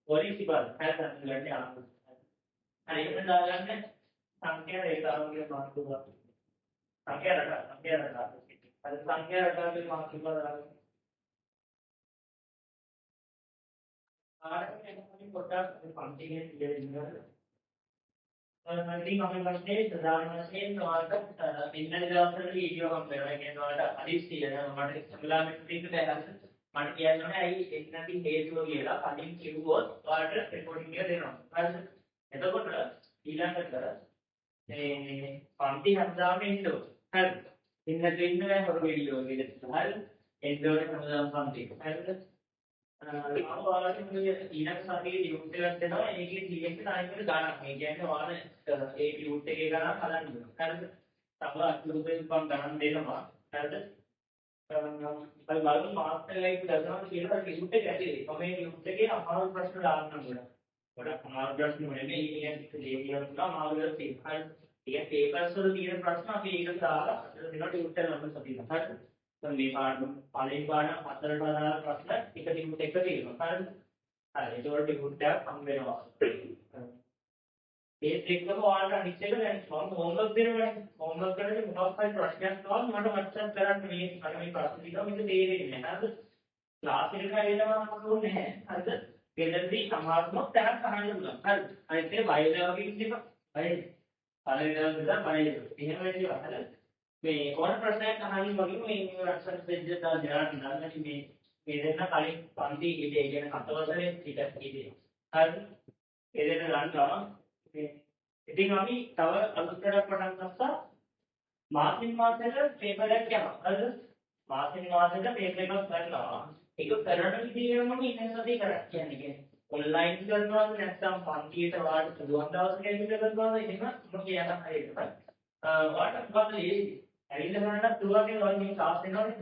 polisi bahkan tanggalnya apa? Hari ini tanggalnya sampai ada masuk sampai ada sampai ada masuk ada yang paling kotak pentingnya dia ini. Nanti kami pasti sedang mesin ada pindah dalam video kami lagi ada hadis dia nama sembilan itu dah mana dia ini nanti case lagi lah paling ciut ada recording dia deh kan itu pun hilang kan panti hamzah itu hal ini baru video gitu hal itu hamzah panti hal aku awalnya punya tidak sampai di hotel itu ini dia itu naik ke dalam meja itu awalnya di hotel ke dalam kalah dulu kan tambah hotel pun dalam deh nama kan kalau baru master lagi dalam kita di hotel jadi kami di hotel ke हमारा प्रश्न डालना पड़ा बड़ा हमारा प्रश्न मैंने ये ले लिया था हमारा पेपर ये पेपर से तीन प्रश्न अभी एक डाला तो di hotel नंबर सभी था paling banyak masalah प्रश्न kita di hotel ke kan ada itu di hotel sampai ඒකම ඔයාලට අනිත් එක දැන් මම හෝම්වර්ක් දෙනවා හෝම්වර්ක් කරද්දී මොකක් හරි ප්‍රශ්නයක් ආවම මට WhatsApp කරන්න මේ ප්‍රශ්න ටික මේක තේරෙන්නේ නැහැ හරිද ක්ලාස් එකට ඇවිල්ලා මම ඕනේ නැහැ හරිද ගෙදරදී සමහරවිට තැනක් අහන්න පුළුවන් හරිද අනිත් එක බයලව් කිව්ව ඉතින් බයලව් එහෙම වෙන්නේ හරිද මේ ඕන ප්‍රශ්නයක් අහන්න වගේ මේ WhatsApp page එක දාලා දාන්න මේ දෙන්න කලින් පන්ති ඉඳි කියන කතවසරේ ටික ඉදී හරිද ඒ දෙන්න ගන්නවා ඉතින් අපි තව අලුතෙන් පටන් ගත්තා මාසින් මාසෙට පේපර් එකක් යනවා හරිද මාසින් මාසෙට පේපර් එකක් ගන්නවා ඒක කරන විදිහම මම ඉතින්සදී කියන්නේ ඔන්ලයින් කරනවාද නැත්නම් පන්තියට වාට පුළුවන් දවසක ඇවිල්ලා කරනවාද එහෙම මම කියන්න හරියට වාට මොකද ලේසි ඇවිල්ලා කරන්නත් පුළුවන් කියලා වගේ ක්ලාස් දෙනවා නේද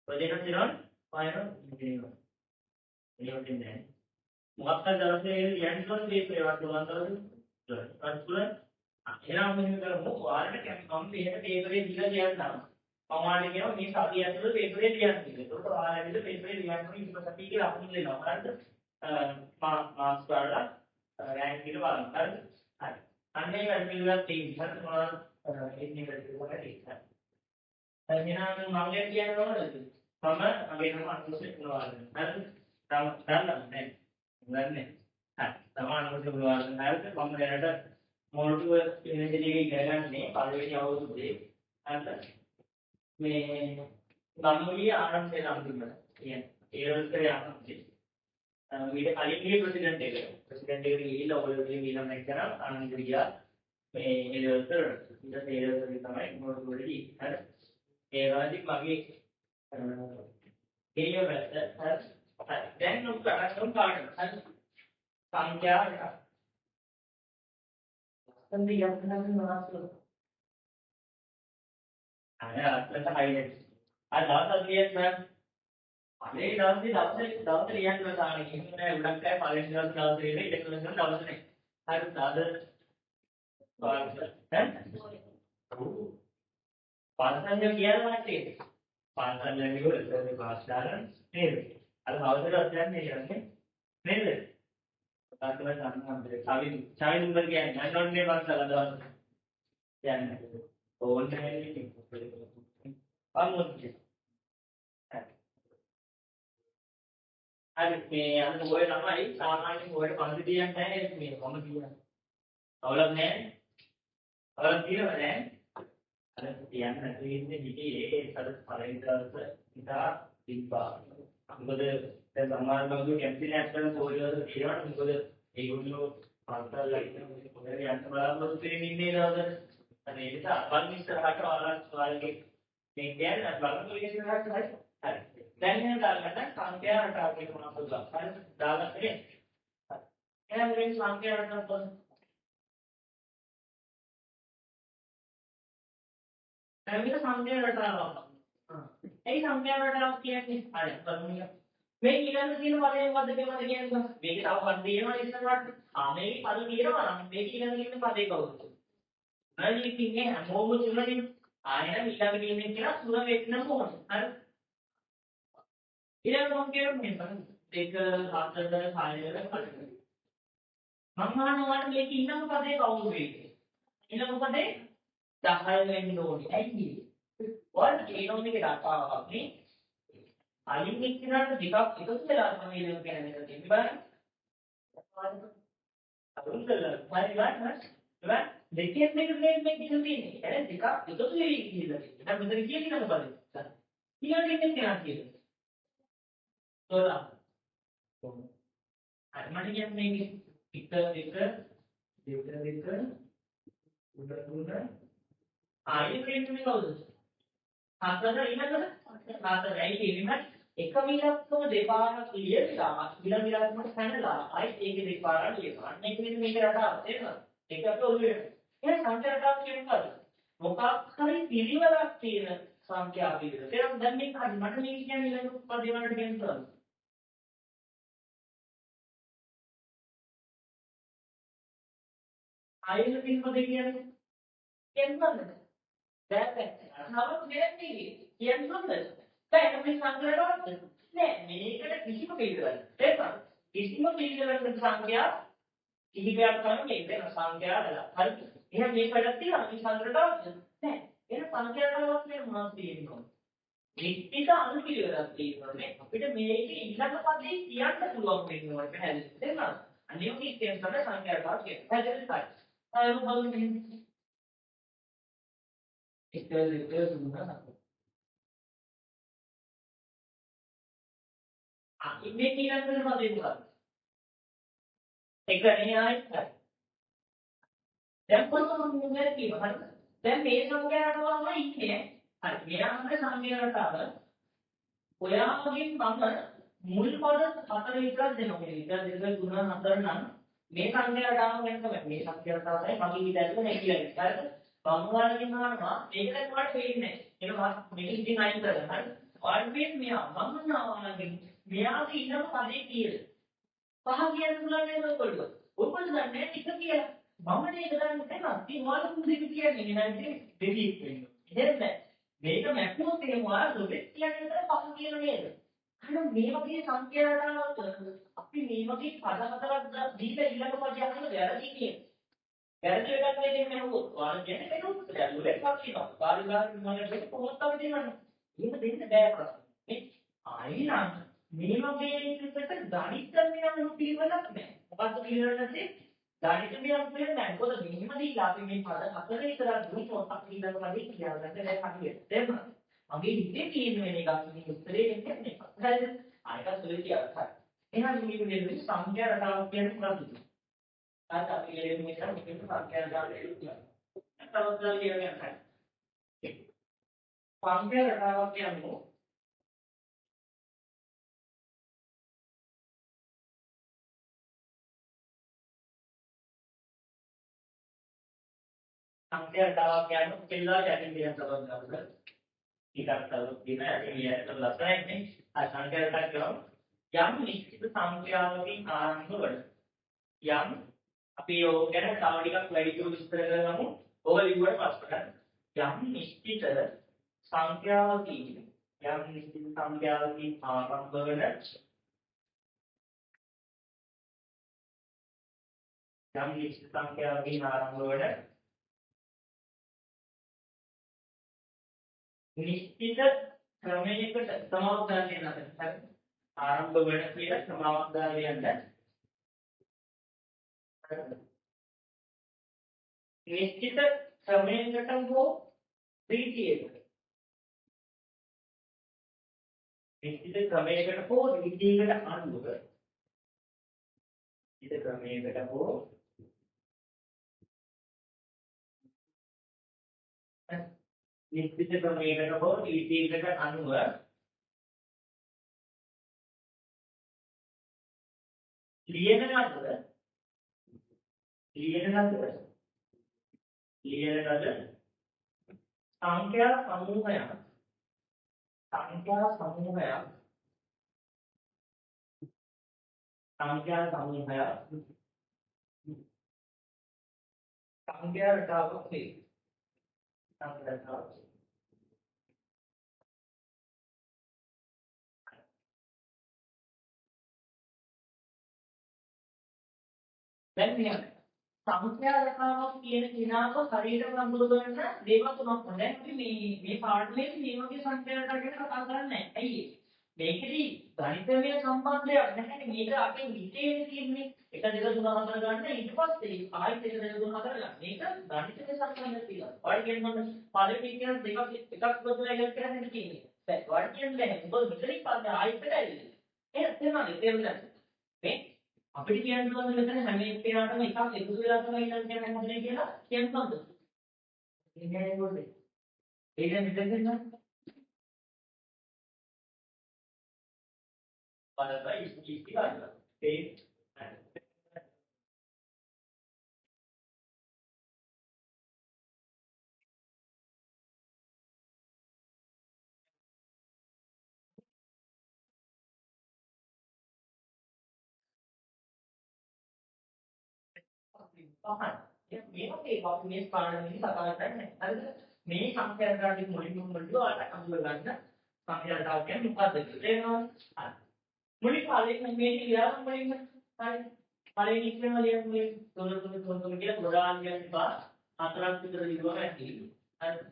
ප්‍රොජෙක්ට් දෙනවා පායන ඉන්නේ මොකක්ද දවසේ යන්න ඕනේ පේපර් එකක් පුළුවන් දවසේ අත්පුරන් එහෙනම් මෙහෙම කරමු ඔයාලට මම මෙහෙම පේපරේ දීලා කියන්නම් මම ඔයාලට කියනවා මේ සතිය ඇතුළත පේපරේ ලියන්න කියලා. ඒකට ඔයාලට පේපරේ ලියන්න ඉන්න සතිය කියලා අපුන් දෙනවා. හරිද? මාක්ස් වල රෑන්ක් එක බලන්න. හරිද? හරි. අන්නේ වැඩ පිළිවෙලක් තියෙනවා. හරිද? මොනවද එන්නේ වැඩ පිළිවෙලක් තියෙනවා. එහෙනම් මම කියන්නේ මොනවද? මම අගේ නම අනුසෙත් මොනවද? හරිද? දන්නවද? නැහැ. සමානවට පුළුවන් හරිද මම දැනට මොඩියුල් ඉංජිනේරිං එකේ ඉගෙන ගන්නේ පළවෙනි අවුරුද්දේ හරිද මේ ගම්මුලිය ආරම්භය නම් තිබුණා කියන්නේ ඒ වගේ ආරම්භය ඊට කලින් ගියේ ප්‍රෙසිඩන්ට් එකට ගිහිල්ලා ඔයගොල්ලෝ ඊළඟ එක කරා ආනන්ද ගියා මේ ඒ වගේ ඊට ඒ වගේ තමයි මොඩියුල් එකේ හරි ඒ වගේ මගේ හේය වැට හරි දැන් උත් කරන්න කාටද හරි संख्या संधि यंत्रणा में मात्र अरे अत्यंत हाईलाइट आज दाता लिया मैं अरे दाता लिया मैं सारे की मैं उड़क का पालन दाता ले ले लेकिन दाता नहीं हर दादा है पालन जो किया ना मारते पालन जो नहीं होता है बात डालन नहीं अरे भावना अत्यंत नहीं करते नहीं ताकि सामने चाबी चाबी नंबर क्या है नॉट ने बात चला दो क्या है तो बोलते हैं और मुझे अरे मैं हम वो है हमारी सामान्य वो है कौन सी दिया है मैं कौन सी दिया अवलंबन है अवलंबन दिया है अरे दिया है तो इसमें जीती है सर फॉरेन इधर दीपा මොකද දැන් සමහර බංගු කැම්පින් ඇක්ටර් පොලිවල තියෙනවා මොකද ඒගොල්ලෝ පාසල් ලයින් පොඩේ යන්න බලාපොරොත්තු වෙමින් ඉන්නේ දවසට. අර ඒ නිසා බලන්න ඉස්සරහට ඔයාලගේ මේ කියන්නේ බලන්න ඉස්සරහට හරි. හරි. දැන් එහෙනම් දාගන්න සංඛ්‍යා රටාවක් එක මොනවද බලන්න. හරි. දාගන්න ඉතින්. හරි. එහෙනම් මේ සංඛ්‍යා රටාවක් බලන්න. මේක සංඛ්‍යා රටාවක්. ඒ සංඛ්‍යා රටාවක් කියන්නේ හරි. බලමු. මේ ඊළඟ තියෙන පදේ මොකද්ද කියලා මට කියන්න. මේකේ තව පද තියෙනවා ඉස්සරහට. මේකේ පද තියෙනවා නම් මේක ඊළඟ තියෙන පදේ කවුද? හරි ඉතින් මේ හැමෝම තුනකින් ආයෙත් ඊළඟ තියෙන කියලා තුන වෙන්න ඕන. හරි. ඊළඟ මම කියන්නේ බලන්න. 2 4 6 8. මම අහනවා මේක ඊළඟ පදේ කවුද වෙන්නේ? ඊළඟ පදේ 10 වෙන්න ඕනේ. ඇයි? ඔයාලා කියනවා මේක රටාවක් නේ. අයින් එක්කනට දෙකක් එකතු වෙලා තමයි මේක කියන්නේ තියෙන්නේ බලන්න. අරුන් කළා. හරි ගන්න. ඉතින් දෙකෙන් දෙක මේක තියෙන්නේ. يعني දෙකක් එකතු වෙවි කියලා. දැන් මෙතන කියන්නේ නේද බලන්න. ඊළඟ දෙකෙන් කියනවා කියන්නේ. තෝරා. අර මට කියන්නේ මේක 1 2 3 ආයෙත් කියන්නේ කවුද? හතර ඊළඟට හතර ඇයි කියන්නේ එක මිලක්කම දෙපාරක් ලියලා ඊළඟ මිලක්කමට පැනලා ආයෙත් ඒකේ දෙපාරක් ලියනවා. අන්න ඒක විදිහට මේක රටාවක් තේරෙනවද? ඒක අපි ඔළුවේ වෙනවා. එහෙනම් සංඛ්‍යා රටාවක් කියන්නේ මොකද්ද? මොකක් හරි පිළිවෙලක් තියෙන සංඛ්‍යා පිළිවෙල. ඒක දැන් මේක හරි මට මේක කියන්නේ ඊළඟ පදේ වලට කියනවා. ආයෙත් පිළිවෙල කියන්නේ කියන්නද? දැන් නමුත් දෙන්නේ කියන්නද? දැන් මේ සංඛ්‍යාවක් නෑ මේකට කිසිම පිළිවෙලක් තේරුණාද? කිසිම පිළිවෙලකට සංඛ්‍යා කිහිපයක් තමයි මේක සංඛ්‍යා වල. හරි. එහෙනම් මේක වැඩක් තියෙනවා මේ සංඛ්‍යාවක් නෑ. එහෙනම් සංඛ්‍යාවක් කියන්නේ මොනවද තියෙන්නේ? නිශ්චිත අනුපිළිවෙලක් තියෙනවානේ. අපිට මේකේ ඊළඟ පදේ කියන්න පුළුවන් වෙනවා පැහැදිලිද? තේරුණාද? අනිත් ඔකේ කියන තමයි සංඛ්‍යාවක් කියන්නේ. පැහැදිලිද? හරි. බලමු. එක දෙක තුන හතර. ඉන්නේ ඊළඟට පදේ මොකක්ද? එක නේ ආයෙත් හරි. දැන් කොහොමද මේ කියනවා හරිද? දැන් මේ සංඛ්‍යාවම ඉන්නේ. හරි. මෙයාගේ සංඛ්‍යාවටව ඔයාගෙන් මම මුල් පද හතර විතරක් දෙනවා. 1 2 3 4 නම් මේ සංඛ්‍යාවටම වෙන තමයි. මේ සංඛ්‍යාවටමයි මගේ විදිහට නැගිලා ඉන්නේ. හරිද? බම්වාලකින් අහනවා මේක දැන් ඔයාලට පේන්නේ නැහැ. මේක ඉතින් අයින් කරලා හරි. ඔයාලට පේන්නේ මෙයා බම්නාවලකින් මෙයාගේ ඊළඟ පදේ කියලා. පහ කියන්න පුළුවන් නේද ඔයගොල්ලෝ? ඔයගොල්ලෝ දන්නේ ටික කියලා. මම මේක දන්නේ නැහැ. ඉතින් ඔයාලා මුදික කියන්නේ නේද? දෙවියෙක් වෙන්න. එහෙම මේක මැක්සිමම් තියෙන ඔයාලා දෙවියෙක් කියන්නේ විතර පහ කියන නේද? අන්න මේ වගේ සංඛ්‍යාවකට අපි මේ වගේ පද හතරක් දීලා ඊළඟ පදේ අහන්න වැරදි කියන්නේ. වැරදි එකක් නෙමෙයි නේද? ඔයාලා කියන්නේ මේක උත්තරයක්. ලෙක්ක් කියනවා. පාරිභාෂික මනසට කොහොමද දෙන්නේ? මේක දෙන්න බෑ ප්‍රශ්න. මේ ආයිනම් මේ වගේ එකකට ගණිත නියම පිළිවෙලක් නැහැ. මොකද්ද පිළිවෙල නැත්තේ? ගණිත නියම පිළිවෙල නැහැ. මොකද මෙහෙම දීලා අපි මේ පද හතරේ ඉතරක් දුන්නොත් අපි ඊළඟ පදේ කියලා ගන්න බැහැ හරියට. තේරුණාද? මගේ හිතේ තියෙන වෙන එකක් මේ උත්තරේ එන්නේ නැහැ. හරිද? ආයතන සුළු කියලා හරි. එහෙනම් මේ විදිහට සංඛ්‍යා රටාවක් කියන්නේ මොකක්ද? ආත අපි ලේන මෙතන මේක සංඛ්‍යා රටාවක් කියලා. තවදලා කියන්නේ නැහැ. සංඛ්‍යා රටාවක් කියන්නේ සංඛ්‍යා රටාවක් කියන්නේ කෙල්ලා යටින් කියන තවදලා ටිකක් තව දින ඇතිලියට ලස්සනයි නේ සංඛ්‍යා රටාවක් කියනවා යම් නිශ්චිත සංඛ්‍යාවකින් ආරම්භ වන යම් අපි ඕක ගැන තව ටිකක් වැඩිපුර විස්තර කරගමු. ඕක ලිව්වට පස්සේ යම් නිශ්චිත සංඛ්‍යාවකින් ආරම්භ වන නිශ්චිත ක්‍රමයකට සමාවක් දාන්න යනවා. හරි. ආරම්භ වෙන කියලා සමාවක් දාන්න යන්න. නිශ්චිත ක්‍රමයකට හෝ රීතියකට. නිශ්චිත ක්‍රමයකට හෝ රීතියකට අනුව නිශ්චිත ක්‍රමයකට හෝ නිශ්චිත ක්‍රමයකට හෝ රීතියකට අනුව ලියන ලද සංඛ්‍යා සමූහයක් සංඛ්‍යා රටාවක් වේ. සංඛ්‍යා රටාවක්. දැන් මෙන්න සංඛ්‍යා රටාවක් කියන කිනාව හරියටම අඳුර ගන්න දේවල් තුනක් තමයි. දැන් අපි මේ පාඩමේ මේ වගේ සංඛ්‍යා රටාවක් ගැන කතා කරන්නේ නැහැ. ඇයි ඒ? මේකෙදි ගණිතමය සම්බන්ධයක් නැහැ. මේක අපේ හිතේ තියෙන්නේ 1 2 3 4 ගන්න ඊට පස්සේ ආයෙත් 1 2 3 4 ගන්න. මේක ගණිතමය සම්බන්ධයක් තියෙනවා. ඔය කියන්නේ පළවෙනි කියන එකක් බදලා ඉලක්ක කරගෙන තියෙන්නේ. දැන් ඔය කියන්නේ මොකද මෙතනින් පස්සේ ආයෙත් ඇවිල්ලා. එහෙනම් තේරුණාද? මේ අපිට කියන්න පුළුවන් මෙතන හැම එකකටම එකක් එකතු වෙලා තමයි ඉලක්ක කරගෙන හදන්නේ කියලා කියන්න පුළුවන්ද? ඉන්නේ නේද? ඒක මෙතන නේද? Para istilahnya P පහන්. මේකේ අපි මේ පාඩම ඉතින් කතා කරන්නේ. හරිද? මේ සංඛ්‍යාකාරී මුලින්ම ඔයාලට අඳුර ගන්න සංඛ්‍යාකාරී කියන්නේ මොකක්ද කියලා. හරි. මුලින් පළවෙනි මේ කියලා මුලින්ම හරි. පළවෙනි ඉක්මනම ලියන්නේ 3 3 3 3 කියලා ප්‍රධාන කියනවා. හතරක් විතර ලියුවා ඇති. හරි.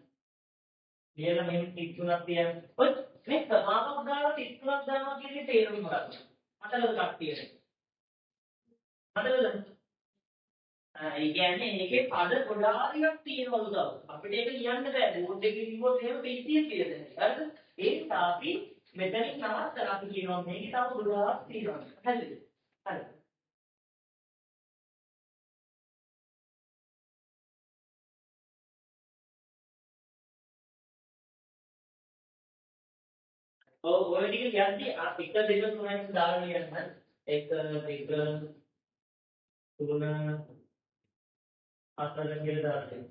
ලියලා මෙහෙම ටික් තුනක් තියන්න. ඔය මේ ප්‍රමාණයක් දාලා ටික් තුනක් දානවා කියන්නේ තේරුම මොකක්ද? මතකද කට්ටියට? මතකද? ඒ කියන්නේ ඒකේ පද ගොඩාක් තියෙනවලු තව. අපිට ඒක කියන්න බෑ. බෝඩ් එකේ කිව්වොත් එහෙම පිටිය කියලා දෙන්නේ. හරිද? ඒ නිසා අපි මෙතනින් නවත්තලා අපි කියනවා මේකේ තව ගොඩාක් තියෙනවා. හරිද? හරි. ඔව් ඔය ටික කියද්දි 1 2 3 දාලා ලියන්න. 1 2 3 4 කියලා දාන්න.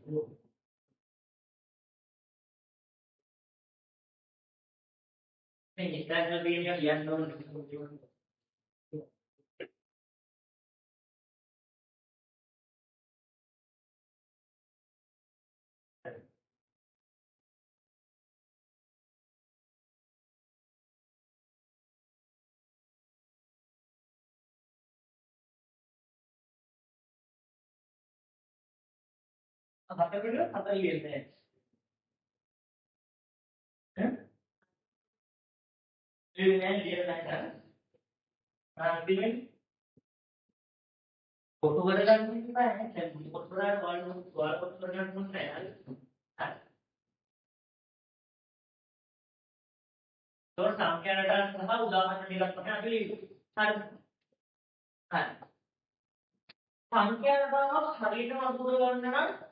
මේ ඉස්සරහ තියෙන ලියන්න ඕනේ. හතරකට හතර ලියන්නේ. ඈ? ලියන්නේ නැහැ. ඉතින් ෆොටෝ කරගන්න බෑ. දැන් ෆොටෝ කරලා වල ෆොටෝ කරගන්න ඕනේ නැහැ. හරි. ඒක සංඛ්‍යාවට සහ උදාහරණ ටිකක් තමයි අපි ලියන්නේ. හරි. හරි. සංඛ්‍යාවක් හරියටම අඳුර ගන්න නම්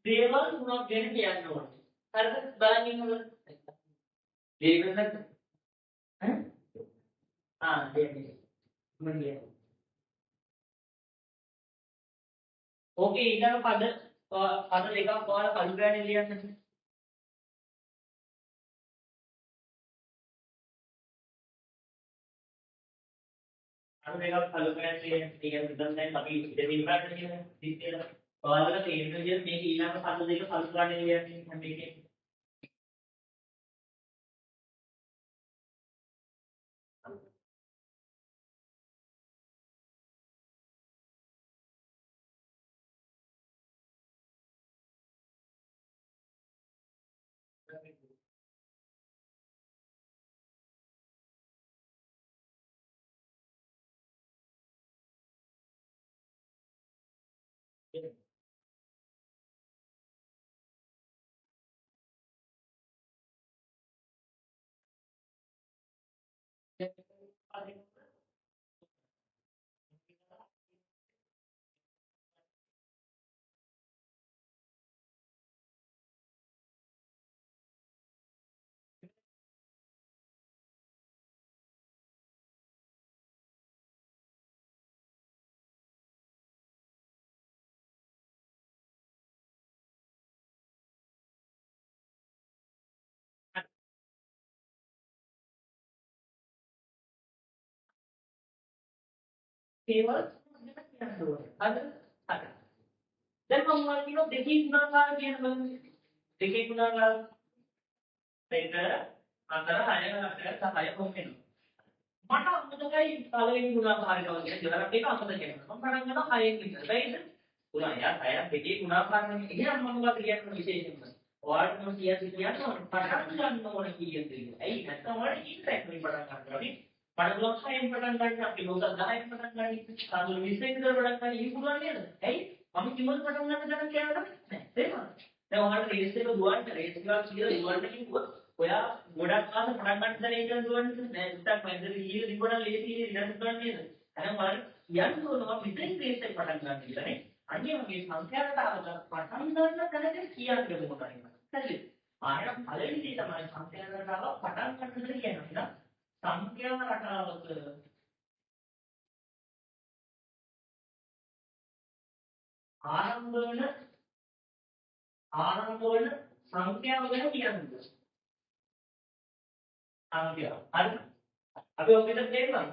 දේවල් තුනක් ගැන කියන්න ඕනේ. හරිද? බලන්න ඉන්නවද? දේවල් නැත්නම් ඈ? දෙන්නේ. මොන්නේ? ඕකේ ඊළඟ පද දෙකක් ඔයාලා කළු ගෑනේ ලියන්න. අර මේක කළු ගෑනේ ලියන්න. ඒක විතර දැන් අපි දෙවිල් පාට කියන දිත්තේ ඔයාලට තේරෙන විදිහට මේක ඊළඟ පද දෙක කළු ගෑනේ ලියන්න හැම එකේ. केवल हर हर දැන් මම ඔයාලට කියනවා දෙකේ ගුණාකාර කියන බලන්න දෙකේ ගුණාකාර දෙක අතර 6 6 කොම් වෙනවා මට අමතකයි පළවෙනි ගුණාකාරය වගේ කියලා ඒක අමතක වෙනවා මම පටන් ගන්නවා 6 න් විතර හරිද පුරා යා 6 දෙකේ ගුණාකාරනේ එහෙනම් මම මොකද කියන්නේ විශේෂයෙන්ම ඔයාලට මම කියන්නේ පටන් ගන්න ඕන කීයද කියලා ඇයි නැත්නම් ඔයාලට ඉන්ට්‍රැක්ට් වෙන්න පටන් ගන්නවා නේ මට ලොක්ෂයෙන් පටන් ගන්න අපි ලෝක 10න් පටන් ගන්න සාදුල 20න් විතර පටන් ගන්න ඉහි පුළුවන් නේද ඇයි මම කිව්වොත් පටන් ගන්න දැන කියනවා නෑ තේරුණාද දැන් ඔයාලට රේස් එක දුවන්න රේස් එකක් කියලා දුවන්න කිව්වොත් ඔයා ගොඩක් කාලෙ පටන් ගන්න දැන ඒක දුවන්නේ නෑ උත්තක් මැදට ගිහින් දිබුණා ලේසි ඉඳන් දුවන්නේ නේද එහෙනම් ඔයාලට යන්න ඕනවා මෙතෙන් රේස් එක පටන් ගන්න කියලා නේ අනිත් වගේ සංඛ්‍යාවට පටන් ගන්න තැනදී කියන්නේ මොකක්ද හරිද ආයෙත් පළවෙනි දේ තමයි සංඛ්‍යාවට පටන් ගන්න කියනවා සංඛ්‍යා රටාවක ආරම්භ වන සංඛ්‍යාව ගැන කියන්නේ සංඛ්‍යාව හරි අපි ඔකට තේරුණාද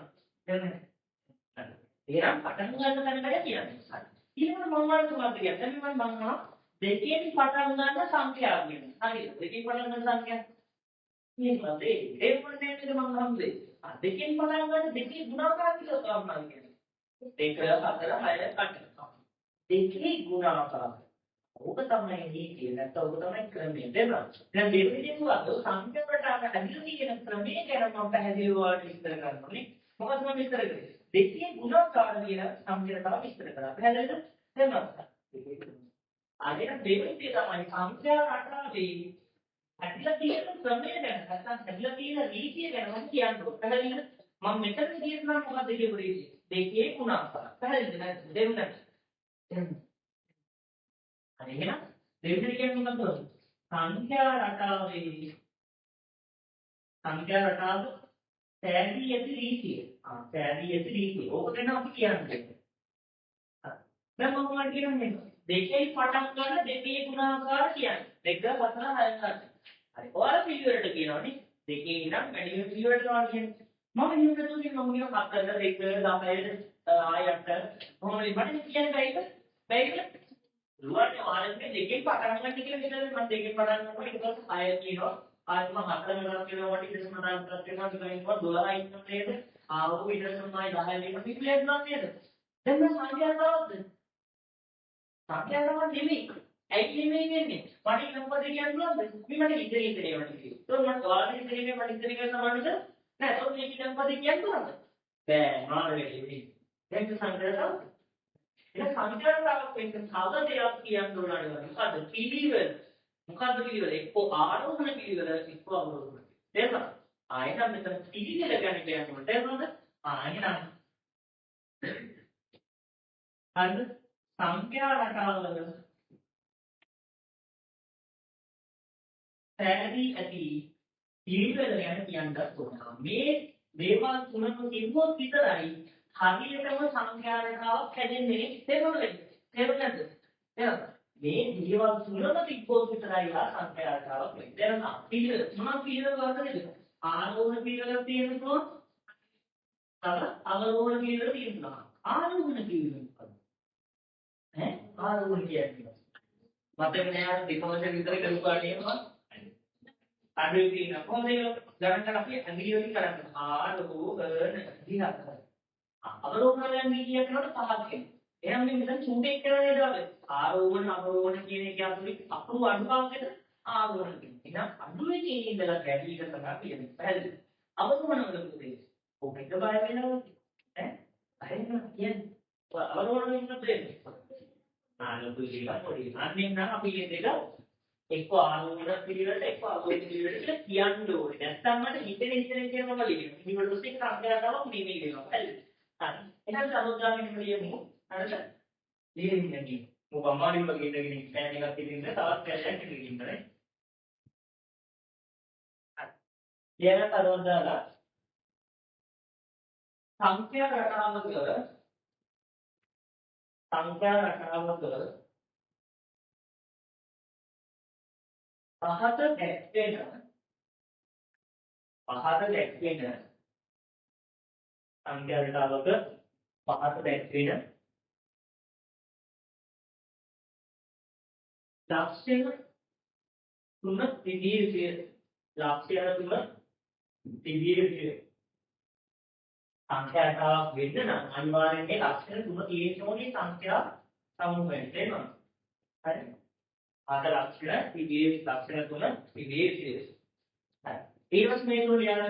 එහෙනම් පටන් ගන්න තැනකට කියන්නේ ඊළඟට මම වලට මොකක්ද කියන්නේ මම මම දෙකෙන් පටන් ගන්න සංඛ්‍යාව කියන්නේ හරිද දෙකෙන් පටන් ගන්න සංඛ්‍යාව කියනවා ඒ වගේ නේද මම හම්බෙන්නේ දෙකෙන් පටන් ගන්න දෙකේ ගුණාකාර කියලා තමයි කියන්නේ 2 4 6 8 දෙකේ ගුණාකාර ඕක තමයි නීතිය නැත්නම් ඕක තමයි ක්‍රමය දෙනවා දැන් දෙවෙනිදේ මොකද සංඛ්‍යාවට ඇදලා තියෙන ක්‍රමය ගැන මම පැහැදිලිව ඔයාලට විස්තර කරනවා නේ මොකද මම විස්තර කරේ දෙකේ ගුණාකාර කියන සංඛ්‍යාව විස්තර කරා පැහැදිලිද දෙනවා අනේ දෙවෙනිදේ තමයි සංඛ්‍යා රටාවේ ඇදලා තියෙන ක්‍රමය ගැන නැත්නම් ඇදලා තියෙන නීතිය ගැන මම කියන්නවා පැහැදිලිද මම මෙතන කියනවා මොකද්ද කියපු නීතිය දෙකේ ගුණාකාර පැහැදිලිද නැත්නම් දෙන්න අනේ එහෙනම් දෙවියන් කියන්නේ මොකද්ද සංඛ්‍යා රටාවේ සෑදී ඇති රීතිය සෑදී ඇති රීතිය ඕක ගැන අපි කියන්නේ දැන් මම ඔයාලට කියන්නේ දෙකේ පටන් ගන්න දෙකේ ගුණාකාර කියන්නේ 2 4 6 8 හරි ඔයාලා පිළිවෙලට කියනවානේ දෙකේ ඉඳන් වැඩි පිළිවෙලට යනවා කියන්නේ මම හිතුවා තුනේ මම කියන 4 2 10 8 කොහොමද මට කියන්න බැයිද රුවන්ට ආරම්භයේ දෙකෙන් පටන් ගන්න කියලා හිතන්නේ මම දෙකෙන් පටන් ගන්නවා ඊට පස්සේ 6 කියනවා ආයෙත් මම 4 වෙනවා කියනවා ඊට පස්සේ මම 10 වෙනවා ඊට 12 ඉන්නවා නේද ආවෝ ඊට පස්සේ මම 10 වෙනවා පිළිවෙල යනවා නේද දැන් මම සංඛ්‍යාවක්ද සංඛ්‍යාවක් නෙමෙයි ඇයි නෙමෙයි වෙන්නේ මට ඉන්න මොකද කියන්න පුළුවන්ද මේ මට ඉතිරි ඒවට කියනවා તો මම ඔයාලට ඉතිරි මට ඉතිරි කරන සමානද නෑ તો මේක දැන් මොකද කියන්න පුළුවන්ද බෑ මාන වෙන්නේ දැන් සංඛ්‍යාවක් ඒක සංඛ්‍යාවක් වෙන්න සාධනයක් කියන්න ඕනනේ මොකද්ද පිළිවෙල මොකද්ද පිළිවෙල එක්ක ආරෝහණ පිළිවෙල එක්ක අවරෝහණ තේරුණා ආයෙත් මෙතන පිළිවෙල ගැන කියන්න තේරුණාද ආයෙත් අන්න සංඛ්‍යා රටාවල සෑදී ඇති පිළිවෙල ගැන කියන්නත් ඕන මේ දේවල් තුනම කිව්වොත් විතරයි හරියටම සංඛ්‍යා රටාවක් හැදෙන්නේ තේරුණාද මේ දේවල් තුනම තිබ්බොත් විතරයි සංඛ්‍යා රටාවක් වෙන්නේ දැන් පිළිවෙල මොනවා පිළිවෙල වලද ආරෝහණ පිළිවෙල තියෙනවා අවරෝහණ පිළිවෙල තියෙනවා ආරෝහණ පිළිවෙල ආරෝහණ කියන්නේ මතක නෑ දෙකවසේ විතර කරුවා කියනවා අඩුවේ තියෙන කොහොමද ගණන් අපි ඇඟිලි වලින් කරන්නේ ආරෝහණ දිහා අවරෝහණ කියන්නේ කියනකොට පහක් එනවා එහෙනම් මේ මෙතන චූටේ කරලා නේද අපි ආරෝහණ අවරෝහණ කියන එක අපිට අපු අනුභවයකට ආරෝහණ කියනවා එහෙනම් අඩුවේ තියෙන ඉඳලා වැඩි එක තමයි කියන්නේ පැහැදිලිද අවරෝහණ වල පුතේ ඔක එක බය වෙනවද අහෙන්න කියන්නේ අවරෝහණ වෙන්න දෙන්නේ ආලෝක විදිහට පොඩි අන්නේ නම් අපි මේ දෙක එක්ක ආරෝහණ පිළිවෙලට එක්ක අවරෝහණ පිළිවෙලට කියලා කියන්න ඕනේ නැත්නම් මට හිතෙන කියන මම ලියනවා ඉතින් ඔය ටික සංඛ්‍යාවක් නෙමෙයි වෙනවා හරිද හරි එහෙනම් සමුද්‍රාමයේ ලියමු හරිද ලියන්නේ මොකක් අමාරුම ගින්නගෙන පෑන් එකක් ඉදින්න තවත් පෑයක් ඉදින්න නේ ලියන තරවදාලා සංඛ්‍යා රටාවක පහත දැක්වෙන සංඛ්‍යා රටාවක පහත දැක්වෙන ලක්ෂණ තුන විදිහේ ලක්ෂණ තුන විදිහේ සංඛ්‍යාවක් වෙන්න නම් අනිවාර්යයෙන් මේ ලක්ෂණ තුන තියෙන්න ඕනේ සංඛ්‍යා සමූහයෙන් තේරෙනවද? හරි. ආද ලක්ෂණ විදිහේ ලක්ෂණ තුන විදිහේ හරි. ඊට පස්සේ මේක ලියන්න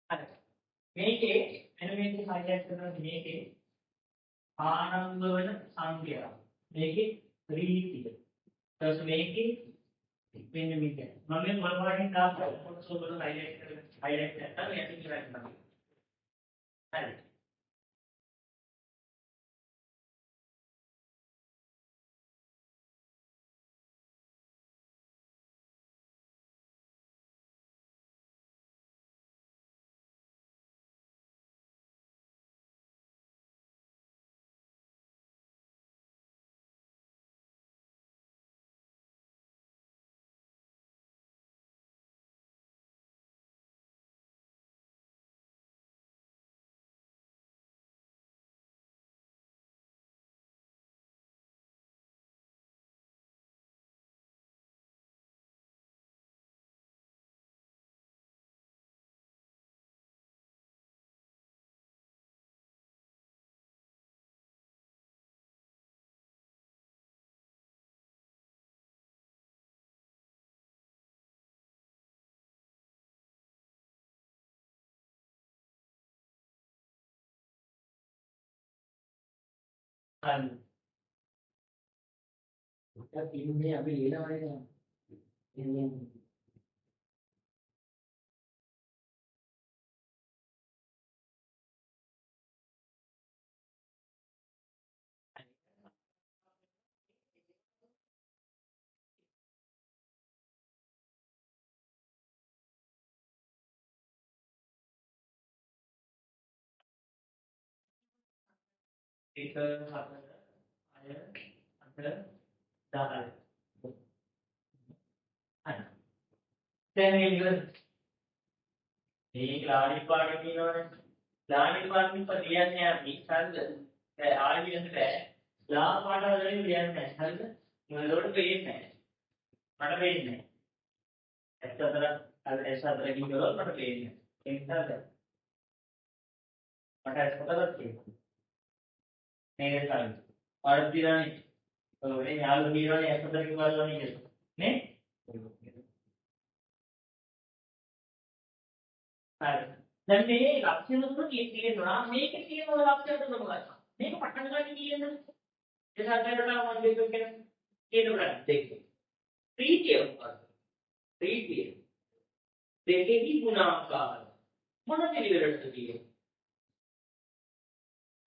හරි. මේකේ මෙන්න මේක highlight කරනවා මේකේ ආරම්භ වෙන සංඛ්‍යාව. මේකේ රීතිය. ඊට මේකේ මෙන්න මේක. මම මේ මොනවයින් දාපු කොටස වල highlight නැත්නම් යටි කියලා හිතනවා. හරි. හරි. ඒක ඉන්නේ අපි ලියනවනේ. ඉන්නේ එක හතර අය අතර 10යි. හරි. දැන් මේ ඉවර. මේ ලාලි පාඩේ කියනවනේ. ලාලි පාඩේ ඉප ලියන්නේ අපි හරිද? ඒ ආයෙ ලියන්න බෑ. ලා පාඩ වලින් ලියන්නේ නැහැ. හරිද? මොනවලට පේන්නේ නැහැ. මට පේන්නේ නැහැ. S4 S4 කිව්වොත් මට පේන්නේ නැහැ. ඒ නිසාද? මට S4ක් තියෙනවා. මේක තමයි. පාඩම් දිනන්නේ. ඔව් මේ යාළුවෝ කියනවනේ S4 කිව්වලුවනේ කියලා. නේ? හරි. දැන් මේ ලක්ෂණ තුන තියෙනවා. මේකේ තියෙන ලක්ෂණ තුන මොකක්ද? මේක පටන් ගන්න කියන්නේ. ඒ සාකච්ඡාවට මම දෙක කියනවා දෙක. ප්‍රීතිය මොකක්ද? ප්‍රීතිය. දෙකේදී ගුණාකාර. මොන පිළිවෙලටද කියන්නේ?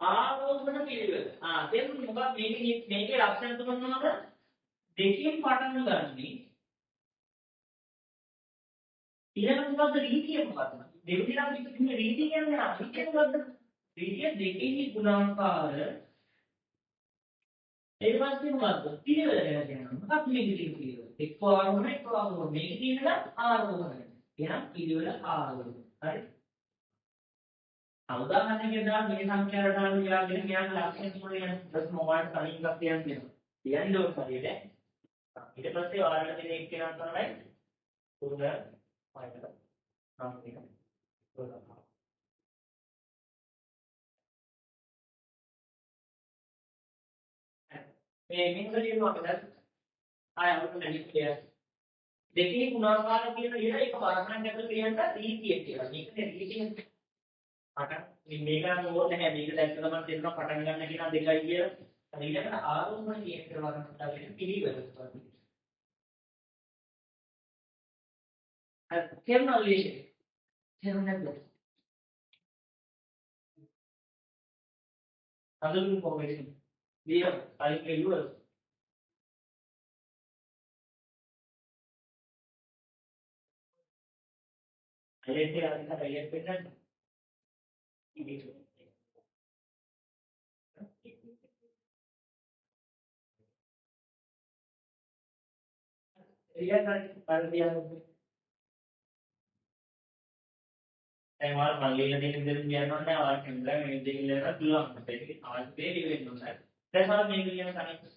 ආරෝහණ පිළිවෙල. දැන් මොකක්ද මේකේ ලක්ෂණ තුන මොනවද? දෙකෙන් පටන් ගන්නේ. ඊළඟ මොකද්ද රීතිය මොකක්ද? දෙවිදි නම් කිසිම රීතිය කියන්නේ නැහැ. රීතිය මොකද්ද? රීතිය දෙකෙහි ගුණාකාර. ඊට පස්සේ මොකද්ද? පිළිවෙල ගැන කියනවා. මොකක්ද මේ පිළිවෙල? එක්ක ආරෝහණ එක්ක ආරෝහණ. මේක තියෙනවා ආරෝහණ. එහෙනම් පිළිවෙල ආරෝහණ. හරි? උදාහරණයක් දාන්න මේ සංඛ්‍යාවට දාන්න කියලා කියන ලක්ෂණ තුන යන ප්‍රශ්න මොකක්ද කලින් එකක් තියන්නේ. තියන්න ඕන පරිදි. ඊට පස්සේ ඔයාලට දෙන එක්කෙනා තමයි තුන පහකට නම් එක. මේ මිනිස්සුන්ගේ මොකද? ආයෙත් නැති කියලා. දෙකේ ගුණාකාර කියන එක එක පාරකට ඇතුළේ කියන්න රීතිය කියලා. මේකනේ රීතිය. මේක නම් ඕනේ නැහැ. මේක දැක්ක ගමන් තේරෙනවා පටන් ගන්න කියන දෙකයි කියලා. ඊළඟට ආරෝහණ කියන එක වගේම පිළිවෙල. තේරුණා නේද? තේරුණා නේද? අඳුරු ඉන්ෆෝමේෂන්. ලියන අයික ඉවර. highlight එක අරින්න highlight වෙන්නත් රියල් පරිදියන්නේ දැන් ඔයාලා මම ලියලා දෙන විදිහට කියනවා නෑ ඔයාලා කැමරා මේ විදිහට ලියලා පුළුවන් අපිට අවශ්‍ය දේ ලියන්න ඕනේ දැන් ඔයාලා මේක ලියන කණක්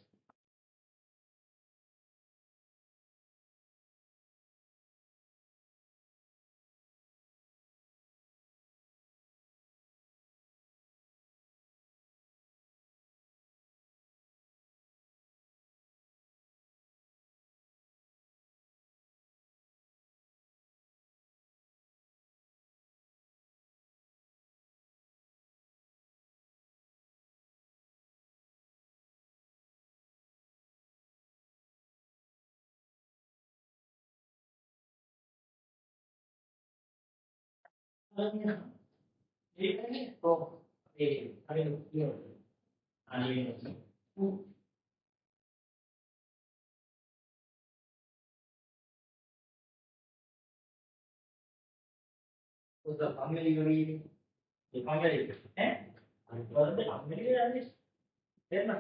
ඒකනේ කොහොම ඒ හරි අනිත් උදා family ගොඩේ ඒ family ඈ අනිත් family ගානේ දෙන්න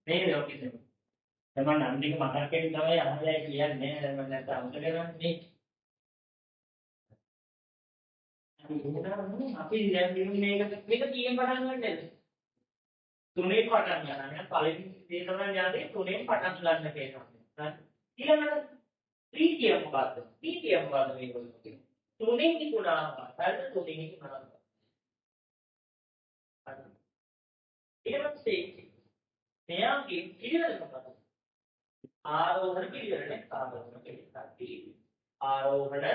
මේක ලෝකෙ දැන් මම නම් ටික මතක් වෙන්න තමයි අහලා කියන්නේ දැන් මම නැත්නම් අමතක කරන්නේ මේ අපි දැන් මේක කීයෙන් පටන් ගන්නද තුනේ පටන් ගන්න පළවෙනි දේ තමයි යන්නේ තුනේ පටන් ගන්න කියනවා ඊළඟට ප්‍රීතිය මොකද්ද ප්‍රීතිය මොකද්ද මේක තුනේ තිබුණා හරිද තුනේ තිබුණා ඊට පස්සේ මෙයාගේ පිළිවෙල මොකද්ද ආරෝහණ පිළිවෙලනේ ආරෝහණ පිළිවෙල ආරෝහණ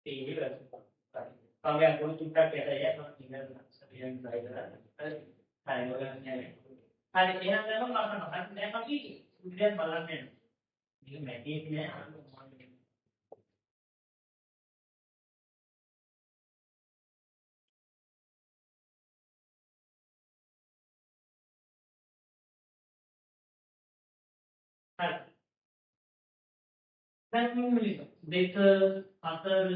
පිළිවෙල තමයි අකුරු තුනක් ඇරලා යනවා ඉංග්‍රීසි සතියෙන් try කරලා හරි හරි ඔයගොල්ලෝ කියන්නේ හරි එහෙනම් දැන් මම කරනවා දැන් අපි උදේට බලන්න යනවා මේක මැටි කියන්නේ හරි දැන් මෙන්න දෙක හතර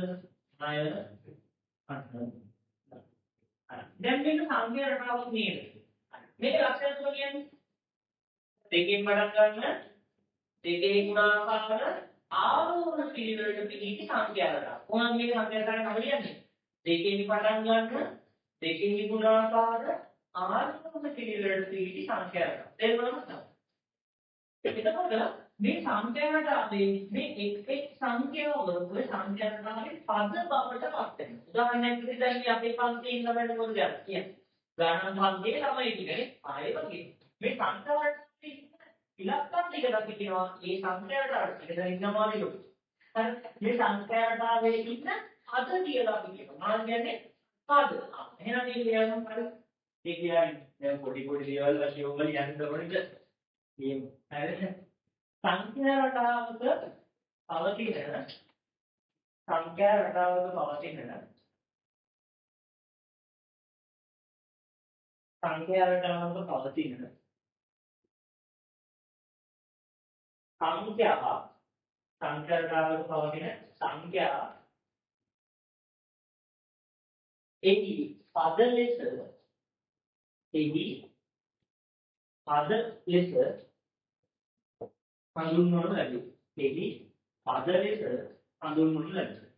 හය අට දැන් මේක සංඛ්‍යා රටාවක් නේද මේක ලක්ෂණ තුන කියන්නේ දෙකෙන් පටන් ගන්න දෙකේ ගුණාකාර ආරෝහණ පිළිවෙලට පිළිපි සංඛ්‍යා රටාව කොහොමද මේක සංඛ්‍යා රටාවක් කියන්නේ දෙකෙන් පටන් ගන්න දෙකේ ගුණාකාර ආරෝහණ පිළිවෙලට පිළිපි සංඛ්‍යා රටාව තේරුණාද එතකොට මේ සංඛ්‍යාවට අපි මේ එක් සංඛ්‍යාව ඔය සංඛ්‍යාවටම පද බවට පත් වෙනවා. උදාහරණයක් විදිහට දැන් අපේ පන්තියේ ඉන්න වැඩ මොකද කියන්නේ? ගණන් පන්තියේ ළමයි ටිකනේ ආයෙ වගේ. මේ සංඛ්‍යාවට ඉලක්කම් ටික දකිනවා. මේ සංඛ්‍යාවට අර්ථකද ඉන්නමාලිලු. හරි මේ සංඛ්‍යාවටාවේ ඉන්න පද කියලා අපි කියනවා. මොනවද කියන්නේ? පද. එහෙනම් මේක කියන්න හරි. ඒ කියන්නේ දැන් පොඩි දේවල් වශයෙන් ඔබ යන්න ඕනේ. හරි සංඛ්‍යා රටාවක පවතින සංඛ්‍යා රටාවක පවතින සංඛ්‍යා රටාවක පවතින සංඛ්‍යා රටාවක පවතින සංඛ්‍යා එහි පද ලෙස හඳුන්වනු ලැබේ. එහි පද ලෙස හඳුන්වනු ලැබේ.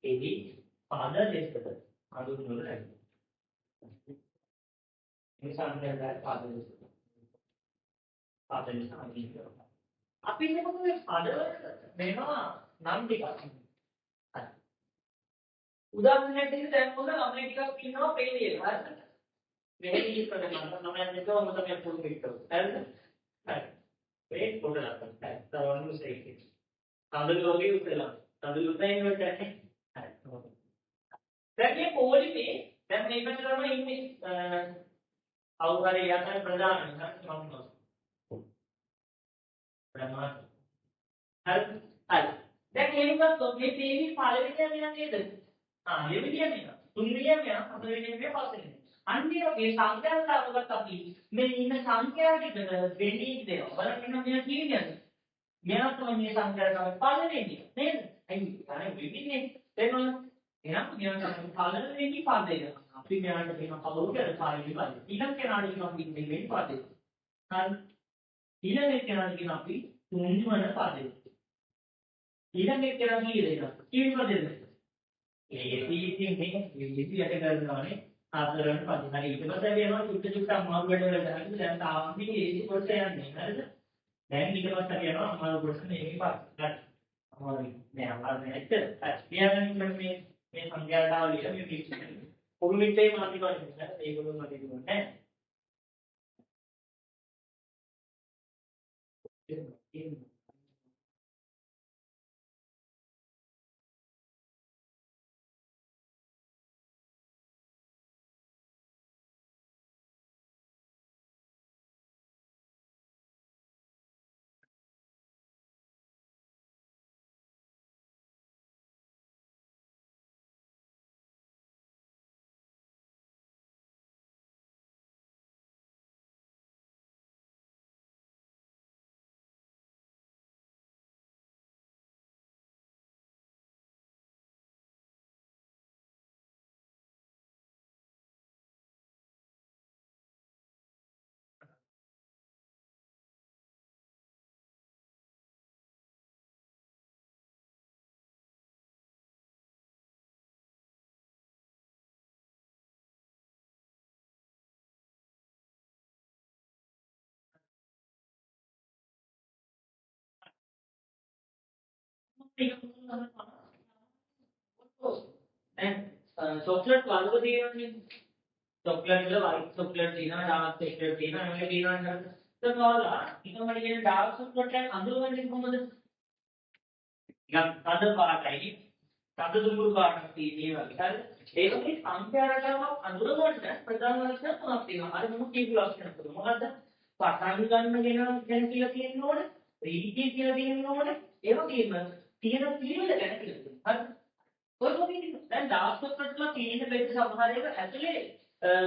එහි පද ලෙස හඳුන්වනු ලැබේ. මේ සංඛ්‍යාවේ පද ලෙස. පද ලෙස හඳුන්වනවා. අපි හිතමු මේ පද වෙනවා නම් ටිකක්. උදාහරණයක් දෙන්න දැන් මොකද ළමයි ටිකක් ඉන්නවා පෙළියේ. හරිද? මෙහෙම ඉස්සරහ නම් දෙකම තමයි පුරුදු වෙන්නේ. හරිද? හරි. Wait, put it up. So I want to say it. Tandu logi utela. Tandu utela ini macam. Dan ये पोली में dan මේක කරනවා ඉන්නේ අවුහරි යතන ප්‍රධාන මම ප්‍රමාණ හරි හරි දැන් මේකත් මේ තේරි පළවෙනියම නේද දෙවෙනියම නේද තුන්වෙනියම හතරවෙනියම පස්වෙනියම අන්නේ වගේ සංඛ්‍යාවකට අපි මේ ඉන්න සංඛ්‍යා ටික දෙන්නේ දෙනවා බලන්න මෙයා කියන්නේ මෙයා තමයි මේ සංඛ්‍යාවට පළවෙනි නේද අයි අනේ විවිධනේ තේරුණාද? එහෙනම් මෙයාට පළවෙනි පදය අපි මෙයාට කියන කවුරුද පළවෙනි පදය. ඊළඟ කෙනාට කියන අපි දෙවෙනි පදය. හරි. ඊළඟ කෙනාට කියන අපි තුන්වන පදය. ඊළඟ කෙනා කීයද? කීවෙනි පදයද? ඉතින් මේ යට කරනවානේ හතරවෙනි පදය. හරි ඊට පස්සේ අපි යනවා චුට්ට චුට්ට අමාරු වැඩ වලට හරි දැන් තාම මේ ඒසි කොටස යන්නේ. හරිද? දැන් ඊට පස්සේ අපි යනවා අමාරු කොටස මේකේ පාඩම්. අමාරුයි. නෑ අමාරු නෑ ඇත්ත. ඊළඟට මේ සංඛ්‍යාතාව ලියලා මේ පිළිච්ච. පොදු මිටේ මාති කරන්නේ. ඒගොල්ලෝ මට කිව්වොත් නෑ. දැන් චොක්ලට් වර්ග තියෙනවානේ. චොක්ලට් වල white චොක්ලට් තියෙනවා, dark චොක්ලට් තියෙනවා, මේක තියෙනවා නේද? ඒක ඔයාලා ඊටමඩ කියන dark චොක්ලට් එක අඳුරගන්නේ කොහොමද? නිකන් තද පාටයි, තද දුඹුරු පාටක් තියෙන වගේ. හරි. ඒ වගේ සංඛ්‍යා රටාවක් අඳුරගන්න ප්‍රධාන ලක්ෂණ තුනක් තියෙනවා. අර මොන කීප ලක්ෂණ තුන. මොකද්ද? පටන් ගන්න ගැන කියලා තියෙන්න ඕනේ. රීති කියලා තියෙන්න ඕනේ. ඒ වගේම තියෙන පිළිවෙල ගැන කියලා තියෙනවා. හරි. ඔය වගේ දැන් ඩාර්ක් චොක්ලට්ලා තියෙන බෙද සමහර ඒවා ඇතුලේ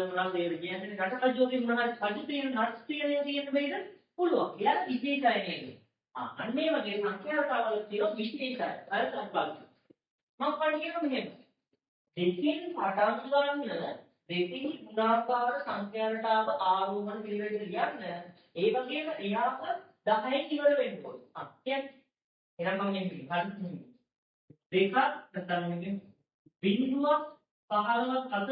මොනවද ඒ කියන්නේ රටකජෝගේ මොනවද කජු තියෙන නට්ස් තියෙන බෙද පුළුවන්. එයාලා විශේෂයි නේද? අන්න ඒ වගේ සංඛ්‍යාතාවල තියෙන විශේෂයි. අර සම්බන්ධ. මම කියනවා මෙහෙම. දෙකෙන් පටන් ගන්න දෙකෙන් ගුණාකාර සංඛ්‍යාතාව ආරෝහණ පිළිවෙලට ලියන්න. ඒ වගේම එයාට 10න් ඉවර වෙන්න ඕනේ. කියන්නේ එහෙනම් මම කියන්නේ දෙකක් නැත්නම් මේකෙන් බිඳුවක් 15ක් අතර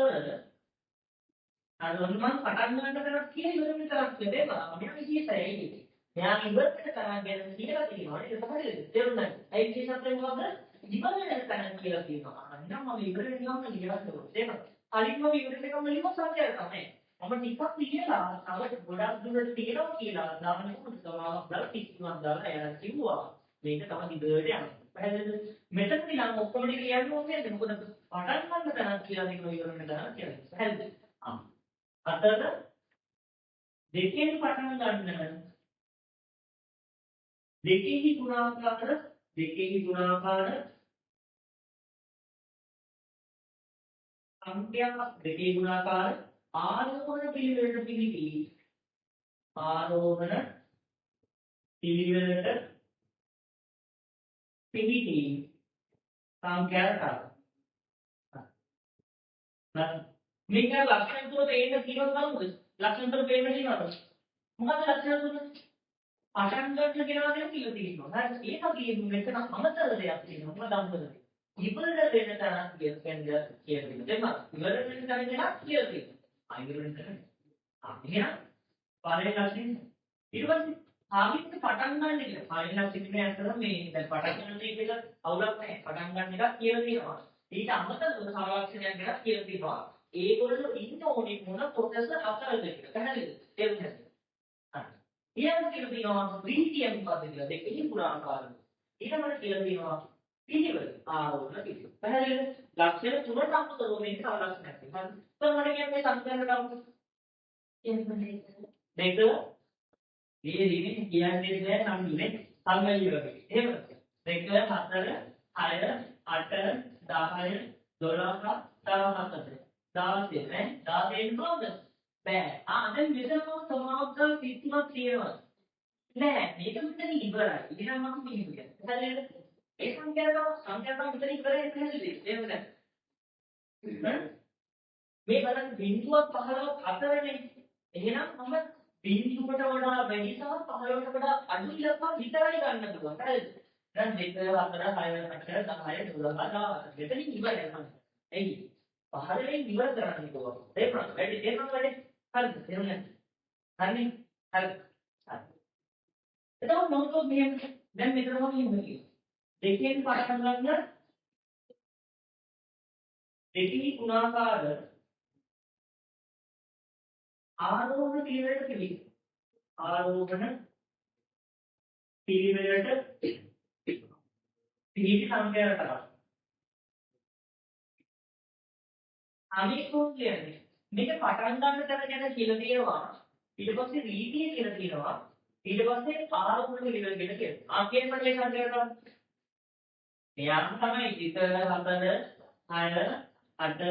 අර මම පටන් ගන්න කරක් කියලා ඉවර වෙන තරක් දෙපා මම විශේෂයි. මෙයා ඉවරට තරක් ගැන කියලා තියෙනවා. ඒක තමයි තේරුණා. ඒ විශේෂත්වය මොකද්ද? ඉවර වෙන තරක් කියලා තියෙනවා. අන්න මම ඉවර වෙනවම ලියන්න ඕනේ. ඒක කලින්ම ඉවර වෙනකම් ලියව සංඛ්‍යාවක් තමයි. මම ටිකක් ලියලා තව ගොඩක් දුරට තියෙනවා කියලා දාන්න කොහොමද සමාවක් දාලා ටිකක් දාලා එයා කිව්වා. මේක තමයි ඉදිරියට යන්නේ. පැහැදිලිද? මෙතනදී නම් ඔක්කොම ටික කියන්න ඕනේ නැහැ. මොකද පටන් ගන්න තැනක් කියලා මේක ඉවර වෙන තැනක් කියලා. පැහැදිලිද? අතර දෙකෙන් පටන් ගන්න දෙකෙහි ගුණාකාර සංඛ්‍යා දෙකේ ගුණාකාර ආරෝහණ පිළිවෙලට පිළිටි සංඛ්‍යාකාර මේක ලක්ෂණ තුන පේන්න කියනවා නේද? ලක්ෂණ තුන පේන්න කියනවා. මොකද ලක්ෂණ තුන? පටන් ගන්න කෙනා දැන් කියලා තියෙනවා. හරි ඒක කියන්නේ මෙතන අමතර දෙයක් තියෙනවා. මොකද අමතර? ඉවර වෙන තරක් කියන්නේ කියලා. දෙන්න ඉවර වෙන තරක් කියලා තියෙනවා. ඉවර වෙන තරක්. එහෙනම් පළවෙනි ලක්ෂණය ඊට පස්සේ ආවිත් පටන් ගන්න කියලා. පළවෙනි ලක්ෂණය අතර මේ දැන් පටන් ගන්න එක අවුලක් නැහැ. පටන් ගන්න එකක් කියලා තියෙනවා. ඊට අමතරව තව ලක්ෂණයක් ගැන කියලා තියෙනවා. ඒගොල්ලෝ ඉන්න ඕනේ මොන කොටස අතරද කියලා. පැහැදිලිද? තේරුණාද? හරි. ඊළඟට කියලා තියෙනවා ප්‍රීතියම් පද කියලා. දෙකකින් පුරාකාරය. ඊළඟට කියලා තියෙනවා පිළිවෙල ආරෝහණ පිළිවෙල. පැහැදිලිද? ලක්ෂණ තුනක් අමතරව මේක තව ලක්ෂණයක් තියෙනවා. හරි. කොහොමද කියන්නේ සංකල්පයට අමු? දෙක දීලිනේ කියන්නේ නෑ නම් ඉන්නේ සම්මයි වගේ. එහෙමද? 2 4 6 8 10 12 14 16 නේ 16 කොහොමද? බෑ. දැන් මෙතන සමාවකල් 30ක් තියෙනවා. නෑ මේක මෙතන ඉවරයි. එහෙනම් මම කියන්නේ. හරිද? ඒ සංඛ්‍යාව විතර ඉවරයි පැහැදිලිද? එහෙමද? මේ බලන්න බිංදුවක් 15ක් අතරනේ. එහෙනම් මම බිංදුවට වඩා වැඩි සහ 15කට වඩා අඩු ඉලක්ක විතරයි ගන්න පුළුවන්. හරිද? දැන් 2 4 6 8 10 12 මෙතනින් ඉවරයි මම. එයි 15න් ඉවර කරන්න ඕන. තේරුණාද? වැඩි තේරුණාද වැඩි? හරිද? තේරුණාද? හරිනේ? හරි. එතකොට මොකද මෙහෙම දැන් මෙතන මොකද කියන්නේ? දෙකෙන් පටන් ගන්න දෙකී ගුණාකාර ආරෝහණ පිළිවෙලට පිළිගන්න. ආරෝහණ පිළිවෙලට පිළිවි සංඛ්‍යාවට කරා. අනිකෝ කියන්නේ මේක පටන් ගන්න තැන ගැන කියලා තියෙනවා. ඊට පස්සේ රීතිය කියලා තියෙනවා. ඊට පස්සේ ආරෝහණ පිළිවෙල කියලා කියනවා. ආකේන් මට මේ සංඛ්‍යාවට මෙයාම තමයි ඉතල 4 6 8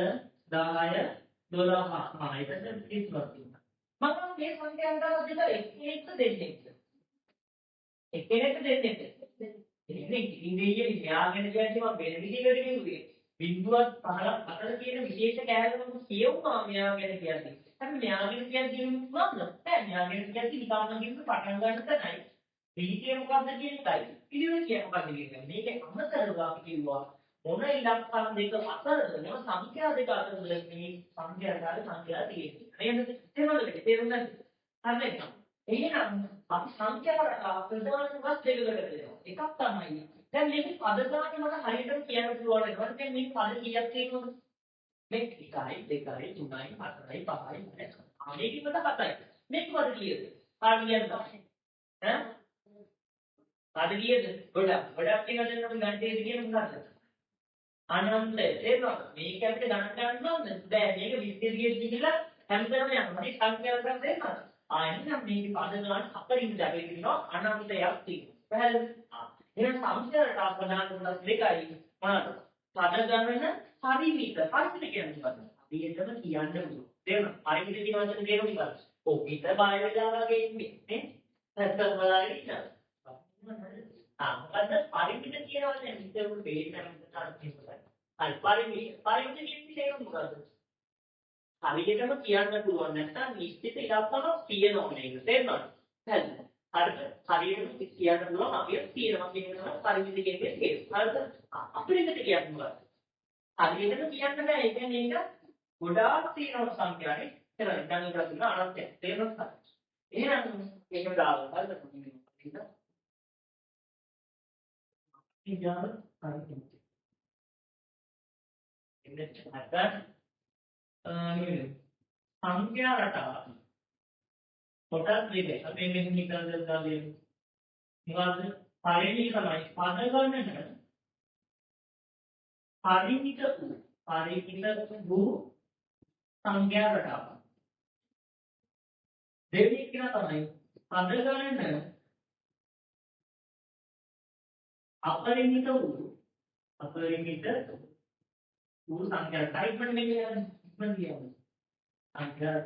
10 12 ආයෙත් 30ක් තියෙනවා. මම මේ සංඛ්‍යාවට දෙක එක්ක දෙන්නේ. එක්කෙනෙක්ට දෙන්නේ. ඉන්නේ ඉන්දියේ න්යායගෙන කියන්නේ මම වෙන විදිහකට කිව්වේ. බිඳුවක් 15ක් අතර කියන විශේෂ කෑල්ලම කියවුවා මෙයා ගැන කියන්නේ. අපි න්යායගෙන කියන්නේ මොනවද? නෑ න්යායගෙන කියන්නේ නිකාන් කියන පටන් ගන්න තැනයි. ප්‍රීතිය මොකක්ද කියන එකයි. පිළිවෙල කියන්නේ මොකක්ද කියන එක. මේක අමතරව අපි කිව්වා මොන ඉලක්කම් දෙක අතරද මොන සංඛ්‍යා දෙක අතරද මේ සංඛ්‍යා තියෙන්නේ. නේද? තේරුණාද? හරිද? එහෙනම් අපි සංඛ්‍යාවට ප්‍රධාන කොටස් දෙකකට බෙදනවා. එකක් තමයි දැන් මේක පද ගානේ මට හරියටම කියන්න පුළුවන් වෙනවා. දැන් මේක පද කීයක් තියෙනවද? මේක 1යි 2යි 3යි 4යි 5යි 6යි. මේකෙන් මත 7යි. මේක පද කීයද? පාඩියක් තමයි. ඈ? පද කීයද? ගොඩක් තියෙනවා දැන් අපි ගණිතයේ කියන මොකක්ද? අනන්ත තේරෙනවද? මේක අපිට ගණන් ගන්න ඕනද? බෑ මේක 20 30 කියලා හැමතැනම යනවා. මේ සංඛ්‍යාවක් තේරෙනවද? එහෙනම් මේක පද ගන්න අපරිමිත අපේ කියනවා අනන්තයක් තියෙනවා. පැහැදිලිද? එහෙනම් සංඛ්‍යාවට ප්‍රධාන කොටස් දෙකයි මොනවාද? පද ගණන පරිමිත. පරිමිත කියන්නේ මොකක්ද? අපි එතන කියන්න පුළුවන්. තේරුණා? පරිමිත කියන වචනේ තේරුම මොකක්ද? ඔව් හිත බය වෙලා වගේ ඉන්නේ නේ? නැත්නම් බලාගෙන ඉන්නවා. මොකද්ද පරිමිත කියන වචනේ හිතේ උඩ බේරෙන්න තරම් හරි පරිමිත කියන්නේ තේරුම මොකද්ද? හරියටම කියන්න පුළුවන් නැත්නම් නිශ්චිත ඉලක්කමක් තියෙනවා නේද? තේරුණාද? හරිද? හරියටම කියන්න පුළුවන් අපි තියෙනවා කියනවා පරිමිත කියන්නේ තේරුම්. හරිද? අපිරිමිත කියන්නේ මොකක්ද? හරියටම කියන්න බෑ. ඒ කියන්නේ ඒක ගොඩාක් තියෙනවා සංඛ්‍යාවේ. එහෙනම් දැන් ඉතින් තියෙන අනන්තය. තේරුණාද? එහෙනම් මේක දාලා හරිද? ඉතින් හරිද? එන්නේ නැත්නම් සංඛ්‍යා රටාව කොටස් දෙකයි. අපි මෙහෙම නිකන් දාලා මොකද්ද? පළවෙනි තමයි පද ගණනට පරිමිත වූ සංඛ්‍යා රටාව. දෙවෙනි එක තමයි පද ගණන අපරිමිත වූ සංඛ්‍යා ටයිප් එක කියන්නේ ඉක්මන් කියන්නේ. සංඛ්‍යා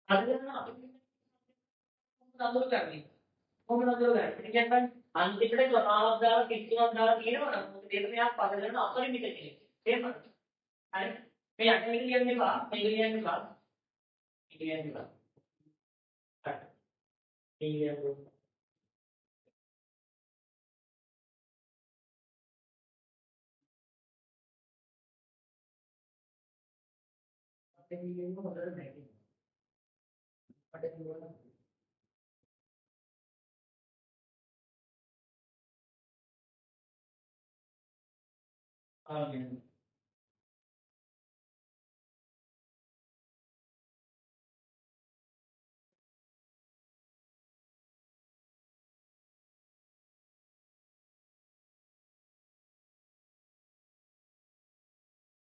පද ගණන අපරිමිත නඳුර කරන්නේ. කොහොමද නඳුර කරන්නේ? ඒ කියන්නේ අන්තිමට ක්‍රමාවක් දාලා කිසිවක් දාලා තියෙනවා නම් මොකද ඒක මෙයා පද ගණන අපරිමිත කෙනෙක්. තේරුණාද? හරි. මේ යටි කියන්නේ බා මේක කියන්නේ බා. මේක කියන්නේ බා. හරි. මේ කියන්නේ අපේ කියන්නේ හොඳට නැති. අපිට කියනවා ආගෙන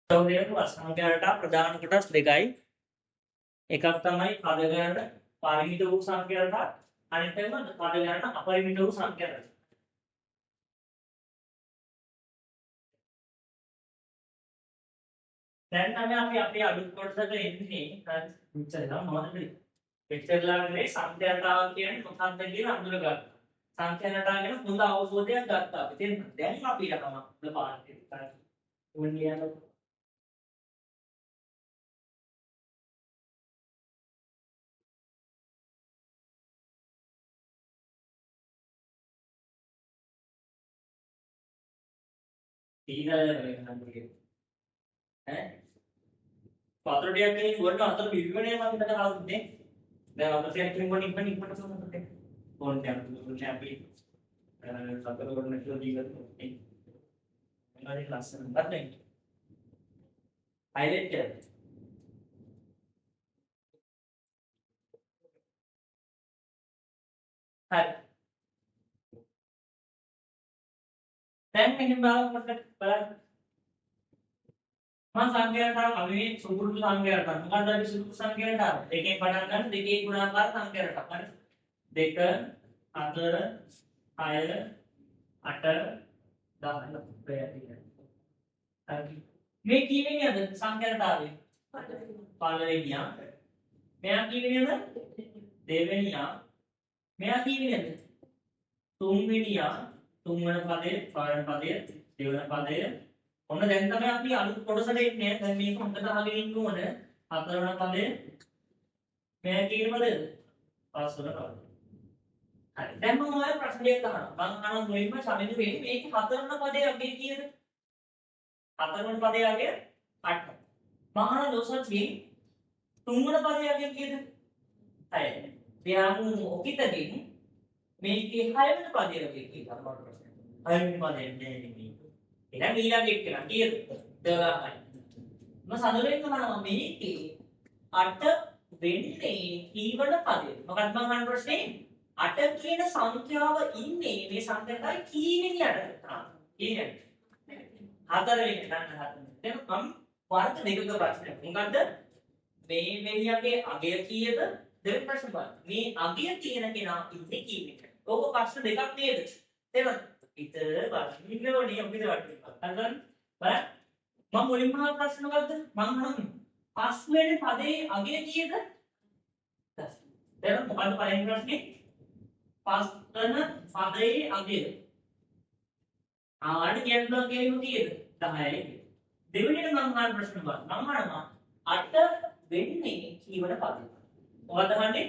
සංඛ්‍යා රටා ප්‍රධාන කොටස් දෙකයි. එකක් තමයි පද ගණන පරිමිත වූ සංඛ්‍යා රටා, අනිත් එක පද ගණන අපරිමිත වූ සංඛ්‍යා රටා. දැන් තමයි අපි අපේ අලුත් කොටසට එන්නේ. ඉතින් මොනවද වෙක්ටර්ලාගේ සංඛ්‍යා රටාව කියන්නේ මොකක්ද කියලා අඳුර ගන්න. සංඛ්‍යා රටාව ගැන හොඳ අවබෝධයක් ගත්තා. ඉතින් දැන් අපිට තමයි පාඩේ කරන්නේ. උන්ලියන ඊළඟ පතර ටිකක් කෙනෙක් වුණා අතර පිළිවෙලේ මම හිතන කවුරුනේ දැන් අපිට කෙනෙක් වුණ ඉක්මන සමහරට ෆෝන් එකක් අපි සතර වරණ කියලා දීලා මොනවද ලස්සන බද්දේ හයිලයිට් කරලා හරි දැන් මෙහෙම බලන්න මම සංඛ්‍යාවට අපි සුපුරුදු සංඛ්‍යාවට මොකක්ද අපි සුපුරුදු සංඛ්‍යාවට දෙකෙන් පටන් ගන්න දෙකේ ගුණාකාර සංඛ්‍යාවට හරි 2 4 6 8 10 හරි මේ කීවෙනියද සංඛ්‍යාවට ආවේ පළවෙනියා මෙයා කීවෙනියද දෙවෙනියා මෙයා කීවෙනියද තුන්වෙනියා තුන්වන පදයේ පළවෙනි පදයේ දෙවන පදයේ ඔන්න දැන් තමයි අපි අලුත් කොටසට එන්නේ. දැන් මේක හොඳට අහගෙන ඉන්න ඕන. හතරවන පදේ මේ කීන පදේද? පස්වන පදේ. හරි. දැන් මම ඔයාලට ප්‍රශ්නයක් අහනවා. මම අහන මුලින්ම සමිඳු වෙන්නේ මේක හතරවන පදේ අගේ කීයද? හතරවන පදේ අගේ 8. මම අහන ලෝසත්ගේ තුන්වන පදේ අගේ කීයද? 6. ව්‍යාමු ඔකිතකින් මේකේ 6 වෙනි පදේ අගේ කීයද? 6 වෙනි පදේ නෙමෙයි. එනම් ඊළඟ එක්කලා කීයද 12යි මම සඳලෙන් කරනවා මේකේ 8 වෙන්නේ කීවන පදේ මොකක්ද මම අහන ප්‍රශ්නේ 8 කියන සංඛ්‍යාව ඉන්නේ මේ සංඛ්‍යාවයි කීවෙනි යට ඊළඟ 4 වෙනි ගන්න හදන්න දැන් මම වර්ග දෙකක ප්‍රශ්නයක් මොකද්ද මේ වෙලියගේ අගය කීයද දෙවෙනි ප්‍රශ්න බලන්න මේ අගය තියෙන කෙනා ඉන්නේ කීවෙනි ඕක ප්‍රශ්න දෙකක් නේද තේරුණාද ඉතින් බලන්න ඕනේ අපිට වටිනවා. හරිද? බලන්න. මම මුලින්ම අහන ප්‍රශ්න මොකද්ද? මම අහන්නේ පස්වෙනි පදේ අගය කීයද? 10. දැන් මොකද්ද පළවෙනි ප්‍රශ්නේ? පස්වෙනි පදේ අගය. ආවට කියන්න කීයද කීයද? 10යි. දෙවෙනිට මම අහන ප්‍රශ්න බලන්න. මම අහනවා 8 වෙන්නේ කීවන පදේ? මොකද අහන්නේ?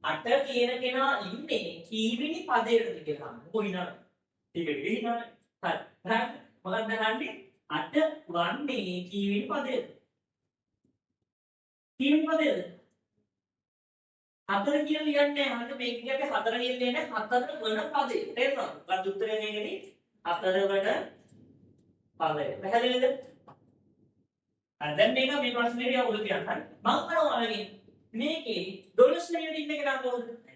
8 කියන කෙනා ඉන්නේ කීවෙනි පදේටද කියලා අහන්න. කොයිනම ठीक है ठीक है हर मगर दराने 8 වන්නේ කීවෙනි පදේද කීවෙනි පදේද 4 කියලා ලියන්නේ අන්න මේකේ අපි 4 කියලා ලියන්නේ 4 වන පදේ තේරෙනවද මොකක්ද උත්තරේ මේකේ 4 වන පදේ පැහැදිලිද දැන් මේක මේ ප්‍රශ්නේ දිහා උඩ තියන්න හරි මම අහනවා මේකේ 12 ලියන ඉන්න එක නම් කොහොමද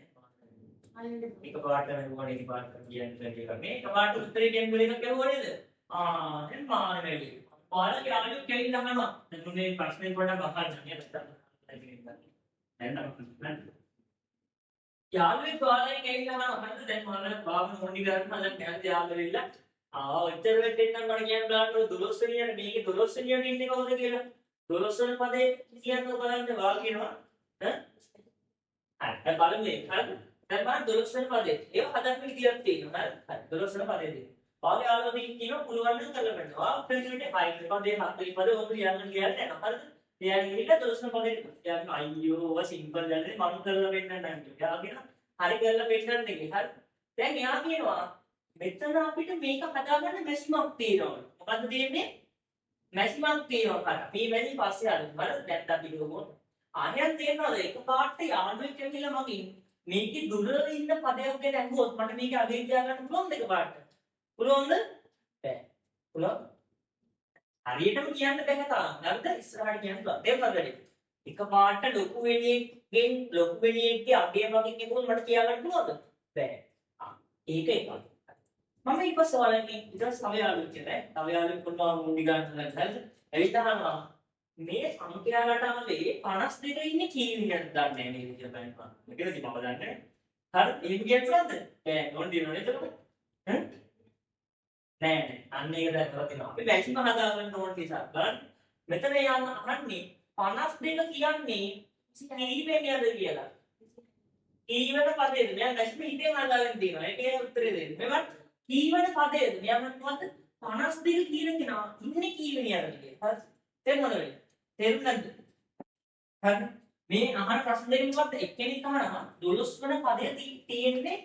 එක පාට වෙනකොට එක පාට කියන්නේ එක මේක පාට උත්තරේ කියන්නේ එක කෙරුවා නේද? දැන් මාන වෙලි. ඔයාලගේ යාළුවෝ කෙලින් අහනවා. දැන් මේ ප්‍රශ්නේ පොඩ්ඩක් අහන්න නේද? යාළුවෙක් ඔයාලගේ කෙලින් අහනවා. මම දැන් මොනවද බාබු මොණ්ඩි ගන්න හදන්න කැමති යාළුවෝ ඉල්ල. ඔච්චර වෙටෙන් නම් මට කියන්න බලන්න 12 වෙනියට මේකේ 12 වෙනියට ඉන්නේ කවුද කියලා. 12 වෙනි පදේ කියන්න බලන්න වා කියනවා. හරි. බලමු මේක. හරිද? දැන් බලන්න 12 වෙනි පදේ. ඒක හදන්න විදියක් තියෙනවා. හරි. 12 වෙනි පදේදී. වාගේ ආලෝකයෙන් කියනවා පුළුවන් නම් කරලා බලන්න. වා ප්‍රශ්නෙට 5 පදේ 7 පදේ ඔබ ලියන්න කියන්නේ නැහැ. හරිද? ලියන්න ඉන්න 12 වෙනි පදේ. යාගෙන අයියෝ ඔය සිම්පල් දැන්නේ මම කරලා වෙන්නන්න නැහැ. යා කියන හරි කරලා වෙන්නන්න නෙමෙයි. හරි. දැන් එයා කියනවා මෙතන අපිට මේක හදාගන්න මැෂිමක් තියෙනවා. මොකද්ද තියෙන්නේ? මැෂිමක් තියෙනවා. හරි. මේ වැඩි පස්සේ අරගෙන බලන්න දැන් අපි ගමු. ආයෙත් තේරෙනවද? එක පාට යාළුවෙක් කියලා මගින් මේකේ දුර ඉන්න පදයක් ගැන අහුවොත් මට මේක අගය තියාගන්න පුළුවන්ද එකපාරට? පුළුවන්ද? බෑ. පුළුවන්. හරියටම කියන්න බැහැ තාම. හරිද? ඉස්සරහට කියන්න පුළුවන්. තේරුණාද? එකපාරට ලොකු වෙණියෙක්ගෙන් ලොකු වෙණියෙක්ගේ අගය වගේ කිව්වොත් මට තියාගන්න පුළුවන්ද? බෑ. ඒක එකක්. මම ඊපස්සේ ඔයාලගේ ඊට තව යාළුවෙක් කියලා. තව යාළුවෙක් කොහොමද මුඩි ගන්න හදන්නේ? හරිද? එවිටහනවා මේ සංඛ්‍යා රටාවේ 52 ඉන්නේ කී විදිහටද දන්නේ නැහැ නේද කියලා බලන්න. මේකද මම දන්නේ. හරි එහෙම කියන්න පුළුවන්ද? බෑ ඕන දිනවනේ එතකොට. නෑ නෑ අන්න ඒක දැක්කලා තියෙනවා. අපි මැක්සිමම් හදාගන්න ඕන නිසා බලන්න. මෙතන යන්න අහන්නේ 52 කියන්නේ කීවෙනියද කියලා. කීවන පදයේද? මෙයා මැක්සිමම් හිතෙන් හදාගෙන තියෙනවා. ඒකේ උත්තරේ දෙන්න. මෙවන් කීවන පදයේද? මෙයා මොනවද? 52 කියන කෙනා ඉන්නේ කීවෙනියද කියලා. හරි. තේරුණාද? තේරුණාද? හරි. මේ අහන ප්‍රශ්න දෙකෙන් මොකක්ද? එක්කෙනෙක් අහනවා 12 වන පදයේ තියෙන්නේ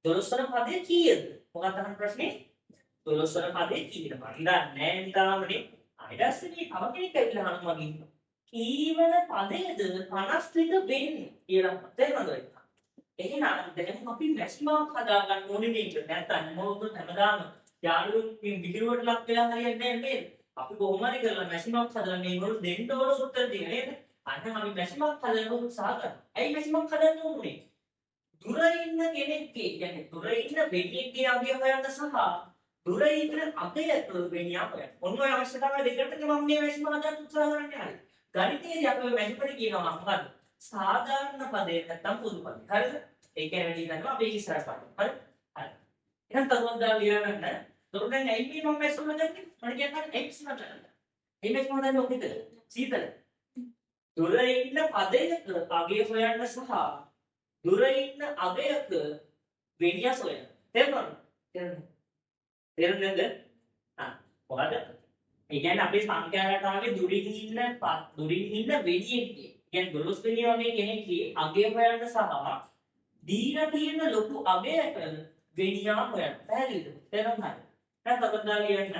12 වන පදයේ කීයද? මොකක්ද අහන ප්‍රශ්නේ? 12 වන පදයේ කීයද? මම දන්නේ නිතාමනේ. ඊට පස්සේ මේ තව කෙනෙක් ඇවිල්ලා අහනවා මගෙන් කීවන පදයේද 52 වෙන්නේ කියලා. තේරුණාද? එහෙනම් දැන් අපි මැක්සිමම් හදා ගන්න ඕනේ මේක. නැත්නම් මොකද හැමදාම යාළුවෝ විහිළුවට ලක් වෙලා හරියන්නේ නැහැ නේද? අපි කොහොම හරි කරලා මැක්සිමම් හදලා මේගොල්ලෝ දෙන්න ඕන උත්තර දෙන නේද? අන්න අපි මැක්සිමම් හදන්න උත්සාහ කරනවා. ඇයි මැක්සිමම් හදන්න ඕනේ? දුර ඉන්න කෙනෙක්ගේ කියන්නේ දුර ඉන්න වෙණියෙක්ගේ අගය හොයන්න සහ දුර ඉන්න අගයක වෙණියා හොයන්න. ඔන්න ඔය අවශ්‍යතාවය දෙකට මම මේ මැක්සිමම් හදන්න උත්සාහ කරන්නේ හරි. ගණිතයේදී අපි මැක්සිමම් කියනවා මොකද්ද? සාධාරණ පදේ නැත්තම් පොදු පදේ. හරිද? ඒ කියන්නේ වැඩි කරනවා අපි ඉස්සරහට පාඩම. හරි? හරි. එහෙනම් තවත් දාලා ලියන්න. එතකොට දැන් ඇයි මේ මම මැක්සිමම් හදන්නේ? මම කියන්නේ x හදන්න. ඒ මැක්සිමම් හදන්නේ ඔකද? සීතල. දුර ඉන්න පදයක අගය හොයන්න සහ දුර ඉන්න අගයක වෙනියස් හොයන්න. තේරුණාද? තේරුණාද? මොකද? ඒ කියන්නේ අපේ සංඛ්‍යා රටාවේ දුරින් ඉන්න වෙනියෙක්ගේ කියන්නේ 12 වෙනි වගේ කෙනෙක්ගේ අගය හොයන්න සහ දීලා තියෙන ලොකු අගයක වෙනියා හොයන්න. පැහැදිලිද? තේරුණාද? දැන් තවදා ලියන්න.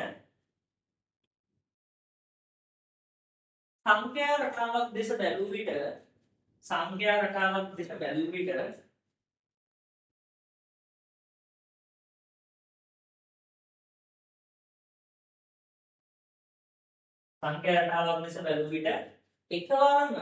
සංඛ්‍යා රටාවක් දෙස බැලුව විට සංඛ්‍යා රටාවක් දෙස බැලුව විට සංඛ්‍යා රටාවක් දෙස බැලුව විට එකවරම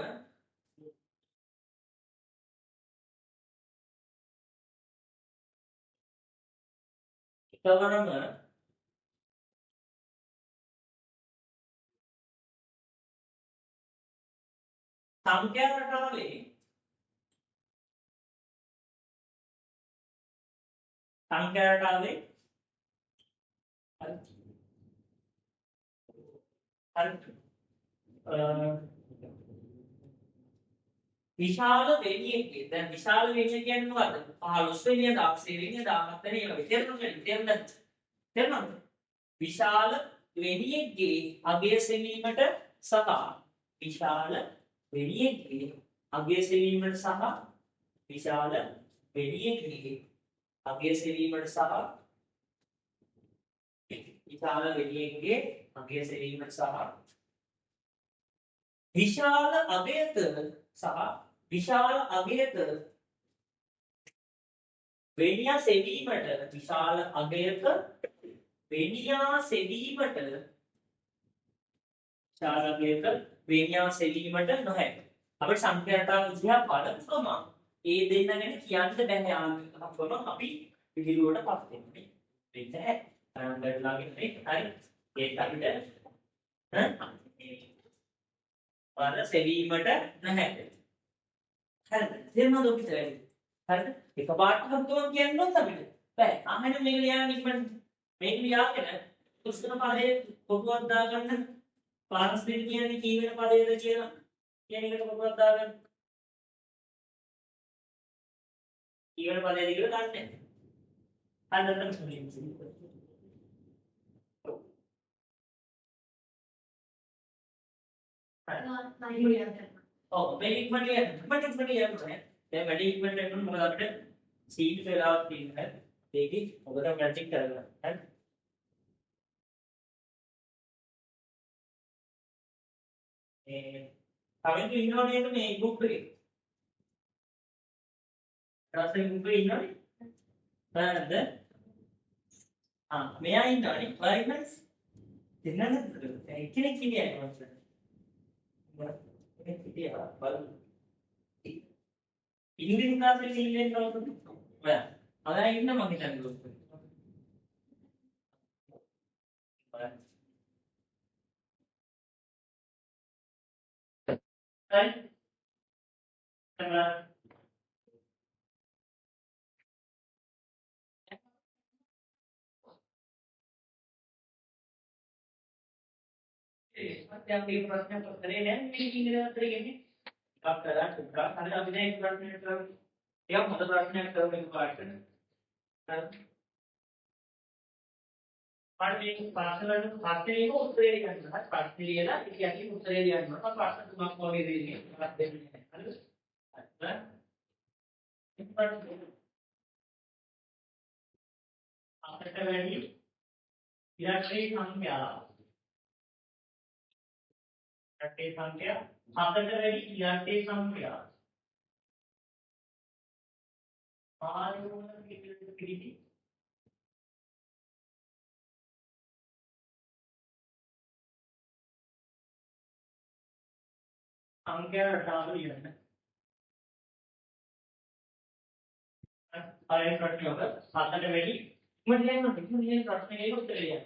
සංඛ්‍යා රටාවේ විශාල වෙණියෙක්ගේ දැන් විශාල වෙණිය කියන්නේ මොකද්ද? 15 වෙනිය 16 වෙනිය 17 වෙනිය වගේ තේරුණාද? විශාල වෙණියෙක්ගේ අගය සෙවීමට සහ විශාල වෙණියෙක්ගේ අගය සෙවීමට සහ විශාල වෙණියෙක්ගේ අගය සෙවීමට සහ විශාල වෙණියෙක්ගේ අගය සෙවීමට සහ විශාල අගයක සහ විශාල අගයක වෙනියා සෙවීමට විශාල අගයක වෙනියා සෙවීමට විශාල අගයක වෙනියා සෙවීමට නොහැකි. අපේ සංඛ්‍යා රටාව දිහා බලපුවම ඒ දෙන්න ගැන කියන්න බැහැ ආන්තිකවම අපි පිළිවෙලට පත් වෙන්නේ. වෙන්නේ නැහැ. ගණන්ලාගේ හරි ඒක අපිට වල සෙවීමට නැහැ. හරිද? තේරුණාද ඔබට? හරිද? එකපාරට හම්තුවක් කියන්නොත් අපිට බෑ. අහන්න මේක ලියන්න ඉක්මනට. මේක ලියාගෙන පුස්තක පදයේ පොතුවක් දාගන්න. පාරස් දෙක කියන්නේ කී වෙන පදයේද කියලා කියන එකට පොතුවක් දාගන්න. කී වෙන පදයේද කියලා ගන්න. හරිද? ඔව් මේ ඉක්මනට යන්න. ඉක්මනට යන්න ඕනේ. දැන් වැඩි ඉක්මනට යන්න මොකද අපිට සීට් වෙලාවක් තියෙනවා. ඒකේ ඔබ තමයි මැචින් කරගන්න. හරි. කවෙන්ද ඉන්නව නේද මේ ගෲප් එකේ? රාසෙන් ගෲප් එකේ ඉන්නවනේ. හරිද? මෙයා ඉන්නවනේ. ඔයා ඉන්නවද? දෙන්නද? එක්කෙනෙක් කියන්නේ මම. ඒක පිටියා බලන්න. ඉංග්‍රීසි ක්ලාස් එකේ ඉන්නේ කවුද? ඔයා. අදා ඉන්න මම හිතන්නේ ගෲප් එකේ. ඔයා හරි එතන දැන් මේ ප්‍රශ්න පත්‍රේ නෑ මේ ඉංග්‍රීසි පත්‍රේ කියන්නේ එකක් කරලා තුනක් හරි අපි දැන් එක ප්‍රශ්නයක් කරමු ටිකක් හොඳ ප්‍රශ්නයක් කරමු එකපාරට හරි පාඩේ පාසලට පස්සේ උත්තරේ ලියන්න හරි ප්‍රශ්න ලියලා ඉතින් උත්තරේ ලියන්න මම ප්‍රශ්න තුනක් වගේ දෙන්නේ එකක් දෙන්නේ හරිද හරි අපිට වැඩි ඉලක්කයේ සංඛ්‍යාව इलाके संख्या आकर्षक इलाके संख्या संख्या डाल अरे प्रश्न होगा आकर्षक वेली मुझे प्रश्न के उत्तर दिया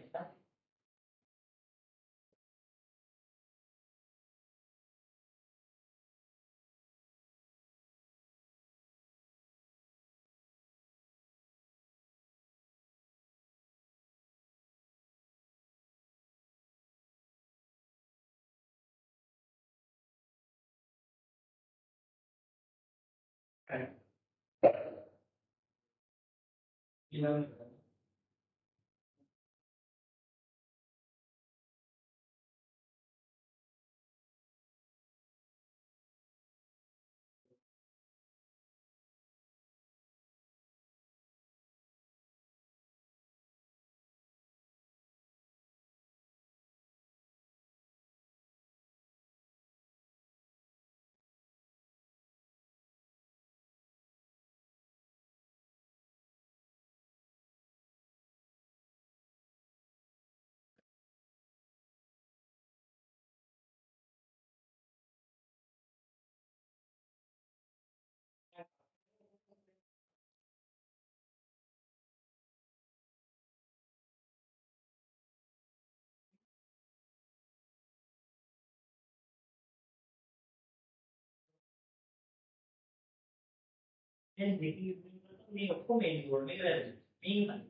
ini aku main gol ni kan ini kan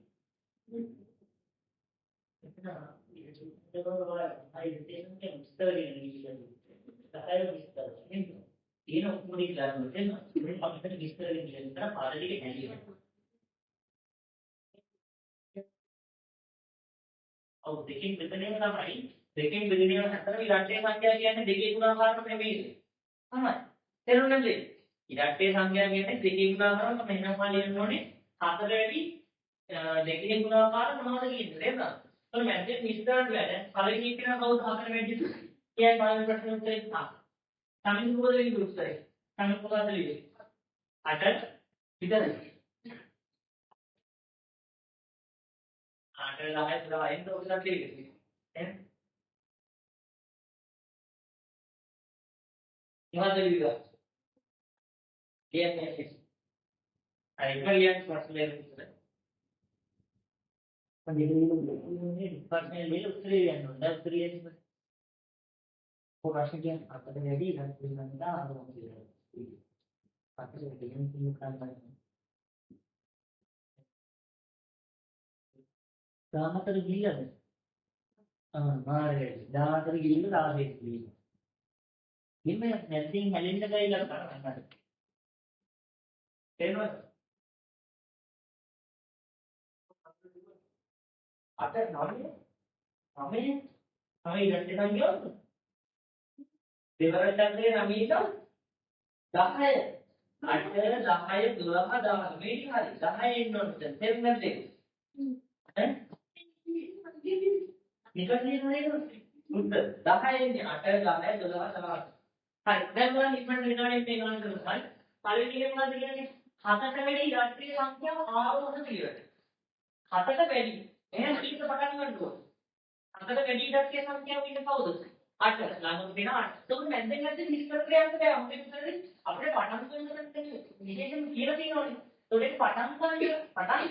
ini aku ni kelas macam ni apa kita mister ni kita pada dia handle और देखें कितने में ना भाई देखें कितने में हतर भी घंटे संख्या क्या है देखें गुणाकार में भी हाँ चलो ना ले घंटे संख्या क्या है देखें गुणाकार में महीना वाले इन्होंने हतर भी देखें गुणाकार बनाने की है ना तो मैंने मिस्टर जो है खाली की कितना बहुत हतर में जिस क्या बाल प्रश्न उत्तर था सामने को बोले ग्रुप से सामने को बात लीजिए हतर इधर हतर लाए थोड़ा इन तो उधर लीजिए यहाँ चलिएगा ये है आइडिया ये प्रश्न ले रहे हैं प्रश्न ले उत्तर ये है ना उत्तर ये है वो प्रश्न क्या आपका तो रेडी है कोई बंदा आ रहा है आपके लिए ये काम करना है दामातर गीला है हाँ मारे दामातर गीला दामातर गीला ये मैं नेटिंग हेलेंडर का ही लगता है तेरे आता नॉलेज हमें हमें घंटे का क्या देवराज रमेश 10 අටර 10 12 10 මේ හරි 10 එන්න ඕනේ දැන් තේරුම් ගන්නද ඈ නිකන් නේද උත්තර 10 එන්නේ 8 10 12 13 හරි දැන් බලන්න ඉක්මනට විනාඩියක් මේ ගණන් කරමු හරි පළවෙනි එක මොකද්ද කියන්නේ 7ට වැඩි ඉලක්කීය සංඛ්‍යාව 6 වුණ පිළිවෙල 7ට වැඩි එහෙනම් ඊට පටන් ගන්න ඕනේ 7ට වැඩි ඉලක්කීය සංඛ්‍යාව ඉන්න කවුද 8 ළඟම වෙන 8 તો මැද්දෙන් මැද්දෙන් විස්තර කරන්න බෑ අපිට උත්තරේ අපිට පටන් ගන්න විශේෂයෙන් කියලා තියෙනවානේ તો ඒක පටන්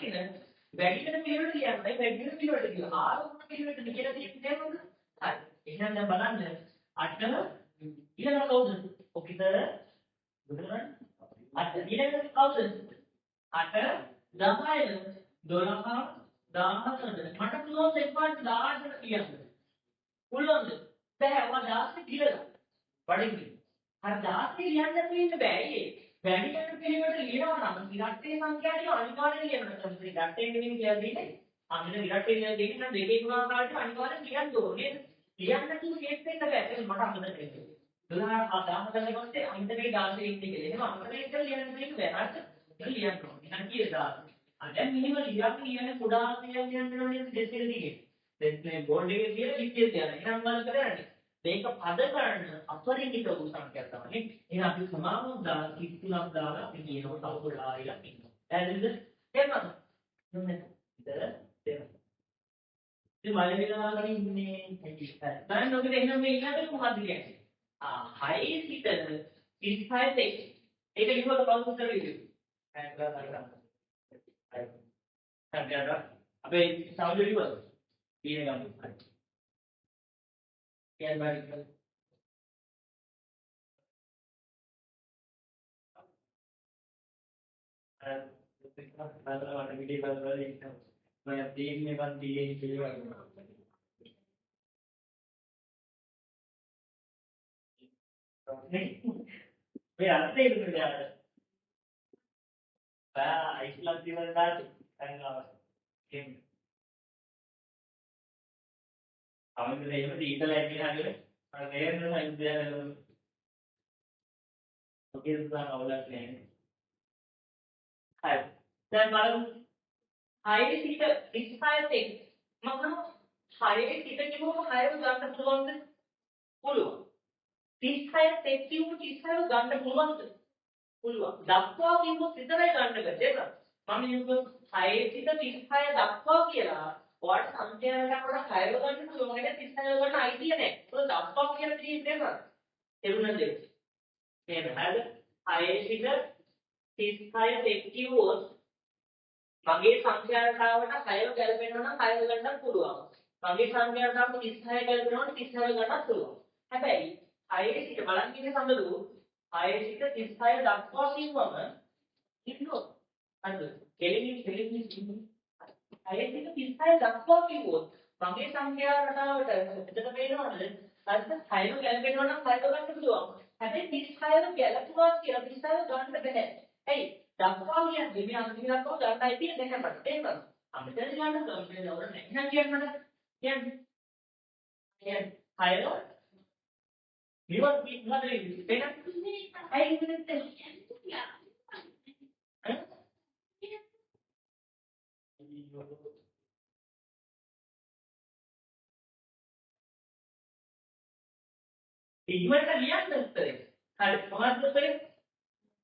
කියන වැඩි වෙන පිළිවෙලට කියන්නේ වැඩි වෙන පිළිවෙලට කියලා ආරම්භ පිළිවෙලට කියලා තියෙන්නේ හරි එහෙනම් දැන් බලන්න 8 ඊළඟ කවුද ඔකිතර බුදුරන් 8 ඊළඟට කවුද 8 10 12 14 මට පුළුවන් එකපාරට 18 කියන්න පුළුවන්ද බෑ ඔයා 16 කියලා වඩින්න අර 16 ලියන්න දෙන්න බෑ ඒ වැඩි වෙන පිළිවෙලට ලියනවා නම් විරට්ටේ සංඛ්‍යාවේ අනිවාර්යෙන් ලියන්න තමයි විරට්ටේ නෙමෙයි කියලා දෙන්නේ අන්න විරට්ටේ කියලා දෙන්නේ නම් දෙකේ ගුණාකාරයට අනිවාර්යෙන් ලියන්න ඕනේ ලියන්න කිව්ව කේස් එක බෑ ඒක මට අමතක වෙන්නේ 12 10 ගත්තේ අන්තිමේ 16 ඉන්නේ කියලා එහෙනම් අමතක ඉතල ලියන්න දෙන්න බෑ හරිද ලියන්න ඕනේ නම් කියලා දැන් මිනිමල් ඉලක්ක කියන්නේ කුඩා කියලා කියන්නේ දෙකේ දිගේ දැන් මේ බෝඩ් එකේ තියෙන කිච්චේ තියන එහෙනම් මොනවද කරන්නේ මේක පද කරන්න අපරිමිත වූ සංඛ්‍යාවක් තමයි එහෙනම් අපි සමානව දාලා කිතුනක් දාලා අපි කියනවා තව කුඩා ඉලක්ක ඉන්නවා දැන්ද තේරුණාද නෙමෙයි ඉතල තේරුණා ඉතින් මම වෙනවා ඉන්නේ දැන් ඔකද එහෙනම් මේ ඉලක්ක මොකක්ද කියන්නේ 6 සිට 36 තෙක් ඒක ලියුවට කවුරුත් උත්තර දෙන්නේ හරියට අපේ සෞන්දර්ය ඉවර ඊන ගමු හරි කියන්න බෑ බලන්න වීඩියෝ බලවල ඉන්නවා මම තීරණය ගන්න තියෙන්නේ කියලා මේ අර්ථය දෙන්න බෑ ඉස්ලාම් දිවල් දාට අංගාව එහෙම අවුරුදු දෙකම දීතලා ඉන්නේ අර නේරන සංවිධානවල ඔකේ දුන්නා අවුලක් නෑ හරි දැන් බලමු 6 සිට 36 තෙක් මම 6 සිට කිව්වම 6 ගන්න පුළුවන්ද පුළුවන් 36 තෙක් කිව්වම 36 ගන්න පුළුවන්ද පුළුවන් දක්වා කිව්වොත් විතරයි ගන්න බැහැ මම කියනවා 6 සිට 36 දක්වා කියලා ඔයාලට සංඛ්‍යාවකට 6 ගන්න පුළුවන් ඒක 36 ගන්න අයිතිය නැහැ ඒක දක්වා කියලා තියෙන්නේ නේද එළුණද මේ බහද 6 සිට 36 තෙක් කිව්වොත් මගේ සංඛ්‍යාවකට 6 ගැලපෙනවා නම් 6 ගන්නත් පුළුවන් මගේ සංඛ්‍යාවකට 36 ගැලපෙනවා නම් 36 ගන්නත් පුළුවන් හැබැයි 6 සිට බලන් ඉන්නේ සම්බලු 6 සිට 36 දක්වා කිව්වම ඉන්නෝ අන්න කෙලින් 6 සිට 36 දක්වා කිව්වොත් මගේ සංඛ්‍යා රටාවට එතන පේනවද අර්ථ 6 ගැලපෙනවා නම් 6 ගන්න පුළුවන් හැබැයි 36 ගැලපුවා කියලා 36 ගන්න බෑ ඇයි දක්වා කියන්නේ මේ අන්තිම දක්වා ගන්නයි තියෙන්නේ නැහැ මට තේරෙනවද අපිට ගන්න කම්පියුටර් වල නැහැ කියන්නේ 6 Lihat di mana ini? Pegang ini, air ini terlihat. Iman kan lihat nanti. Ada pengat nanti.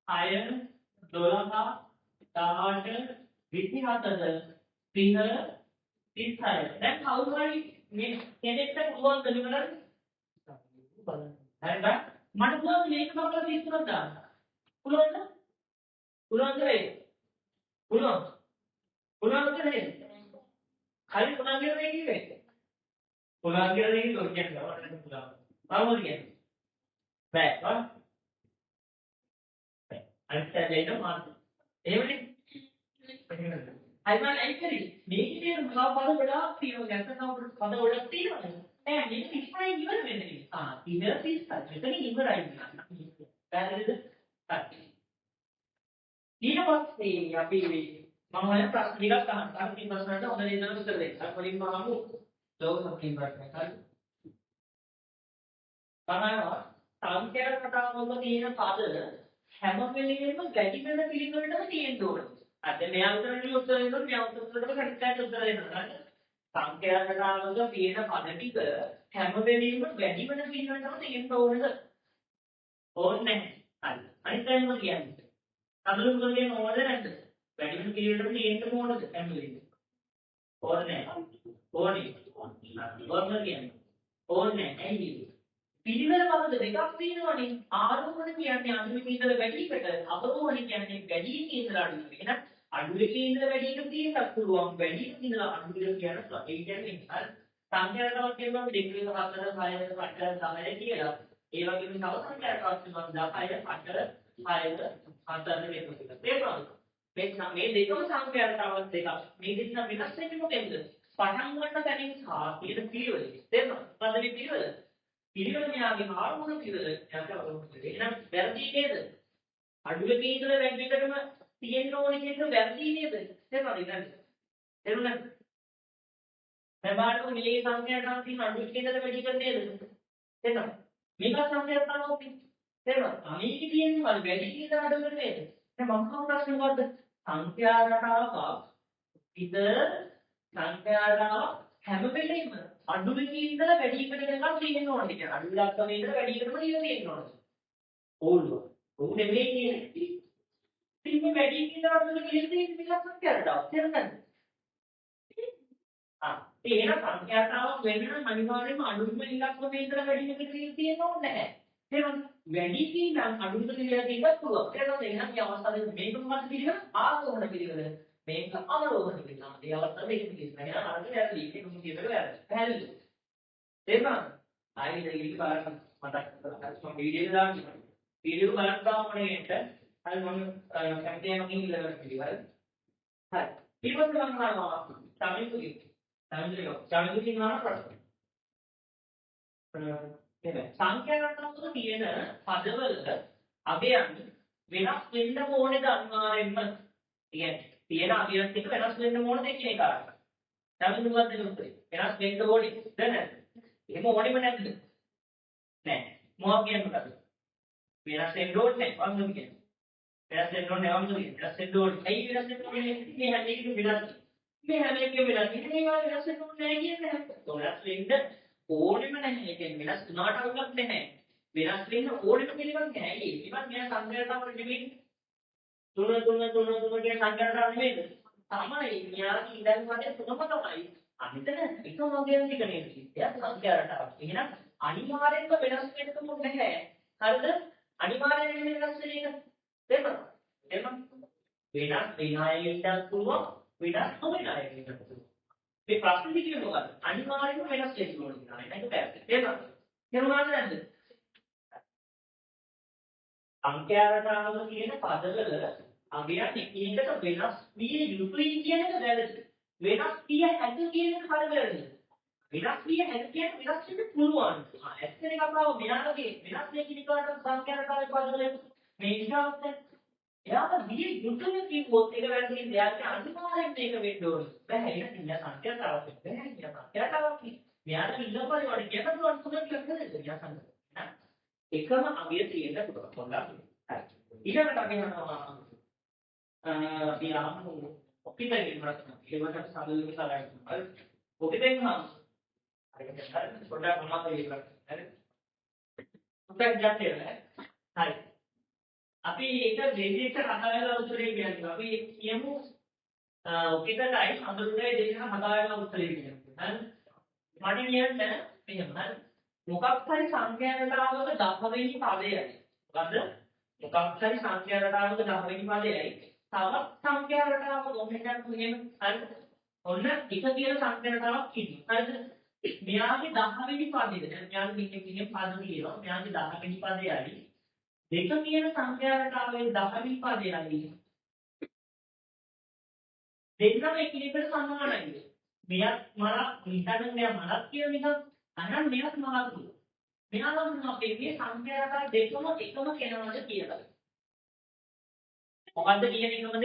Iron, dollar, tahan, bisnis ada. Tinggal, tisai. Dan how do I make? Kita keluar dari mana? හරිද මට පුළුවන් මේක මම විශ්ලේෂණය දාන්න පුළුවන්ද පුළුවන්ද නේ පුළුවන්ද නේ හරි පුළුවන් කියලා මේ කිව්වේ පුළුවන් කියලා දෙන්නේ ඔය කියන්නේ පුළුවන් බලමු කියන්නේ බෑ අනිත් දෙයට මාත් එහෙමනේ අයිමන් ඇයිකරි මේකේ තියෙන මහා පද ගොඩාක් තියෙනවා නැත්නම් පද ගොඩක් තියෙනවා නෑ මේක 35 ඉවර වෙන්නේ ඉවර 35 මෙතන ඉවරයි පැහැදිලිද හරි ඊට පස්සේ අපි මම හොයන ප්‍රශ්න ටිකක් අහන්න අර ප්‍රශ්නට හොඳ දෙයක් උත්තර දෙන්න අර වලින්ම අහමු ලෝක සම්පූර්ණ ප්‍රශ්න හරි බලනවා සංඛ්‍යා කතාවක තියෙන පද හැම වෙලෙම වැඩි වෙන පිළිවෙලටම තියෙන්න ඕනේ අද මෙයා උත්තරේ උත්තර දෙනවා මෙයා උත්තර දෙනවා කටට උත්තර දෙනවා හරි සංඛ්‍යා කතාවක තියෙන පද ටික හැම වෙලෙම වැඩි වෙන පිළිවෙලටම තියෙන්න ඕනද ඕනේ නැහැ හරි අනිත් එක මොකද කියන්නේ අඳුරු කරගෙන ඕනද නැද්ද වැඩි වෙන පිළිවෙලටම තියෙන්න ඕනද හැම වෙලෙම ඕනේ ඕනේ ඕනේ කියන්නේ ඕනේ ඇයි පිළිවෙල පද දෙකක් තියෙනවනේ ආරෝහණ කියන්නේ අඳුරේ ඉඳලා වැඩිකට අවරෝහණ කියන්නේ වැඩියෙන් ඉඳලා අඩුවට එහෙනම් අඩුවේ ඉඳලා වැඩියට තියෙන්නත් පුළුවන් වැඩියෙන් ඉඳලා අඩුවට කියන ඒ කියන්නේ හරි සංඛ්‍යාවක් කියනවා 2 4 6 8 9 කියලා ඒ වගේම තව සංඛ්‍යාවක් තියෙනවා 10 8 6 4 මේක තේරුණාද? මේ දෙකම සංඛ්‍යාවක් දෙකක්. මේ දෙන්න වෙනස් වෙන්නේ මොකෙන්ද? පටන් ගන්න තැනින් සහ කියන පිළිවෙල. තේරුණාද? මොකද මේ පිළිවෙල? පිළිවෙල මෙයාගේ හාර්මෝන පිළිවෙල යට අවුරුද්ද. එහෙනම් වැරදි නේද? අඩුවකින් ඉඳලා වැඩිකටම තියෙන්න ඕනේ කියන වැරදි නේද? තේරුණාද නේද? තේරුණාද? දැන් බලන්න මේ සංඛ්‍යාවක් තියෙන අඩුවකින් ඉඳලා වැඩිකට නේද? තේරුණාද? මේක සංඛ්‍යාවක් තමයි. තේරුණාද? අනේක කියන්නේ වැඩි කියන අඩුවකට නේද? දැන් මම කවුරු ප්‍රශ්නේ මොකද්ද? සංඛ්‍යා රටාවක් විතර සංඛ්‍යා රටාවක් හැම වෙලෙම අඩුවකින් ඉඳලා වැඩිකට යනකම් තියෙන්න ඕනේ කියන්නේ. අඩු ඉලක්කමේ ඉඳලා වැඩිකටම තියෙන්න ඕනේ. ඕල්ලෝ. ඔහු නෙමෙයි කියන්නේ. ඉතින් වැඩි ඉඳලා අඩුවකට කියන්නේ මේක සංඛ්‍යා රටාවක්. තේරුණාද? ඒ එන සංඛ්‍යා රටාවක් වෙන්න නම් අනිවාර්යයෙන්ම අඩුම ඉලක්කමේ ඉඳලා වැඩිකට තියෙන්න ඕනේ නැහැ. තේරුණාද? වැඩි නම් අඩුම කියලා කියන්නත් පුළුවන්. තේරුණාද? එහෙනම් මේ අවස්ථාවේ මේක මොකක්ද පිළිවෙල? ආරෝහණ පිළිවෙල. මේක අවරෝහණ පිළිවෙල. මේ අවස්ථාවේ මේක පිළිවෙල. එහෙනම් අරගෙන වැරදි. ඒක මොකද කියලා වැරදි. පැහැදිලිද? තේරුණාද? ආයෙත් ඒක බලන්න මතක් කරගන්න. මම වීඩියෝ දාන්න. වීඩියෝ බලන්න තාමනේට හරි මම කැමති යනවා කියලා පිළිවෙල. හරි. ඊපස්සේ මම කරනවා සමිතුගේ. සමිතුගේ කියනවා ප්‍රශ්න. සංඛ්‍යා රටාවක තියෙන පදවල අගයන් වෙනස් වෙන්න ඕනේද අනිවාර්යෙන්ම? කියන්නේ තියෙන අගයන් ටික වෙනස් වෙන්න ඕනද කියන එක අරගෙන. සමිතු මොකක්ද කියන්නේ? වෙනස් වෙන්න ඕනේද නැද්ද? එහෙම ඕනෙම නැද්ද? නැහැ. මොකක් කියන්නේ මොකද? වෙනස් වෙන්න ඕනේ නැහැ. වංගම කියන්නේ. වෙනස් වෙන්න ඕනේ නැහැ වංගම කියන්නේ. වෙනස් වෙන්න ඕනේ. ඇයි වෙනස් වෙන්න ඕනේ? මේ හැම එකකම වෙනස්. මේ හැම එකකම වෙනස්. ඉතින් ඒවා වෙනස් වෙන්න ඕනේ නැහැ කියන්නේ නැහැ. වෙනස් වෙන්න ඕනෙම නැහැ. ඒ කියන්නේ වෙනස් වුණාට අවුලක් නැහැ. වෙනස් වෙන්න ඕනෙම පිළිවන් නැහැ. ඒ ඉතින් මෙයා සංකල්පතාවට නෙමෙයි. තුන කියන සංකල්පතාව නෙමෙයිද? තමයි මෙයාගේ ඉඳන් වගේ තුනම තමයි. අනිතන එකම වගේ ටික නෙමෙයි. එයා සංඛ්‍යා රටාවක්. එහෙනම් අනිවාර්යෙන්ම වෙනස් වෙන්න ඕනේ නැහැ. හරිද? අනිවාර්යෙන්ම වෙනස් වෙන එක. තේරුණාද? එහෙනම් වෙනස් විනායකයෙන්ට පුළුවන් වෙනස් නොවිනායකයෙන්ට පුළුවන්. මේ ප්‍රශ්නේ කියන්නේ මොකක්ද? අනිවාර්යයෙන්ම වෙනස් වෙන්න ඕනේ කියලා. ඒක පැහැදිලි. තේරුණාද? තේරුණාද නැද්ද? සංඛ්‍යා රටාවක තියෙන පදවල අගයන් එකිනෙකට වෙනස් විය යුතුයි කියන එක වැරදි. වෙනස් විය හැකි කියන එක හරි වැරදි. වෙනස් විය හැකි කියන්නේ වෙනස් වෙන්න පුළුවන්. ඇත්තටම කතාව මෙයාගේ වෙනස් එකිනෙකාට සංඛ්‍යා රටාවේ පදවල මේ විදිහට එයාට විය යුතුයි කිව්වොත් ඒක වැරදි. එයාට අනිවාර්යෙන් මේක වෙන්න ඕනේ. බෑ ඒක නිය සංඛ්‍යාවක් බෑ. නිය සංඛ්‍යාවක් මෙයාට ඉන්නපරි වඩ කියන පුළුවන් සුදුසු කියලා නේද? නිය සංඛ්‍යාවක්. එකම අගය තියෙන්න පුළුවන්. හොඳයි. හරි. ඊළඟට අපි යනවා අපි ආමු ඔපිටෙන් ප්‍රශ්න. ඒකට සාධුව සලකනවා. හරි. ඔපිටෙන් නම් හරි. පොඩ්ඩක් මොනවද කියලා. හරි. උත්තර දෙන්න. හරි. අපි ඒක දෙවියෙක් හදාගලා උත්තරේ කියන්නේ. අපි කියමු ඔපිටටයි අඳුරේ දෙකම හදාගලා උත්තරේ කියන්නේ. හරි. මට කියන්න මෙහෙම හරි. මොකක් හරි සංඛ්‍යා රටාවක 10 වෙනි පදයයි. මොකද්ද? මොකක් හරි සංඛ්‍යා රටාවක 10 වෙනි පදයයි. තවත් සංඛ්‍යා රටාවක ගොඩනගන්න පුළුවන්. හරිද? ඔන්න එක කියන සංඛ්‍යා රටාවක් ඉන්නවා. හරිද? මෙයාගේ 10 වෙනි පදෙද. මෙයාගේ කියන පද තියෙනවා. මෙයාගේ 10 වෙනි පදයයි. දෙක කියන සංඛ්‍යා රටාවේ 10 වෙනි පදයයි. දෙන්නම එකිනෙකට සමානයි. මෙයක් මලක් හිතන්න මෙයා මලක් කියන එක අනන් මෙයක් මලක් දුක. මෙයාලම අපේ මේ සංඛ්‍යා රටා දෙකම එකම කෙනාට කියලා. මොකද්ද කියන එකමද?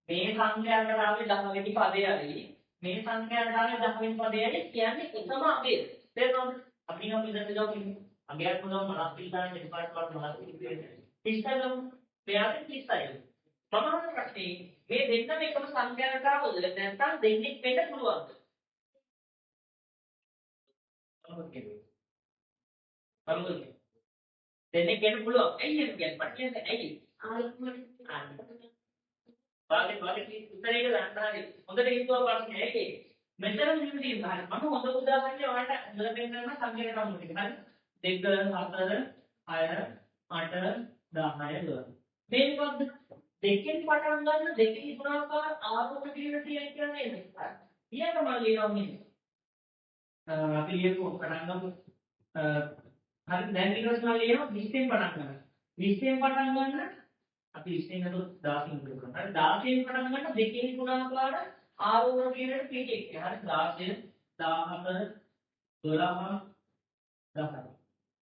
මේ සංඛ්‍යා රටාවේ 10 වෙනි පදයයි මේ සංඛ්‍යා රටාවේ 10 වෙනි පදයයි කියන්නේ එකම අගය. තේරුණාද? අපි නම් ඉඳන් ගිහින් අගයක් මොනවද මලක් පිළිගන්න දෙපාර්තමේන්තුවට මලක් පිළිගන්නේ. ඉස්සෙල්ලම මෙයාට 30යි. සමහර ප්‍රශ්නේ මේ දෙන්නම එකම සංඛ්‍යා රටාවද නැත්නම් දෙන්නේ වෙන්න පුළුවන්ද? අරුම දෙන්නේ කියන්න පුළුවන්. ඇයි එහෙම කියන්නේ? මට කියන්නේ ඇයි? වාගේ උත්තරේක ගන්නාගේ හොඳට හිතුවා ප්‍රශ්නේ ඒකේ. මෙතන මෙහෙම තියෙනවා. මම හොඳ උදාහරණයක් ඔයාලට හොඳට පෙන්නන්න සංඛ්‍යා රටාව මොකද? හරි. 2 4 6 8 10 12. මේ මොකද්ද? දෙකෙන් පටන් ගන්න දෙකේ ගුණාකාර ආරෝපණ පිළිවෙල කියන්නේ නේද? ඊයක මම ලියනවා නේ. අපි ලියමු පටන් ගමු. හරි දැන් ඊට පස්සේ මම ලියනවා 20න් පටන් ගන්න. 20න් පටන් ගන්න අපි 20න් නතු 16න් කරනවා. හරි 16න් පටන් ගන්න දෙකේ ගුණාකාර ආරෝහණ පිරියඩ් පීටි එක. හරි 16 14 12 10.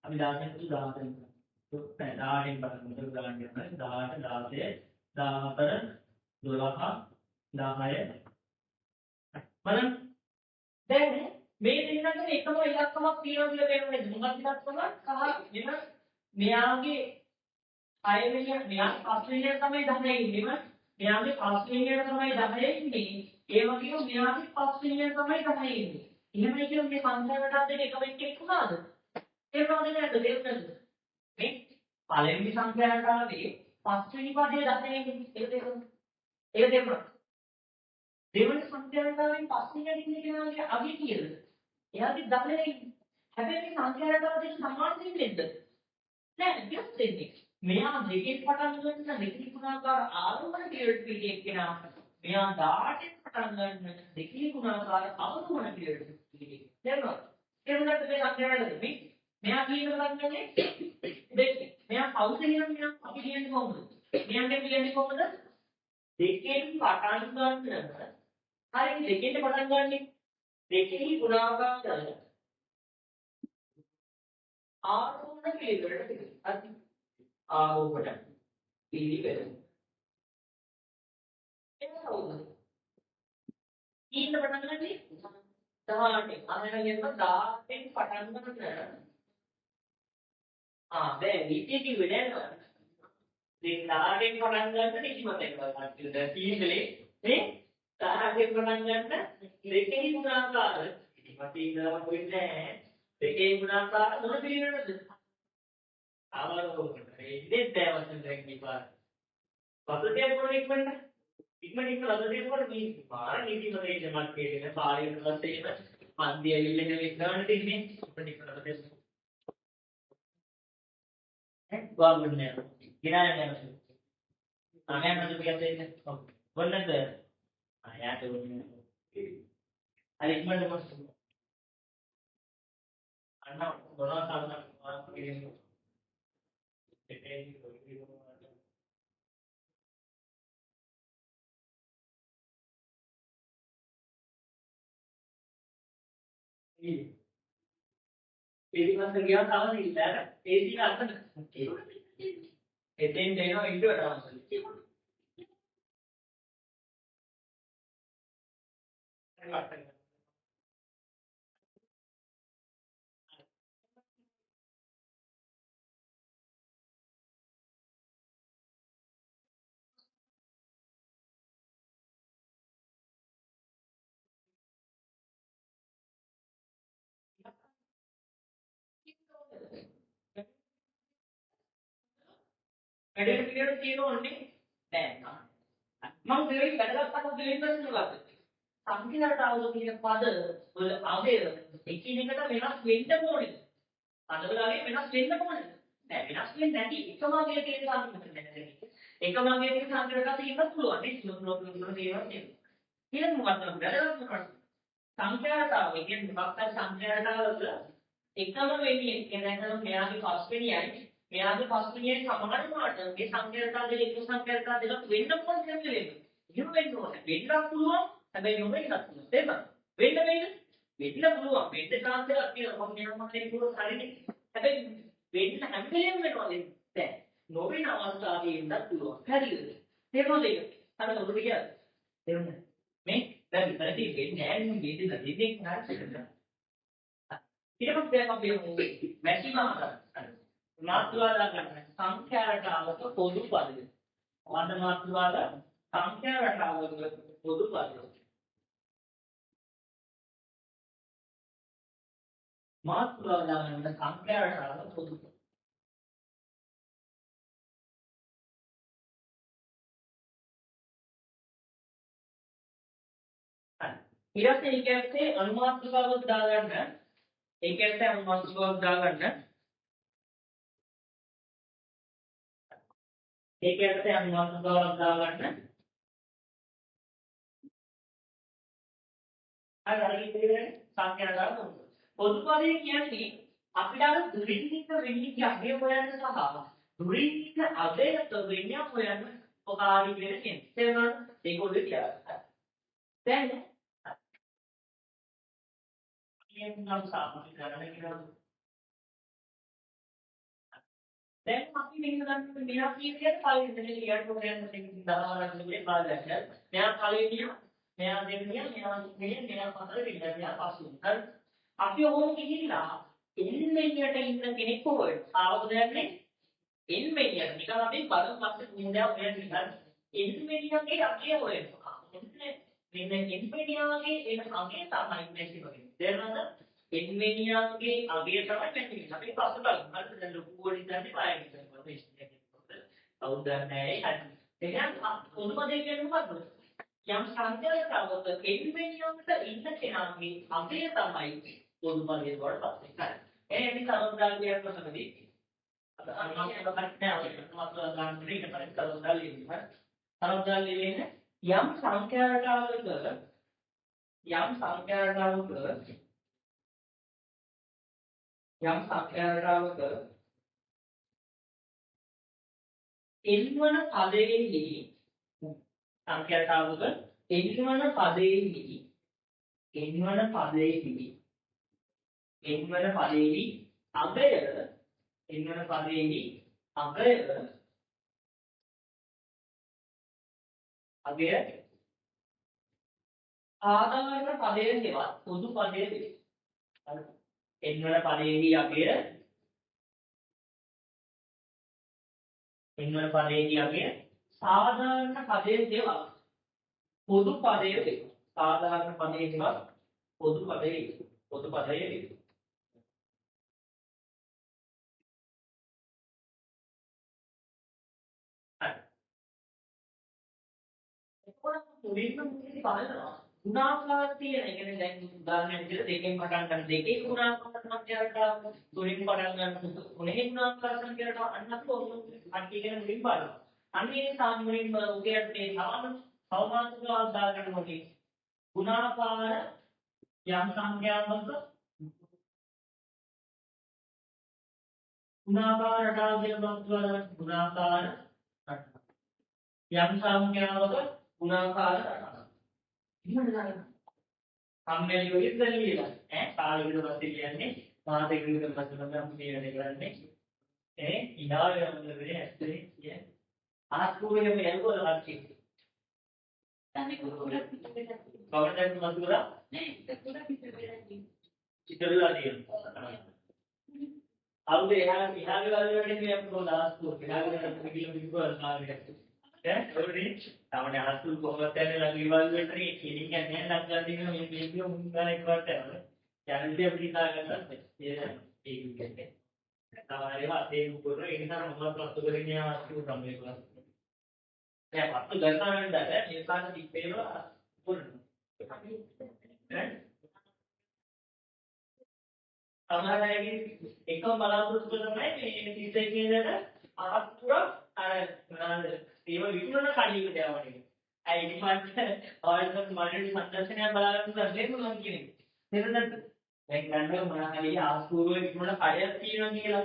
අපි 16න් තු 14න් කරනවා. 18න් පටන් ගන්න 18 16 17 18 12 10 දැන් මේ දෙන්නට එකම ඉලක්කමක් තියෙනවා කියලා පේන්නේ මොකක්ද ඉලක්කම සහ එන මෙයාගේ 6 වෙනි මෙයාගේ 5 වෙනියට තමයි 10 ඉන්නේ මෙයාගේ 5 වෙනියට තමයි 10 ඉන්නේ ඒ වගේම මෙයාගේ 5 වෙනියට තමයි 10 ඉන්නේ එහෙමයි කියොත් මේ සංඛ්‍යාවට දෙක එකම එක්ක උනාද ඒකවද නේද දෙන්නද මේ පළවෙනි සංඛ්‍යාවට ආවේ 5 වෙනි පදයේ 10 ඉන්නේ ඒක දෙන්න දෙවන සංඛ්‍යාවටෙන් පස්සේ යන්නේ කෙනාගේ අගය කියලා. එයාගේ 10 ඉන්නේ. හැබැයි මේ සංඛ්‍යාවටෙන් සමාන දෙන්නේද? නෑ විස් දෙන්නේ. මෙයා දෙකෙන් පටන් ගන්න දෙකේ ගුණාකාර ආරෝහණ පිරියඩ් පිටි එක්කෙනා. මෙයා 18න් පටන් ගන්න දෙකේ ගුණාකාර අවරෝහණ පිරියඩ් පිටි. තේරුණාද? තේරුණාද මේ සංඛ්‍යාවටද මේ? මෙයා කියන ගන්නනේ දෙක. මෙයා කවුද කියන මෙයා අපි කියන්නේ කොහොමද? මෙයාගේ කියන්නේ කොහොමද? දෙකෙන් පටන් ගන්න හරි දෙකෙන් පටන් ගන්නෙ දෙකේ ගුණාකාර ආරෝහණ පිළිවෙලට හරි ආරෝහණ පිළිවෙල ඒක හවුද ඊට පටන් ගන්නෙ 18 අනේන කියනවා 18න් පටන් ගන්න දැන් ඉති කිව්වේ නේද දැන් 18න් පටන් ගන්න නිදිමත එකක් කියලා තීන්දලේ නේ 18න් පටන් ගන්න දෙකේ ගුණාකාර ඉතිපටි ඉඳලා වෙන්නේ නැහැ දෙකේ ගුණාකාර මොන පිළිවෙලද අවරෝහණ ඉන්නේ දැවසෙන් දැන් ඉපාර පසුතේ මොන ඉක්මනට ලබදේ කොට මේ පාර නිදිමත ඉන්න මත් කියන්නේ පාරේ පස්සේ එන මන්දි ඇවිල්ලා ඉන්න විස්තරණ තින්නේ ඉක්මනට ලබදේ ගාමුන්නේ ගිනානේ නැහැ අනේ මම කියන්නේ වන්නද යාට වුණේ අර ඉක්මනට මොකද අන්න මොනවා කරනවා කියන්නේ ඒකත් ගියා තාම ඉන්න අර ඒ දින අතන එතෙන් දෙනවා ඉන්ටුවට අවශ්‍යයි වැඩේ පිළිවෙල තියෙනෝනේ දැන් මම දෙවෙනි වැඩකට අහු දෙවෙනි ප්‍රශ්නේ මොකක්ද සංඛ්‍යාවට ආවොත් කියන පද වල අවය එකිනෙකට වෙනස් වෙන්න ඕනේ පදවලගේ වෙනස් වෙන්න ඕනේ නෑ වෙනස් වෙන්නේ නැති එකම වගේ තියෙන සංඛ්‍යාවක් නැහැ එකම වගේ තියෙන සංඛ්‍යාවක් තියෙන්න පුළුවන් නේ ස්ලෝප් දේවල් තියෙනවා ඊළඟ මොකක්ද වැඩකට ප්‍රශ්න සංඛ්‍යාවට ආවොත් කියන්නේ මොකක්ද සංඛ්‍යාවට ආවොත් එකම වෙන්නේ කියන්නේ දැන් මෙයාගේ පස්වෙනියයි මෙයාගේ පස්වෙනියයි සමාන වුණාට මේ සංඛ්‍යාවට දෙක එක සංඛ්‍යාවට දෙක වෙන්න පුළුවන් කියන්නේ එහෙම වෙන්න ඕනේ වෙන්නත් පුළුවන් හැබැයි නොවෙන්නත් පුළුවන් තේරුණාද වෙන්න පුළුවන් වෙන්න chance එකක් තියෙනවා මම කියනවා මම ඒක හරිනේ හැබැයි වෙන්න හැම වෙලේම වෙනවා දැන් නොවෙන අවස්ථාවේ ඉන්නත් පුළුවන් හරිද තේරුණාද ඒක අර උඩට ගියාද තේරුණා මේ දැන් විතරදී වෙන්නේ නැහැ නේ මේ දෙක දෙන්නේ නැහැ ඊට පස්සේ අපි මැක්සිමම් මාත්‍රාලා ගන්න සංඛ්‍යා රටාවක පොදු පදය. වර්ණ මාත්‍රාල සංඛ්‍යා රටාවක පොදු පදය. මාත්‍රාලා ගන්න සංඛ්‍යා රටාවක පොදු පදය. ඊට පස්සේ ඒකේ අනුමාත්‍රාවක් දාගන්න ඒකෙත් අනුමාත්‍රාවක් දාගන්න ඒකයට අනුමාත්‍රාවක් දාගන්න අර ඉතින් සංඛ්‍යා දාගන්න පොදු පදේ කියන්නේ අපිට අර දුරින් ඉන්න වෙන්නේ අගය හොයන්න සහ දුරින් ඉන්න අගයට වෙන්නේ හොයන්න උපකාරී වෙන කෙනෙක්. තේරුණාද? ඒක ඔළුවේ තියාගන්න. දැන් අපි නම් සාමාන්‍ය ගණන කියලා දැන් අපි මෙන්න ගන්න මෙයා කියන්නේ පළවෙනි දෙනේ ලියන්න ඕනේ යන දෙකකින් 10 වරක් දෙකේ පාඩයක්. මෙයා පළවෙනිය මෙයා දෙන්නිය මෙයා පතර විතර මෙයා පස්සු. හරි. අපි ඕක ගිහිල්ලා එන්මෙනියට ඉන්න කෙනෙක් කොහොමද? ආවද යන්නේ? එන්මෙනියට නිකන් අපි බලමු පස්සේ නින්දා හොයන්නේ හරි. එන්මෙනියගේ අගය හොයනවා. මෙන්න එන්මෙනියාගේ එන අගය තමයි මෙච්චි වගේ. තේරුණාද? එන්මෙනියාගේ අගය තමයි මෙච්චි. අපි පස්සේ බලමු. හරිද? දැන් ලොකු වලින් දැන්නේ පායන කරනවා මේ ඉන්නේ. කවුද නැහැ හරි. එහෙනම් පොදුමදේ කියන්නේ මොකද්ද? යම් සංඛ්‍යාවක එන්මෙනියාවට ඉන්න කෙනාගේ අගය තමයි පොදුමදේ වලට පස්සේ කරන්නේ. එහෙනම් මේ තරොන්දාලියක් කොහොමද? අද අනිවාර්යයෙන්ම කරන්නේ නැහැ. මම ගන්න දෙයක් තමයි තරොන්දාලිය ඉන්නේ. තරොන්දාලිය වෙන්නේ යම් සංඛ්‍යාවක එන්වන පදයේහි සංඛ්‍යාවක එන්වන පදයේහි අගය ආදාන පදයේ දේවා පොදු පදයේ වේ. හරි. එන්වන පදයේහි අගය සාධාරණ පදයේ දේවා පොදු පදයේ වේ. සාධාරණ පදයේ දේවා පොදු පදයේ වේ. එතකොට මුලින්ම බලනවා ගුණාකාර තියෙන. ඒ කියන්නේ දැන් උදාහරණයක් විදිහට දෙකෙන් පටන් ගන්න දෙකේ ගුණාකාර සංඛ්‍යාවට තුනෙන් පටන් ගන්න තුනේ ගුණාකාර සංඛ්‍යාවට අන්න අපි අටි කියන මුලින් බලනවා. අන්න ඒ සාමුලින්ම උදයට මේ සමාන්තරතාව දාගන්න ඕනේ. ගුණාකාර යම් සංඛ්‍යාවක ගුණාකාර රටාව කියලා බලන්න ගුණාකාර යම් සංඛ්‍යාවක ගුණාකාර රටාව. සම්මේලන යෝගිත කියලා කාලෙකට පස්සේ කියන්නේ මාසෙකට විතර පස්සේ තමයි අපි මේ වැඩේ කරන්නේ ඉනාවේ මොනවද ඇත්තේ කියන්නේ ආස්පුරේ මේ යල්වල ලක්ෂි තන්නේ කුරුකුරක් පිටුපිට කවදාවත් මතුලා නෑ ඒක කුරක් පිටුපිට ඉතරලා තියෙනවා අවුදේ එහාගේ වල වලදී අපි ආස්පුර එහාගේ කිලෝමීටර වල ඔරේ තමයි ආස්පුර කොහොමද යන්නේ ළඟ ඉවල් වලට නේ කෙලින් යන්නේ නැහැ ළඟ දින මේ වීඩියෝ මුන් ගන්න එකවට යනවා යන්නේ අපිට හිතා ගන්නත් ඒක කියන්නේ තමයි වාතේ උඩ ඒ නිසා මොනවද ප්‍රශ්න කරන්නේ ආස්පුර තමයි කරන්නේ දැන් අපිට ගන්නවා නේද මේ පාන දිප්පේව උඩ අමාරයි එකම බලාපොරොත්තු තමයි මේ 31 කියන ආස්පුර අර මොනවාද ඒව විකුණන කඩේකට යවන්නේ. ඇයි ඉතිමත් ආයෙත් මාර්කට් සංදර්ශනය බලන්න දැන්නේ මොනවද කියන්නේ. තේරුණාද? දැන් ගන්න මොනවා හරි ආස්පුර විකුණන කඩයක් තියෙනවා කියලා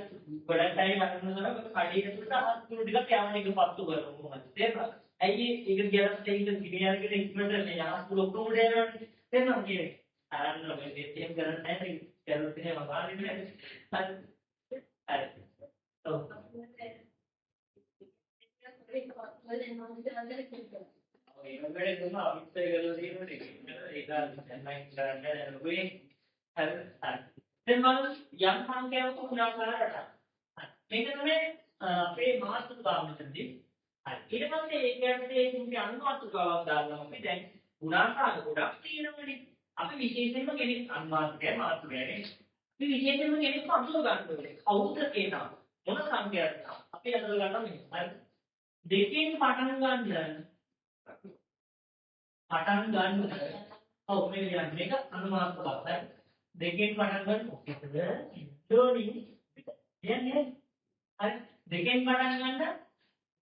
ගොඩක් අය වටනකොට කඩේකට ආස්පුර ටිකක් යවන්නේ ඒක පත්තු කරනවා මොකද. තේරුණාද? ඇයි ඒක කියලා තේින්න කිරියාරගෙන ඉක්මනට මේ ආස්පුර ඔක්කොම උඩ යනවනේ. තේරුණාද කියන්නේ? අරන්න මේ දෙයෙන් කරන්නේ නැහැ නේ. කරලා තියෙනවා මාන්නේ නැහැ. හරි. ඔව්. ඒක වැඩේ දුන්න අවිස්සය කරලා තියෙනවා ඒක දැන්මයි කරන්න ලොකුයි හරි දැන් මම යම් සංඛ්‍යාවක ගුණාකාර රටක් මේක තමයි අපේ මාතෘකාව මෙතනදී හරි ඊට පස්සේ ඒ කියන්නේ ඒකේ අනුමාතෘකාවක් දානවා අපි දැන් ගුණාකාර ගොඩක් තියෙනවනේ අපි විශේෂයෙන්ම කෙනෙක් අනුමාතෘකය මාතෘකයනේ අපි විශේෂයෙන්ම කෙනෙක් අඳුර ගන්න ඕනේ කවුද කියනවා මොන සංඛ්‍යාවක්ද අපි අඳුර ගන්න මේ හරි දෙකෙන් පටන් ගන්න ඔව් මේක කියන්නේ මේක අනුමානකයක් හරි දෙකෙන් පටන් ගන්න මොකද ඩෝනි කියන්නේ හරි දෙකෙන් පටන් ගන්න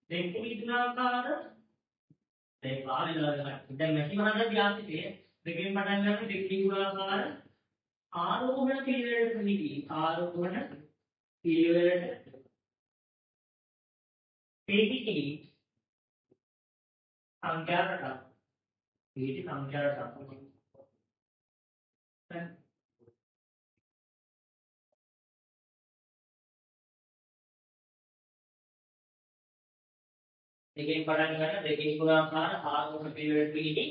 දෙකේ ගුණාකාර ඒ පාරේ දැන් නැති මහාන ක්ලාස් එකේ දෙකෙන් පටන් ගන්න දෙකේ ගුණාකාර ආරෝහණ පිළිවෙලට නිදී ආරෝහණ පිළිවෙලට පිළිදී සංඛ්‍යාවට පිළිදී සංඛ්‍යාවට දෙකෙන් පටන් ගන්න දෙකෙන් ගුණාකාර ආරෝහණ පිළිවෙලට පිළිදී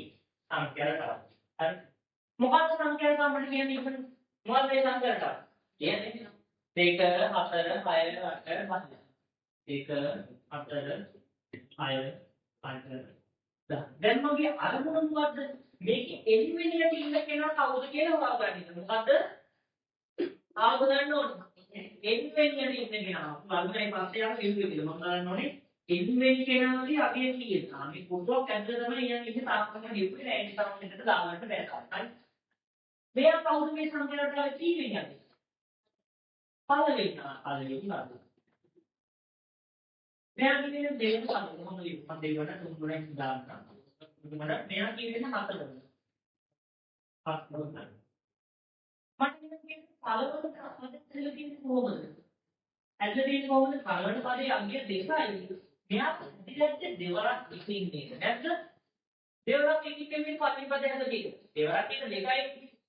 සංඛ්‍යාවට හරි මොකක්ද සංඛ්‍යාවට අපිට කියන්නේ මොකද මේ සංඛ්‍යාවට කියන්නේ 2 4 6 8 10 1 8 6 8 දැන් මගේ අරමුණ මොකද්ද මේකේ එලිමිනේට් ඉන්න කෙනා කවුද කියලා හොයාගන්න. මොකද්ද? ආව ගන්න ඕනේ. එලිමිනේට් ඉන්න කෙනා. වර්ගයේ පස්සේ යන කිව්වේ කියලා මම ගන්න ඕනේ. එලිමිනේට් කෙනාගේ අගය කීයද? අපි පොතක් ඇද්දලා තමයි යන්නේ ඉතින් තාක්ෂණ ලියුවේ නෑ ඒ නිසා මෙතනට දාගන්න බෑ. හරි. මෙයා කවුද මේ සංකේතවල කීවේ යන්නේ? පළවෙනි නේද? මෙයා කියන්නේ දෙවෙනි පදේ කොහොමද මම දෙවන තුන් ගුණයක් දාන්න. මට මෙයා කියන්නේ හතරවෙනි. හතරවෙනි. මට කියන්නේ පළවෙනි පදේ තියෙන්නේ කොහොමද? ඇදලා තියෙන්නේ කොහොමද? පළවෙනි පදේ අංගය 2යි. මෙයා ඉදිරියට දෙවරක් ඉන්නේ නේද? දෙවරක් ඉන්නේ පළවෙනි පදේ හැදලා තියෙන්නේ. දෙවරක් ඉන්න 2යි.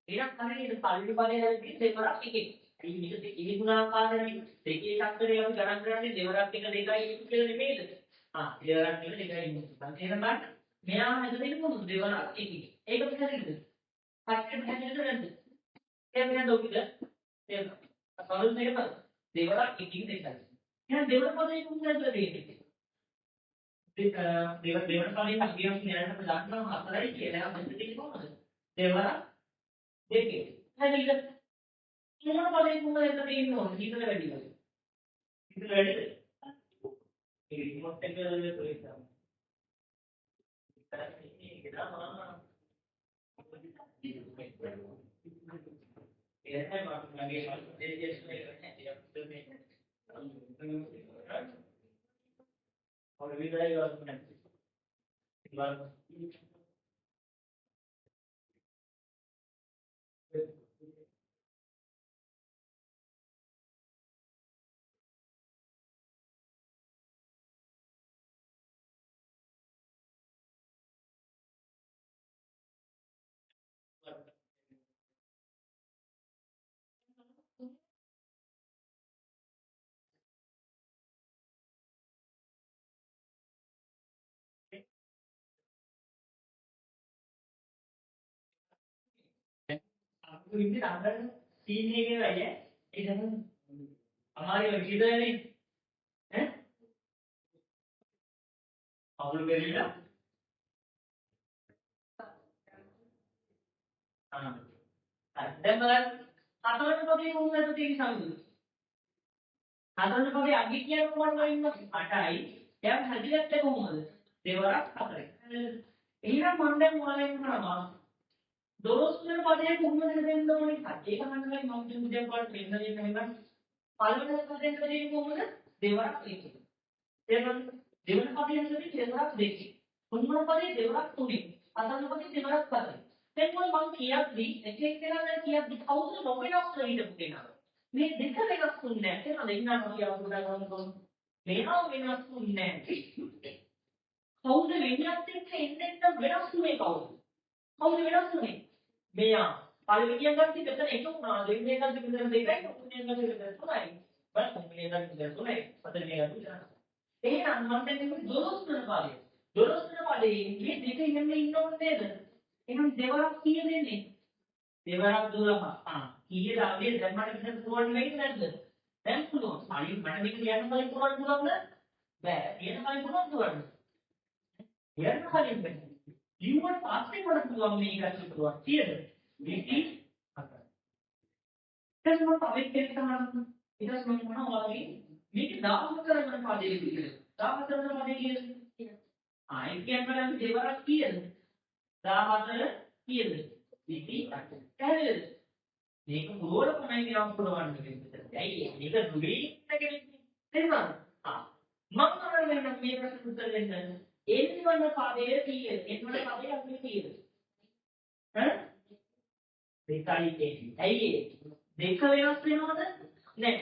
ඊට හරියට පළවෙනි පදේ හැදලා තියෙන්නේ දෙවරක් එකේ. මේක දෙකේ ගුණාකාරනේ දෙකේ අක්ෂරය අපි ගණන් කරන්නේ දෙවරක් එක 2යි කියලා නෙමෙයිද? දෙවරක් එක 2යි නෙමෙයි. එහෙනම් මෙයා හැදෙන්නේ මොකද දෙවරක් එකේ. ඒක පිළිගන්නද? පස්සේ හැදෙන්නද නැද්ද? එහෙනම් නේද ඔකද? එහෙනම් අසවල් මේක දෙවරක් එකකින් 2යි. එහෙනම් දෙවර පදේ කොහොමද හැදලා තියෙන්නේ? දෙවර පදේ අපි කියන්න දාන්නවා 4යි කියලා. එහෙනම් මෙතන තියෙන්නේ කොහොමද? දෙවරක් දෙකේ. හරිද? මොන පදේ කොහොමද එතන තියෙන්නේ ඕන හිතල වැඩි වගේ. හිතල වැඩිද? ඒ රිමෝට් එක ප්‍රේස් කරනවා. ඒක aku ini tanggal sini ke lah ya, ini kan हमारी वकील है नहीं, हैं? आप लोग कह रहे हैं हाँ, dan malah atau seperti yang saya tadi sambil, atau seperti agiknya rumah lain pakai, yang hadir itu kumul, dewarak pakai, ini kan mandang mulai nama. दोस्तों पदे घूमने देते हैं तो उन्हें खाते का मतलब है मम्मी मुझे पर ट्रेनर ये कहना पालन पदे पदे घूमने देवरात देखी देवरात पदे मतलब देवरात देखी उन्होंने पदे देवरात सुनी असल पदे देवरात पदे then कोई मांग किया भी एक एक के ना किया दिखाओ तो नौकरी आप सही लगते ना मैं देखा लेगा सुनने से ना देखना नहीं आप बुरा काम तो लेना लेना सुनने हाउ द लेना आपके इंडेक्स द वेरा सुने हाउ द वेरा सुने මෙයා පළවෙනි අංගත් මෙතන එක වුණා දෙවෙනි අංගත් මෙතන දෙකයි තුන්වෙනි අංගත් මෙතන තුනයි බලන්න තුන්වෙනි අංගත් මෙතන තුනයි හතරවෙනි අංගත් මෙතන එහෙනම් මම දැන් මේ 12 වෙනි පදේ මේ දෙකේ ඉන්න ඉන්නවද නේද එහෙනම් දෙවරක් කීය දෙන්නේ දෙවරක් 12 කීයද අපි දැන් මට මෙතන පුරවන්න වෙයිද නැද්ද දැන් පුළුවන් අනිත් මට මේක කියන්න කලින් පුරවන්න පුළුවන්ද බෑ කියන කලින් පුරවන්න පුළුවන් කියන්න කලින් බෑ ලියුමට පස්සේ මට පුළුවන් මේක අච්චු පුළුවන් කීයද 24 දැන් මම තව එකක් තමයි ඊට පස්සේ මම මොනවා වගේ මේක 14 වෙනි පදේ කියලා 14 වෙනි පදේ කියලා ආයි කියන්න දෙවරක් කීයද 14 කීයද 28 හරිද මේක ගෝල කොමයි කියන්න පුළුවන් දෙයක් ඇයි මේක දුරේ ඉන්නකනේ තේරුණාද මම කරන්නේ මේ ප්‍රශ්න උත්තර දෙන්න එන්වන පදයේ කීයද එන්වන පදයේ අපි කීයද ඈ දෙකයි එන්නේ. ඇයි ඒ? දෙක වෙනස් වෙනවද? නෑ.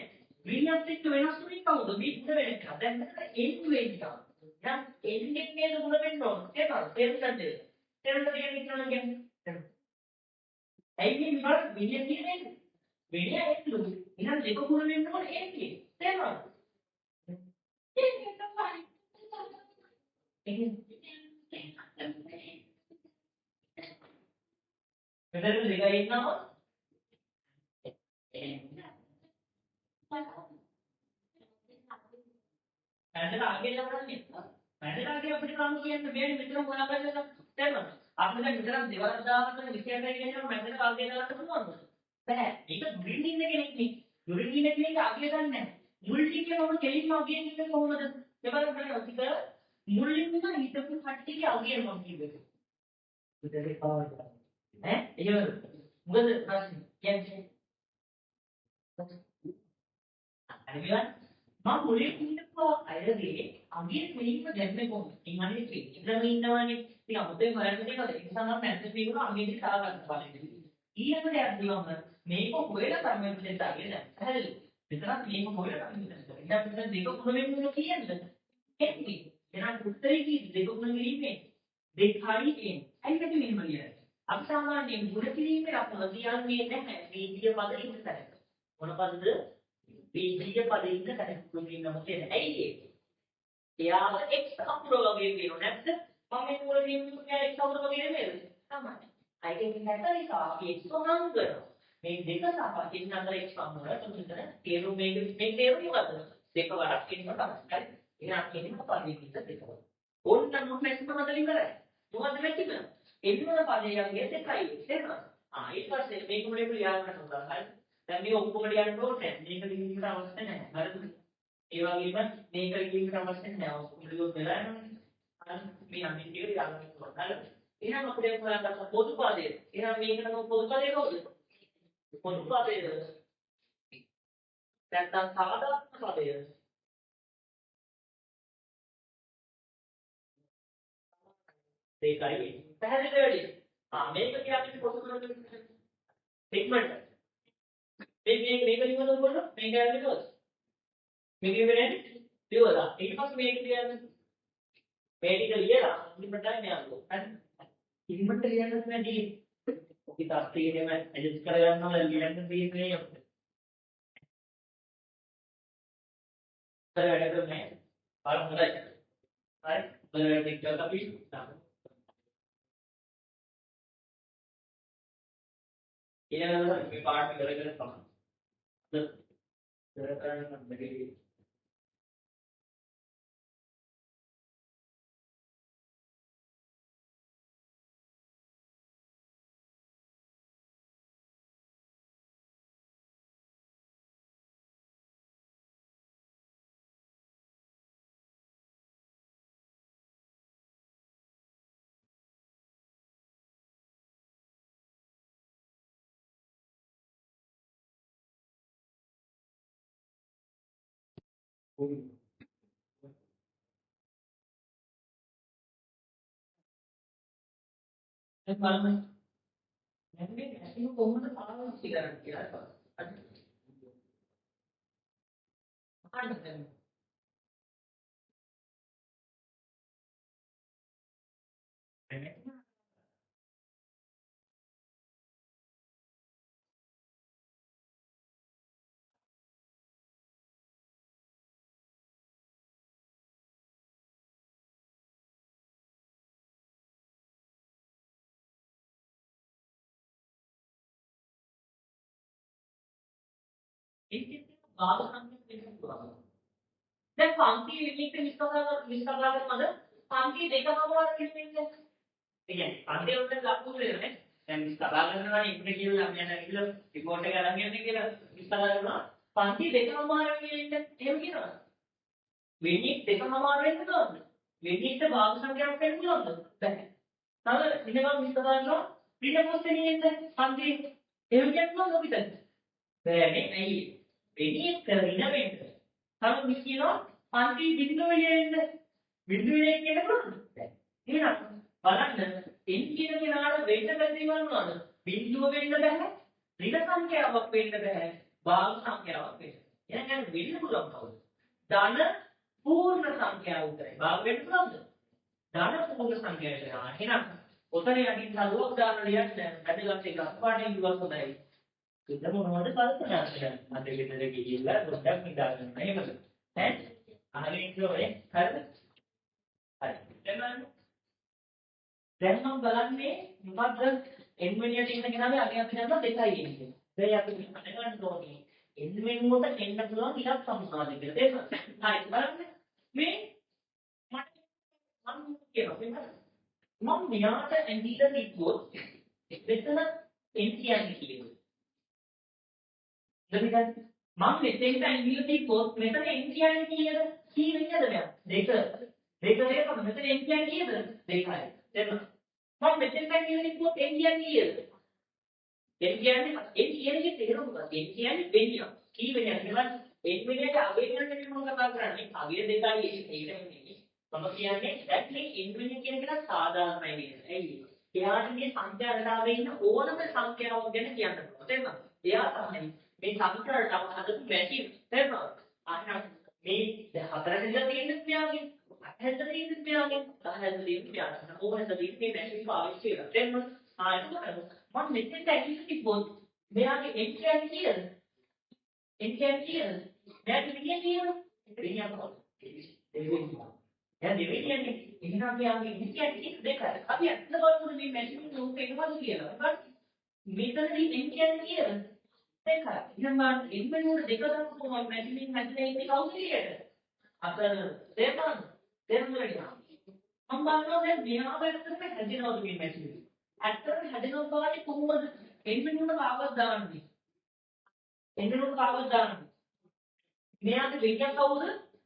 විඤ්ඤාත් එක්ක වෙනස් වෙන්නේ කවුද? විද්ද වෙන එක. දැන් මෙතන එන් වෙන්නේ. දැන් එන් එකේ නේද මුල වෙන්න ඕන. තේරුණාද? තේරුණාද? තේරුණාද කියන්නේ? ඇයි මේ විභාග විඤ්ඤාත් කියන්නේ? විඤ්ඤාත් එක්ක එහෙනම් දෙක මුල වෙන්න ඕන එන්නේ. තේරුණාද? මෙතන දෙකයි ඉන්නවා. පැනලා අගේලා කරන්නේ. පැනලා අගේ අපිට කම් කියන්න බෑනේ මෙතන මොනවාද තේරෙනවද? අපිට මෙතන දෙවරක් දාන්න විශේෂයෙන් කියනවා පැනලා අගේලා කරන්න පුළුවන්ද? බෑ. ඒක ග්‍රීන් ඉන්න කෙනෙක් නේ. ග්‍රීන් ඉන්න කෙනෙක් අගේ ගන්න නැහැ. මුල් ටිකේ මොකද කෙලින්ම අගේ ඉන්නේ කොහොමද? දෙවරක් කරනවා ටික මුලින්ම හිතපු කට්ටියගේ අගේ මම කිව්වේ. උදේ පාවද? එහෙමද? මොකද ප්‍රශ්නේ? කියන්නේ අනිවාර්ය මම මුලින් හිතපුවා අයගේ අගේ මෙලින්ම දැම්මේ කොහොමද? ඉන්නන්නේ ඉඳලා ඉන්නවනේ. ඉතින් අමුතෙන් හොයන්න දෙනවද? ඒ නිසා මම මැසේජ් එකේ අගේදී තා ගන්න බලන්නේ. ඊළඟට යද්දිවම මේක හොයලා තමයි මෙතෙන්ට අගේ දැම්මේ. හරිද? මෙතනත් මේක හොයලා තමයි මෙතෙන්ට. ඉතින් අපිට දෙක තුන වෙනුන කියන්නේ. එන්නේ. එහෙනම් උත්තරේ කීයද? දෙක තුන ගිහින්නේ. දෙකයි එන්නේ. ඇයි මෙතන මෙහෙම කියන්නේ? අපි සාමාන්‍යයෙන් මුල කිරීමේ අපල කියන්නේ නැහැ. වීදිය පද ඉන්න තැන. මොන පදද? වීදිය පද ඉන්න තැන. කුලින්නම කියන්නේ. ඇයි ඒක? එයාම x අකුර වගේ කියනෝ නැත්ද? මම මේ මුල කිරීමේ x අකුර වගේ නෙමෙයිද? තමයි. අයිකෙන් නැත නිසා අපි x සමාන කරනවා. මේ දෙක සාපේක්ෂ ඉන්න අතර x සමාන කරලා තුන්තර තේරුම් මේ තේරුම මොකද්ද? දෙක වරක් කියනවා තමයි. හරි. එහෙනම් කියනවා පදේ කිත දෙක. ඕන්න නම් මම මතලින් කරන්නේ. මොකද්ද වෙච්ච එක? එන්නන පදයන්ගේ දෙකයි තේරුණා? ඊට පස්සේ මේක මොලේ ලියා ගන්න උදා. හරි. දැන් මේ ඔක්කොම ලියන්න ඕනේ නැහැ. මේක ලියන්න අවශ්‍ය නැහැ. හරිද? ඒ වගේම මේක ලියන්න අවශ්‍ය නැහැ. ඔක්කොම ලියුවොත් වෙලා යනවා. හරි. මේ අනිත් ටික ලියන්න ඕනේ. හරි. එහෙනම් අපිට හොයන්න පොදු පදය. එහෙනම් මේකට පොදු පදය කවුද? පොදු පදය. නැත්නම් සාධාරණ පදය. දෙකයි. පැහැදිලිද වැඩි? මේක කියන්නේ පොදු කරගන්න. සිග්මන්ට්. මේක ලියනකොට මේක යන්නේ කොහොමද? මේක ඉවරනේ ලියවලා. ඊට පස්සේ මේක ලියන්නේ. මේ ටික ලියලා ඉක්මනට යනවා. හරි. ඉක්මනට ලියන්න නැති. ඔකි තාස්තියේම ඇඩ්ජස්ට් කරගන්නවා ලියන්න තියෙන්නේ අපිට. වැඩ කරන්නේ. බලමු හරි. හරි. බලන්න ටික අපි ඊළඟට මේ පාඩම කරගෙන තමයි. කරගෙන මේකේ දැන් බලමු. නැන්නේ ඇසින් කොහොමද පාවිච්චි කරන්නේ කියලා. හරි. ඒකෙන් බාධා සංකේත දෙකක් පුළුවන්. දැන් පන්ති විනිශ්චය විස්තරාගමද පන්ති දෙකම වල කියන්නේ. ඒ කියන්නේ පන්ති වලට ලකුණු දෙන්නේ. දැන් විස්තරා කරනවා ඉන්න කියලා යම් යන කියලා රිපෝට් එක අරන් යන්නේ කියලා විස්තරා කරනවා. පන්ති දෙකම මාර කියන්නේ එහෙම කියනවා. විනිශ්චය දෙකම මාර වෙන්න පුළුවන්ද? විනිශ්චය බාධා සංකේතයක් වෙන්න පුළුවන්ද? බැහැ. තව ඉන්නකම් විස්තරා කරනවා ඊට පස්සේ නියෙන්නේ පන්ති එහෙම කියනවා ඔබිට. බෑනේ ඇයි? වෙනියෙත් කරගෙන වෙන්න. තව මේ කියනවා පන්ති බිඳුවේ එන්න. බිඳුවේ එන්න පුළුවන්ද? එහෙනම් බලන්න එන් කියන කෙනාට වෙන්න බැරි දේවල් මොනවද? බිඳුව වෙන්න බෑ. ඍණ සංඛ්‍යාවක් වෙන්න බෑ. භාග සංඛ්‍යාවක් වෙන්න. එහෙනම් වෙන්න පුළුවන් කවුද? ධන පූර්ණ සංඛ්‍යාව උතරයි. භාග වෙන්න පුළුවන්ද? ධන පූර්ණ සංඛ්‍යාව වෙනවා. එහෙනම් ඔතන යටින් හදුවක් දාන්න දෙයක් නැහැ. වැදගත් එක අපාටේ ඉවත් හොඳයි. ඒක මොනවද කල්පනා කරන්නේ? අද ගෙදර ගිහිල්ලා පොඩ්ඩක් නිදාගන්න. එහෙමද? ඈ? අහගෙන ඉන්නෝනේ. හරිද? හරි. දැන් මම බලන්නේ මොකද්ද n වෙනියට ඉන්න කෙනාගේ අගේ අපි ගන්න 2යි එන්නේ. දැන් අපි දැනගන්න ඕනේ n වෙනුවට එන්න පුළුවන් ඉලක්ක සම්මාද කියලා. ඒක හරි බලන්න. මේ මම කියනවා මම මෙයාට ඇඟිල්ල තිබ්බොත් මෙතන n කියන්නේ කීයද? දෙවියන් මම මෙතෙන්ට ඇඟිල්ල තිබ්බොත් මෙතන n කියන්නේ කීයද? කී වෙන්නද මෙයා? 2. දෙක මෙතන n කියන්නේ කීයද? 2යි. එතන මම මෙතෙන්ට ඇඟිල්ල තිබ්බොත් n කියන්නේ කීයද? n කියන්නේ තේරුම මොකක්ද? n කියන්නේ වෙනියක්. කී වෙනියක් කියලා n වෙනියට අගය කරන්නේ මම කතා කරන්නේ. අගය 2යි ඒක නෙමෙයි. මම කියන්නේ that මේ n වෙනිය කියන එක සාධාරණයි නේද? ඇයි? එයාට මේ සංඛ්‍යා රටාවේ ඉන්න ඕනම සංඛ්‍යාවක් ගැන කියන්න පුළුවන්. තේරුණාද? එයා තමයි මේ සංඛ්‍යා රටාව හදපු මැෂින්. තේරුණාද? අහන්න මේ 4 ඉඳලා තියෙන මෙයාගේ 8 ඉඳලා තියෙන මෙයාගේ 10 ඉඳලා තියෙන මෙයාගේ ඕවරද මේ මැෂින් පාවිච්චි කරලා. තේරුණාද? එතකොට මම මෙතෙන්ට ඇවිල්ලා තිබ්බොත් මෙයාගේ n කියන්නේ කීයද? n කියන්නේ කීයද? මෙයාගේ විදිය කීයද? දෙවියන් තමයි. දැන් දෙවියන්ගේ එහෙනම් මෙයාගේ n කියන්නේ 2යි. අපි අත්න බලමු මේ මැෂින් උන්ට එකවද කියලා. මෙතනදී n කියන්නේ කීයද? 2යි. එහෙනම් මම n වෙනුවට 2 දාපුවම මැෂින් හැදෙන්නේ ඉන්නේ කවුද කීයද? 4. තේරුණාද? මම බලනවා දැන් මෙයා පැත්තට හැදෙනවද මේ මැෂින්? ඇත්තටම හැදෙනව බලන්නේ කොහොමද? n වෙනුවට පාවක් දාන්නේ. n වෙනුවට පාවක් දාන්නේ. මෙයාගේ වෙනිය කවුද?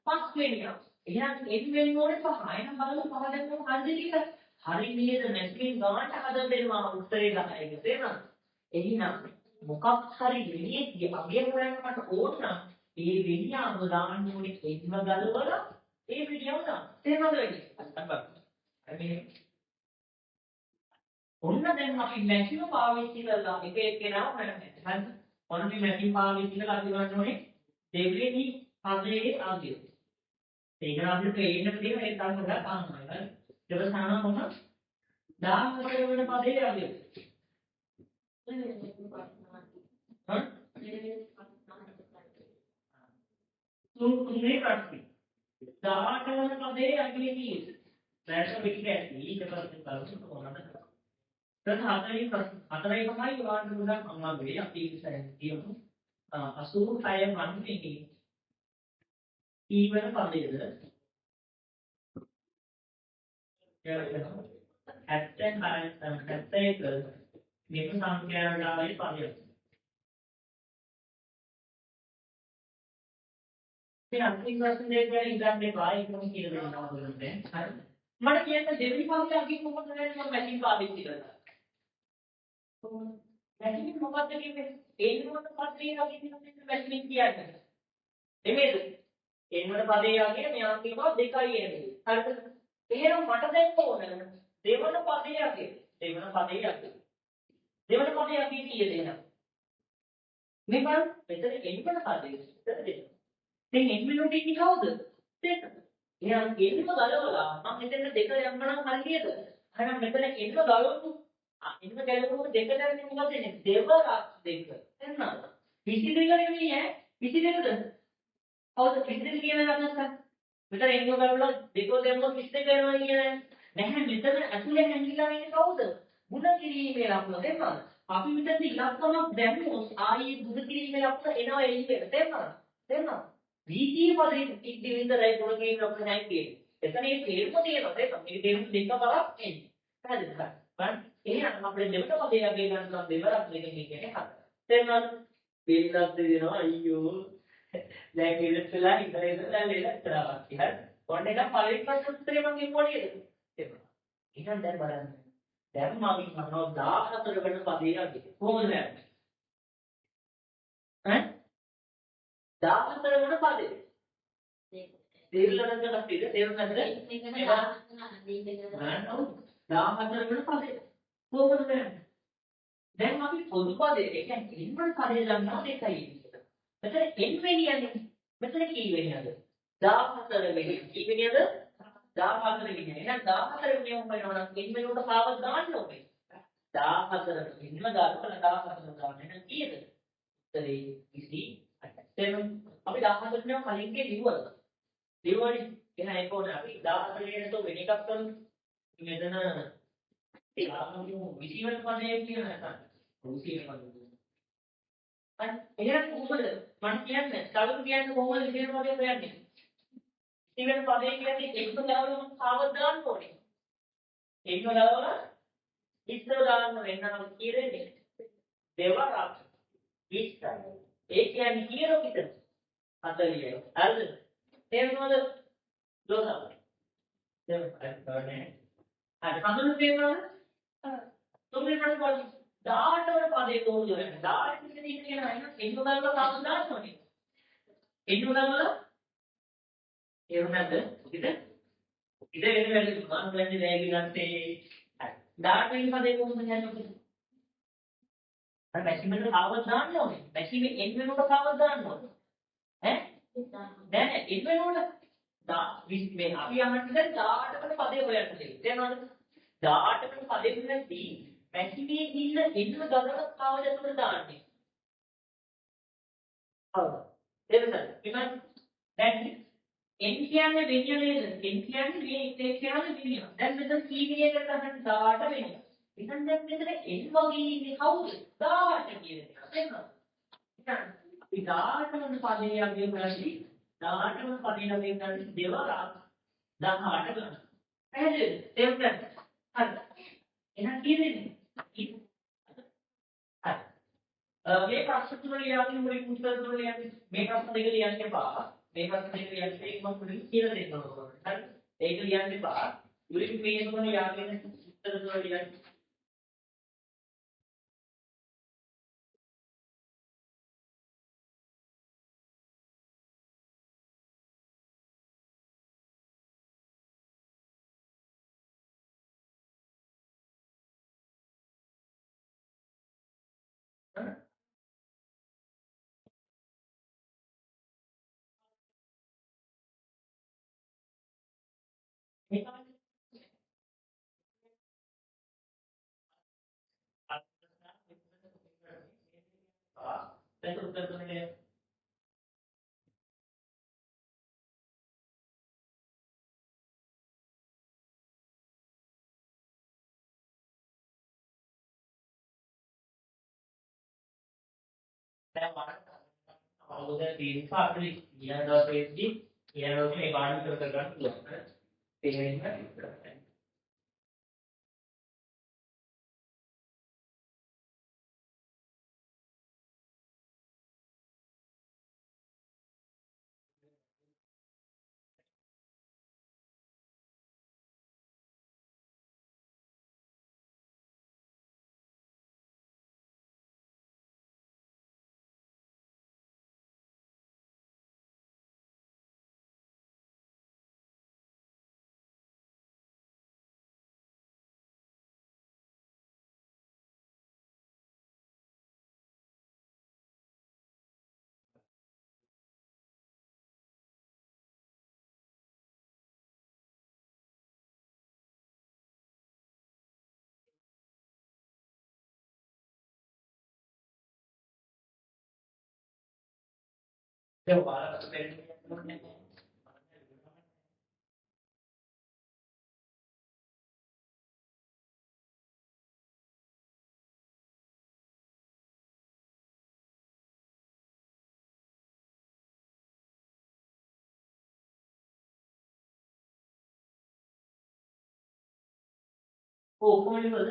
5 වෙනිය. එහෙනම් n වෙනුවට 5. එහෙනම් බලමු 5 දැක්කම හරිද කියලා. හරි නේද? මැෂින් ගානට හදන්න දෙනවා උත්තරේ 10යි. තේරුණාද? එහෙනම් මොකක් හරි වෙනියෙක් අගය කරන්නට ඕන නම් ඒ වෙනිය අව දාන්න ඕනේ n ගලවලා ඒ වෙනියව දාන්න. තේරුණාද වෙන්නේ? අන්න ඔන්න දැන් අපි මැෂින් පාවිච්චි කරලා එක එක්කෙනා කරන්නේ. හරිද? ඔන්න මේ මැෂින් පාවිච්චි කරලා අපි ගන්න ඕනේ දෙවෙනි පදයේ අගය. ඒක නම් අපිට පේන්න තියෙන ඒ තරම ගන්න තමයි. හරි? ඊට පස්සේ මොන 14 වෙනි පදයේ අගය. හරි? තුනේ ප්‍රශ්නේ. 18 වෙනි පදයේ අගය කීයද? දැන් අපි කියන්නේ ඊට පස්සේ බලමු කොහොමද. දැන් හතරයි තමයි ඔයාලට උදා අමාරුයි අපි ඉස්සරහින් කියමු 86 වන් එකේ ඊවන පදයේද 71 මේක සංඛ්‍යාවලයි පදයක්. ඉතින් අපි ප්‍රශ්නේ ගැන ඉඳන් එපා ඒකම කියලා දෙන්නවා බලන්න. හරි. මට කියන්න දෙවෙනි පදේ අගින් කොහොමද මම මැෂින් පාවිච්චි කරලා. මැෂින් මොකක්ද කියන්නේ? එන්නවන පදේ අගින් තියෙන මැෂින් කියන්නේ. එමෙද? එන්නවන පදේ අගින් මෙයා කියනවා 2යි එන්නේ. හරිද? එහෙනම් මට දැන් ඕන දෙවන පදේ අගින්. දෙවන පදේ අගින්. දෙවන පදේ අගින් කීයද එහෙනම්? මේ බලන්න මෙතන එන්නවන පදේ විතර දෙන්න. දැන් n වෙනුවට ඉන්නේ කවුද? 2. එහෙනම් n ගලවලා මම මෙතන 2 යම්මනම් හරියද? එහෙනම් මෙතන n ගලවමු. n ගලවුවොත් 2 දැන්නේ මොකද එන්නේ? දෙවරක් 2. එන්නාද? 22 නෙමෙයි ඈ. 22ද? කවුද 22 කියන අදහස? මෙතන n ගලවලා 2 දැම්මොත් 22 එනවා කියන්නේ නැහැ. මෙතන ඇතුලේ හැංගිලා ඉන්නේ කවුද? ಗುಣ කිරීමේ ලක්ෂණ දෙන්නාද? අපි මෙතන ඉලක්කමක් දැම්මොත් ආයේ ಗುಣ කිරීමේ ලක්ෂණ එනවා එන්නේ. දෙන්නාද? දෙන්නාද? වීජී පදේ ඉද්දි විතරයි ගුණ කිරීම ලක්ෂණ නැහැ කියන්නේ. එතන මේ තේරුම තියෙනවා ඒක. මේ තේරුම දෙක බරක් එන්නේ. හරිද? බලන්න. එහෙනම් අපිට දෙවට පදේ අගය ගන්නවා දෙවරක් දෙකකින් කියන්නේ හතර. තේරුණාද? පිළිලක් දෙනවා අයියෝ. දැන් ඉලක්කලා ඉඳලා ලේලක් කරාවක් කියලා. ඔන්න එක පළවෙනි ප්‍රශ්න උත්තරේ මම කිව්වා නේද? තේරුණා. එහෙනම් දැන් බලන්න. දැන් මම කියනවා 14 වෙනි පදේ අගය. කොහොමද දැන්? ඈ 14 වෙනි පදේ. තේරුණාද කට්ටියද? තේරුණාද? මේක 14 වෙනි පදේ. කොහොමද දැන්? දැන් අපි පොදු පදේ ඒ කියන්නේ n වල පදේ ගන්නවා දෙකයි විදිහට. මෙතන n වෙනියනේ. මෙතන කී වෙනියද? 14 වෙනිය. කී වෙනියද? 14 වෙනිය. එහෙනම් 14 වෙනිය උඹනවා නම් n වෙනුවට පාවක් දාන්න ඕනේ. 14 ඉන්නම දාලා 14 දාන්න. එහෙනම් කීයද? උත්තරේ 28. දැන් අපි 14 වෙනිය කලින් ගේ ලිව්වද? ලිව්වනේ. එහෙනම් ඒක ඕනේ අපි 14 වෙනියට වෙන එකක් කරමු. මෙතන ඒ ආගමික විසිවන පදේ කියන නැත්නම් විසිවන පදේ. අන්න එහෙනම් කොහොමද මම කියන්නේ කවුරු කියන්නේ කොහොමද විසිවන පදේ කියන්නේ? විසිවන පදේ කියන්නේ එක්ක ගලවලා පාවක් දාන්න ඕනේ. එක්ක ගලවලා ඉස්සර දාන්න වෙනනම් කීරෙන්නේ? දෙවරක් 20යි. ඒ කියන්නේ කීරෝ විතර? 40යි. හරිද? තේරුණාද? දොසක්. තේරුණාද? අර හඳුනන තේරුණාද? තුන්වෙනි ප්‍රශ්න වල 18 වල පදේ කොහොමද වෙන්නේ? 18 විතර කියනවා එහෙනම් එන්න ගලවලා පාවක් දාන්න ඕනේ. එන්න ගලවලා තේරුණාද? ඉත වෙන වැඩි මම කියන්නේ නෑ ගිනත්තේ 18 වෙනි පදේ කොහොමද යන්නේ? අර මැක්සිමම් එක පාවක් දාන්න ඕනේ. මැක්සිමම් n වෙනුවට පාවක් දාන්න ඕනේ. ඈ? නෑ n වෙනුවට මේ අපි යන්නේ දැන් 18 වෙනි පදේ හොයන්න තියෙන්නේ. තේරෙනවද? 18 වෙනි පදේ ඉඳන්දී මැක්සිමම් ඉන්න n ගණනක් පාවද එතකොට දාන්නේ. හවුද? තේරුණාද? එහෙනම් දැන් n කියන්නේ වෙනිය නේද? n කියන්නේ මේ එක කියන්නේ වෙනිය. දැන් මෙතන කී විදියකට ගන්න 18 වෙනිය. ඉතින් දැන් මෙතන n වගේ ඉන්නේ කවුද? 18 කියන එක. තේරුණාද? ඉතින් අපි 18 වෙනි පදේ යන්නේ කරන්නේ 18 වෙනි පදේ යන්නේ කරන්නේ දෙවරක් 18 ගන්න. පැහැදිලිද? තේරුණාද? හරි. එහෙනම් කීයද? හරි. මේ ප්‍රශ්න තුන ලියන්නේ මුලින් උත්තර තුන ලියන්නේ මේ ප්‍රශ්න දෙක ලියන්න එපා. මේ ප්‍රශ්න දෙක ලියන්න ඒක මම මුලින් කියලා දෙන්න ඕන. හරි. ඒක ලියන්න එපා. මුලින් මේ තුන ලියන්නේ උත්තර තුන ලියන්න. මේක දැන් උත්තර තුන ලියන්න. දැන් මම අවුරුද්ද 34 ඊළඟ දවසේදී ඊළඟ දවසේ මේ පාඩම කර ගන්න පුළුවන්. තේරෙන්නේ දැන් ඔයාලට තේරෙන්නේ ඔක්කොම ලියවද?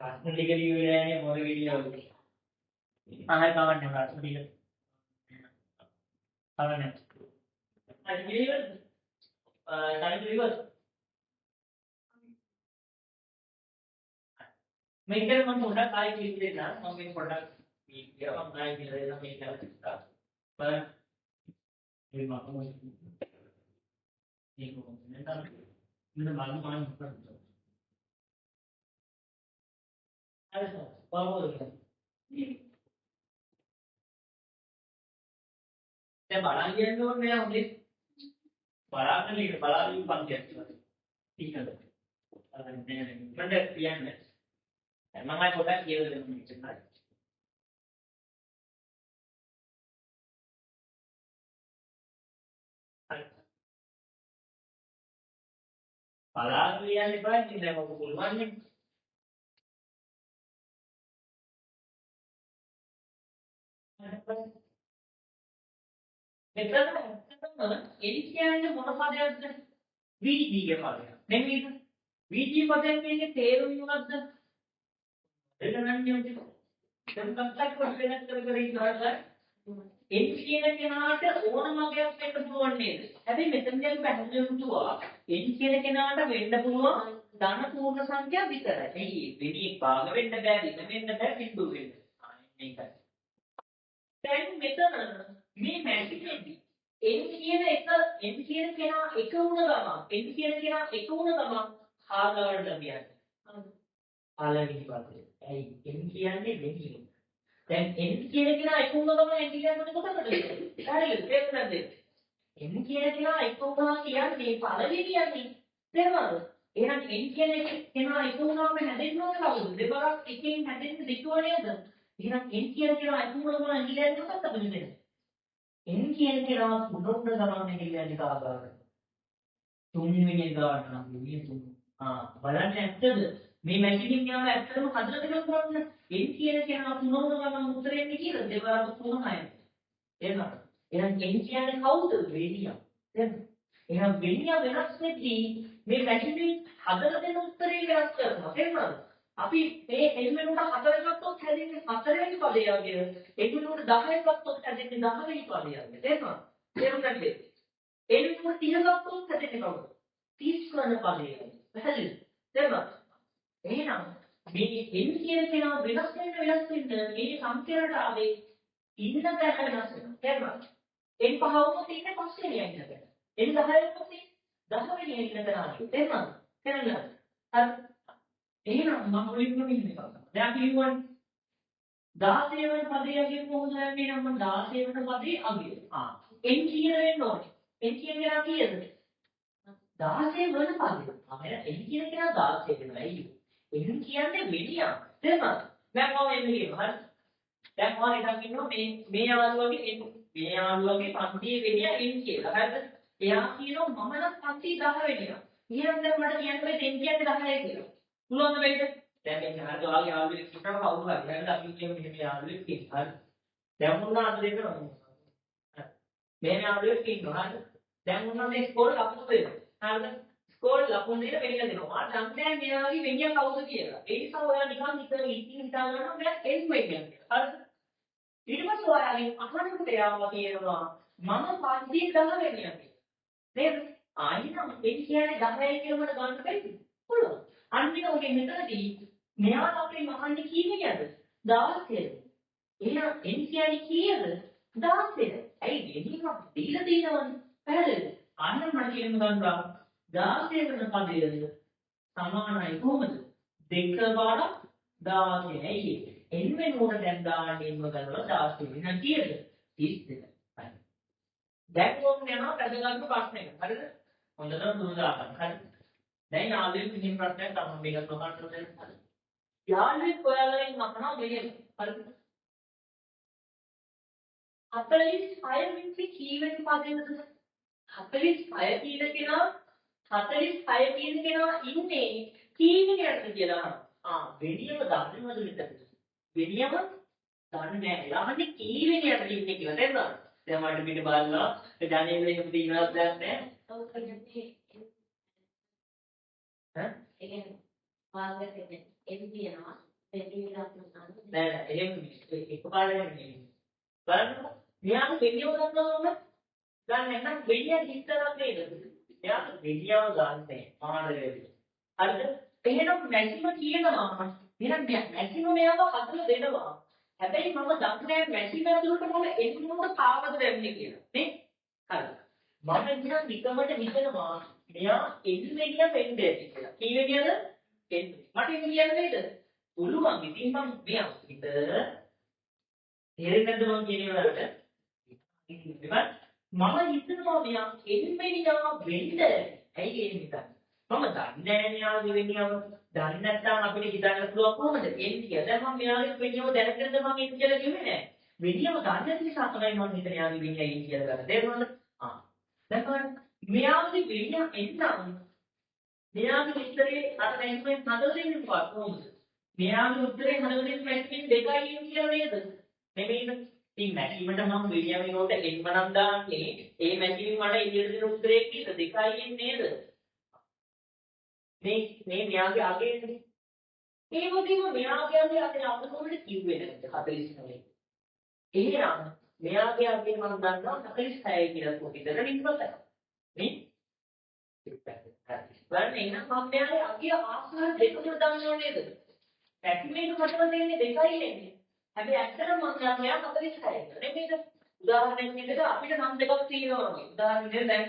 ප්‍රශ්න ටික ලියවිලානේ මොර විදියවද? හරි කවන්නේ ප්‍රශ්න ටික. කවන්නේ. හරි ලියවද? ටයිම් ලියවද? මේක මම පොඩ්ඩක් ආයෙ ක්ලික් දෙන්න. මම මේක පොඩ්ඩක් කියවම් ආයෙ කියලා මේක කරලා. බලන්න. මේ මම මේක කොහොමද නේද? මෙන්න බලන්න මාන කරනවා. හරි සර්. කොහොමද? දැන් බලන් කියන්න ඕනේ නෑ හොඳේ. බලාගෙන ඉන්න බලාගෙන පන්තියක් කියලා. ටිකද? මට කියන්නේ මම පොඩ්ඩක් කියලා දෙන්න මෙච්චරයි. හරි. බලාගෙන කියන්න එපා ඉතින් දැන් ඔක පුළුවන් නේ. මෙතන එන් කියන්නේ මොන පදයක්ද? වීදීගේ පදයක්. නෙමෙයිද? වීදී පදයෙන් කියන්නේ තේරුම මොකද්ද? එළනන්නේ උදේ. දැන් කන්ටැක්ට් කොට වෙනස් කර ඉන්නවා. එන් කියන කෙනාට ඕනම වගේක් වෙන්න පුළුවන් නේද? හැබැයි මෙතනදී අපි පැහැදිලිව හිතුවා එන් කියන කෙනාට වෙන්න පුළුවන් ධන පූර්ණ සංඛ්‍යා විතරයි. මේ වෙණි භාග වෙන්න බෑ, දින වෙන්න බෑ, බිඳුව වෙන්න. මේකයි. දැන් මෙතන මේ මැෂිනේදී එන් කියන කෙනා එක වුණ ගමන් එන් කියන කෙනා එක වුණ ගමන් ආගාවට ලැබියන්නේ. පළවෙනි පදේ. ඇයි එන් කියන්නේ වෙණි. දැන් එන් කියන කෙනා එක වුණ ගමන් එන් කියන්නේ කොතනද? හරිද? තේරුණාද? එන් කියන කෙනා එක වුණා කියන්නේ පළවෙනි කියන්නේ. තේරුණාද? එහෙනම් එන් කියන කෙනා එක වුණාම හැදෙන්න ඕන කවුද? දෙපාරක් එකෙන් හැදෙන්න දෙතුව නේද? එහෙනම් එන් කියන කෙනා එක වුණ ගමන් එන් කියන්නේ මොකක්ද වෙන්නේ? එන් කියන කෙනා තුනක් ගමන් කියන්නේ කාගාවද? තුන්වෙනි ගාන නම් මේ තුන. බලන්න ඇත්තද? මේ මැෂිනින් යාම ඇත්තටම හදලා දෙන්න පුළුවන්. එන් කියන කෙනා තුනක් ගමන් උත්තරේ එන්නේ කියලා දෙපාරක් තුනයි. එහෙනම් එන් කියන්නේ කවුද? වෙණියා. එහෙනම් වෙණියා වෙනස් වෙද්දී මේ මැෂිනින් හදලා දෙන උත්තරේ වෙනස් කරනවා. තේරුණාද? අපි මේ n වෙනුවට 4 ගත්තොත් හැදෙන්නේ 4 වෙනි පදේ වගේ. n වෙනුවට 10 ගත්තොත් හැදෙන්නේ 10 වෙනි පදේ වගේ. තේරුණාද? තේරුණාද? n වෙනුවට 30 ගත්තොත් හැදෙන්නේ කවුද? 30 වෙනි පදේ වගේ. පැහැදිලිද? තේරුණාද? එහෙනම් මේ n කියන කෙනා වෙනස් වෙන්න මේ සංඛ්‍යාවට ආවේ ඉන්න තැන වෙනස් වෙනවා. තේරුණාද? n පහ වුණොත් ඉන්නේ 5 වෙනි ඉන්න තැන. n 10 වුණොත් 10 වෙනි ඉන්න තැන ආවේ. තේරුණාද? තේරුණාද? හරි. එහෙනම් මම මුලින්ම මෙන්න එකක්. දැන් අපි කියවන්නේ 16 වෙනි පදේ අගය කොහොමද වෙන්නේ නම් මම 16 වෙනි පදේ අගය. n කියන වෙන්න ඕනේ. n කියන කෙනා කීයද? 16 වෙනි පදේ. n කියන කෙනා 16 වෙනයි. n කියන්නේ වෙණියා. තේරුණාද? දැන් මම එන්න කියනවා. හරි. දැන් මම හිතන් ඉන්නවා මේ යාළුවගේ මේ යාළුවගේ පන්තියේ වෙණියා n කියලා. හරිද? එයා කියනවා මම නම් පන්ති 10 වෙනියා. ඊළඟ දැන් මට කියන්න බෑ n කියන්නේ 10යි කියලා. පුළුවන් වෙයිද? දැන් මේ ඥානද ඔයාගේ යාළුවෙක් ඉන්නව කවුරු හරි. හරිද? අපි කියමු මෙහෙම යාළුවෙක් ඉන්නවා. හරි. දැන් මොනවා අද දෙන්න ඕනේ? මේ යාළුවෙක් ඉන්නවා. හරිද? දැන් මොනවා මේ ස්කෝර් ලකුණු දෙනවා. හරිද? ස්කෝර් ලකුණු දෙන වෙන්න දෙනවා. මට නම් දැන් මෙයාගේ වෙනියා කවුද කියලා. ඒ නිසා ඔයා නිකන් හිතා ගන්නවා මෙයා n වෙනියා කියලා. හරිද? ඊට පස්සේ ඔයාගෙන් අහන්නට යාළුවා කියනවා මම පන්තියේ 10 වෙනියා කියලා. නේද? ආයෙනම් n කියන්නේ 10යි කියලා මට ගන්න බැරිද? පුළුවන්. අන්නේ ඔගේ මෙතනදී මෙයා අපේ මහන්නේ කීයද? 16. එහෙනම් n කියන්නේ කීයද? 16. ඇයි දෙන්නම දීලා තියෙනවනේ. පැහැදිලිද? අන්න මම කියන්න ගන්නවා 16 වෙනි පදයේද සමානයි කොහොමද? 2 බාර 16. ඇයි n වෙනුවට දැන් දාන්නෙම කරලා 16 වෙන කීයද? 32. හරි. දැන් ඕක යනවා වැදගත් ප්‍රශ්නයකට. හරිද? හොඳට දුර දාගන්න. හරි. දැන් යාළුවෙක් විදිහින් ප්‍රශ්නයක් තමයි මේක ප්‍රකාශ කරන්න. යාළුවෙක් ඔයාලගෙන් අහනවා මෙහෙම. හරිද? 46 මිනිස්සු කීවෙනි පදයේද? 46 කියන කෙනා 46 කියන කෙනා ඉන්නේ කීවෙනියටද කියලා අහනවා. වෙණියම දන්නවද මෙතන? වෙණියම දන්නේ නැහැ. යාළුවෙක් කීවෙනියටද ඉන්නේ කියලා තේරුණාද? දැන් මට පිට බලනවා ජනේල එකම තියනවාද නැහැ. ඔව් කියන්නේ ඈ ඒ කියන්නේ වාග්ගට එන්න කියනවා දෙවියන්ට නෑ එහෙම එකපාරටම නෙමෙයි බලන්න මෙයාට දෙවියව ගන්නවම දැන් නැත්නම් දෙවියන් හිතරක් නේද එයාට දෙවියව ගන්නෑ ආරේ හරිද එහෙනම් මැක්සිමම් කියනවා එහෙනම් මැක්සිමම් එයාව හදලා දෙනවා හැබැයි මම දන්නේ නැහැ මැක්සිමම් ඇතුළට මොන එන්නෝට කාවද වෙන්නේ කියලා නේ හරි මම ඉතින් නිකමට හිතනවා මෙයා එන්වෙනියා වෙන්නේ කියලා. කී වෙනියද? එන්නේ. මට ඒක කියන්න නේද? පුළුවන් ඉතින් මම මෙයා හිත තේරෙන්නේ නැද්ද මම කියන ඒවාට? මම හිතනවා මෙයා එන්වෙනියා වෙන්නේ. ඇයි ඒ හිතන්නේ? මම දන්නේ නැහැ මෙයාගේ වෙනියව. දන්නේ නැත්නම් අපිට හිතන්න පුළුවන් කොහොමද? එන්නේ කියලා. දැන් මම මෙයාගේ වෙනියව දැනගෙනද මම ඒක කියලා කිව්වේ නැහැ. වෙනියව දන්නේ නැති නිසා තමයි මම හිතන්නේ මෙයාගේ වෙනියයි එන්නේ කියලා ගන්න. තේරුණාද? දැන් මෙයාගේ වෙනිය එන්නම් මෙයාගේ උත්තරේ අර මැක්ස්වෙන් හදලා දෙන්න පුළුවන් කොහොමද? මෙයාගේ උත්තරේ හදලා දෙන්න මැක්ස්වෙන් 2යි කියලා නේද? නෙමෙයිද? ඉතින් මැක්ස්වෙන්ට මම වෙනිය වෙනකොට එන්ම නම් දාන්නේ ඒ මැක්ස්වෙන් මට එළියට දෙන උත්තරේ කීයද? 2යි නේද? මේ මෙයාගේ අගේනේ. ඒ වගේම මෙයාගේ අගේ අපිට කොහොමද කිව්වේ නැද්ද 49. එහෙනම් මෙයාගේ අගේ මම දන්නවා 46 කියලා කොටිදර නිකුත් නේ? බලන්න එහෙනම් මම මෙයාගේ අගේ ආකාර දෙකකට දාන්නව නේද? පැකිමේක මටම දෙන්නේ 2යි එන්නේ. හැබැයි ඇත්තටම මම මෙයා 46 නෙමෙයිද? උදාහරණයක් විදිහට අපිට නම් දෙකක් තියෙනවා වගේ. උදාහරණයක් දැන්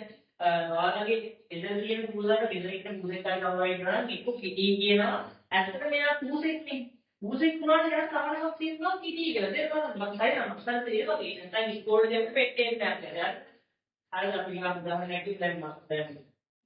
ඔයාලගේ එදෙල් කියන පුදුලට ගෙදරින් පුදුලෙක්යි කවුරුයි කරා කිකු කිටි කියනවා. ඇත්තටම මෙයා පුදුසෙක්නේ. පුදුසෙක් වුණාට ඊට කාරණාවක් තියෙනවා කිටි කියලා. ඒක මම හිතනවා මම ඒක වගේ. නැත්නම් ඉස්කෝලේ දෙන්න පෙට්ටේ නැහැ. හරි අපි ගන්න උදාහරණයක් දැන් මම දැන්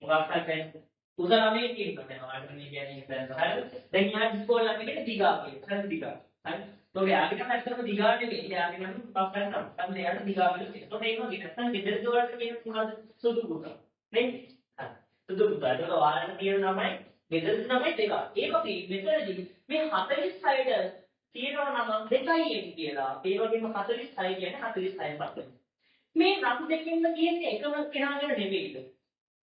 මොකක්ද කියන්නේ උදාහරණයක් කියනවා දැන් ඔයාලට මේ කියන්නේ දැන් හරි දැන් යා ඉස්කෝලේ අපි කියන්නේ දිගා කියලා හරි දිගා හරි તો යාගෙන නැත්තම් දිගා නෙවෙයි යාගෙන නම් මොකක් කරනවා නැත්නම් එයාට දිගා කියලා කියනවා તો ඒක වගේ නැත්නම් ගෙදර දොරට කියන මොනවද සුදු පුතා නේ හරි සුදු පුතා ඒක ඔයාලට කියන නමයි ගෙදර නමයි දෙක ඒ වගේ මෙතනදී මේ 46ට තියෙනවා නම් 2යි එන්නේ කියලා ඒ වගේම 46 කියන්නේ 46ක් වගේ මේ නම් දෙකෙන්ම කියන්නේ එකම කෙනාගෙන නෙවෙයිද?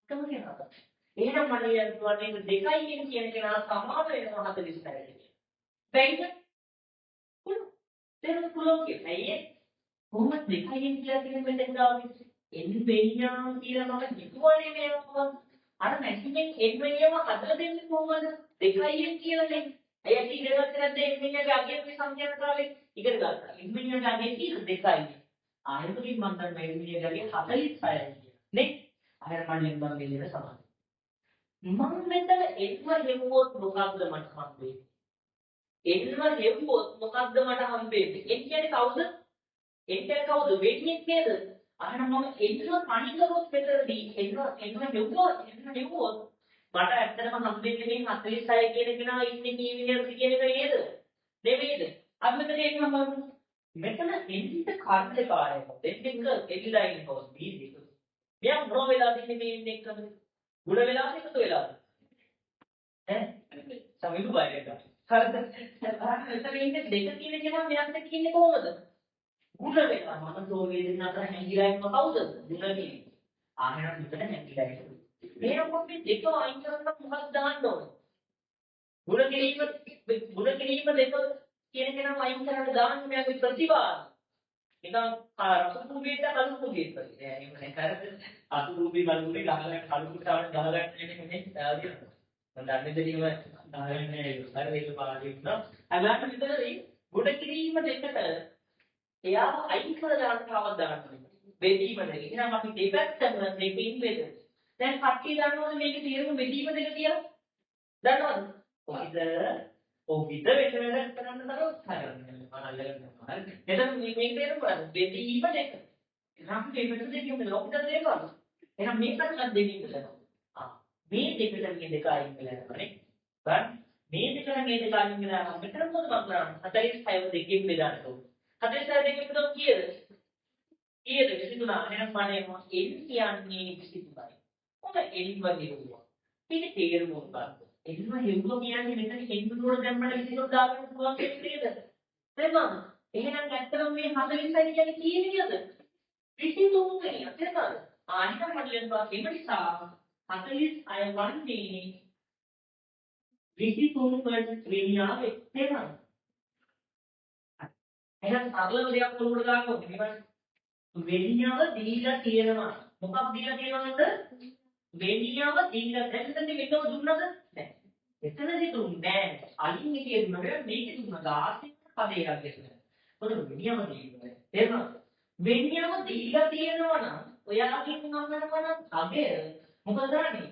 එකම කෙනාට. එහෙනම් මම කියන්නේ 2යි කියන කෙනා සමාන වෙනවා 46ට. බැයිද? පුළුවන්. පුළුවන් කියන්නේ කොහොමද 2යි කියලා කියන මෙතන ගාවේ එන්නේ වෙනියා කියලා මම හිතුවනේ මේවා. අර මැක්සිමම් එන්වෙනියම හදලා දෙන්නේ කොහොමද? 2යි කියලානේ. අයියා ඉගෙන ගත්තේ නැද්ද එන්වෙනියගේ අගය මේ සංඛ්‍යාන කාලේ ඉගෙන ගත්තා. එන්වෙනියගේ අගය කීයද 2යි. ආයතනින් මම දැන් මේ විදිහට 46යි නේ අර මම නම් මෙලින සමාන මම මෙතන එක්ව හෙව්වොත් මොකක්ද මට හම්බෙන්නේ එක්ව හෙව්වොත් මොකක්ද මට හම්බෙන්නේ එක් කියන්නේ කවුද එක් කියන්නේ කවුද වෙන්නේ නේද අහන මම එක්ව පණි කරොත් මෙතනදී එක්ව හෙව්වොත් මට ඇත්තටම හම්බෙන්නේ මේ 46 කියන කෙනා ඉන්නේ කීවියද කියන එක නේද නෙමෙයිද අපි මෙතන එක්ව බලමු මෙතන එන්ට කාර්යකාරයම දෙන්නක එලිලා ඉන්නවා මේ දෙක. මෙයා මොන වෙලාවද ඉන්නේ මේ ඉන්නේ එක්කද? ගුණ වෙලාවද එකතු වෙලාවද? ඈ? සමිදු බයකට. හරිද? මෙතන ඉන්නේ දෙක කියන කෙනා මෙයාට කියන්නේ කොහොමද? ගුණ වෙලා මම තෝගේ දෙන්න අතර හැංගිලා ඉන්න කවුද? ගුණ කියන්නේ. ආයෙත් මෙතන හැංගිලා ඉන්නවා. එහෙනම් මොකද දෙක අයින් කරන්න මොකක්ද දාන්න ඕන? ගුණ කිරීම දෙක කියන කෙනා අයින් කරන්න දාන්නේ මෙයාගේ ප්‍රතිවාද. නිකන් රසුරුපීට කලුරුපීට වගේ. එහෙම නැහැ. අසුරුපී කලුරුපී ගහලා කලුරුපීට ගහගන්න එක නෙමෙයි දාදියා. මම දන්නේ දෙලිම ගහන්නේ හරි ඒක පාඩියක් නෝ. අගාට විතරයි ගොඩ කිරීම දෙකට එයා අයින් කරලා දාන්න කවදාවත් දාන්න. බෙදීම දෙක. එහෙනම් අපි දෙපැත්තම දෙකින් බෙද. දැන් කට්ටිය දන්නවද මේකේ තේරුම බෙදීම දෙක කියලා? දන්නවද? විතර වෙන වෙන කරන්න තමයි උත්සාහ කරන්නේ. මම අල්ලගන්න. හරි. එතන මේ තේරුම ගන්න. බෙදීම දෙක. එහෙනම් මේ මෙතන දෙකම ලොකුට දෙනවා. එහෙනම් මේකට දෙකකින් කරනවා. මේ දෙකට මේ දෙක අයින් කරලානේ. බලන්න. මේ දෙකට මේ දෙක අයින් කරලා මෙතන මොකද මම කරන්නේ? 46 දෙකකින් බෙදන්න ඕනේ. 46 දෙකකින් බෙදුවොත් කීයද? 23. එහෙනම් මම එනවා n කියන්නේ 23යි. මොකද n වගේ වුණා. මේක තේරුම මොකක්ද? එන්න හෙව්ව කියන්නේ මෙතන හෙන්දුනෝර දැම්මම විදිහට දාගන්න පුළුවන් කෙනෙක් නේද? තේරුණාද? එහෙනම් ඇත්තටම මේ 46 කියන්නේ කීයද? 23 වෙනිය. තේරුණාද? ආනික මඩලෙන්වා ඒ නිසා 46 වන්නේ 23 වෙනියාවේ තේරුණාද? එහෙනම් සරලව දෙයක් පොළොවට දාගන්න ඕනේ. වෙනියාව දීලා තියෙනවා. මොකක්ද දීලා තියෙනවද? වෙනියාව දීලා දැන් මෙතන දුන්නද? නැහැ. එතනදි දුන්නේ නැහැ. අලින් හිටියේ දුන්නා මේකේ දුන්නා 16 පදයක් දෙන්න. මොකද වෙනියම දීලා. තේරුණාද? වෙනියම දීලා තියෙනවා නම් ඔයාගෙන් නම් කරනවා අගය මොකද කරන්නේ?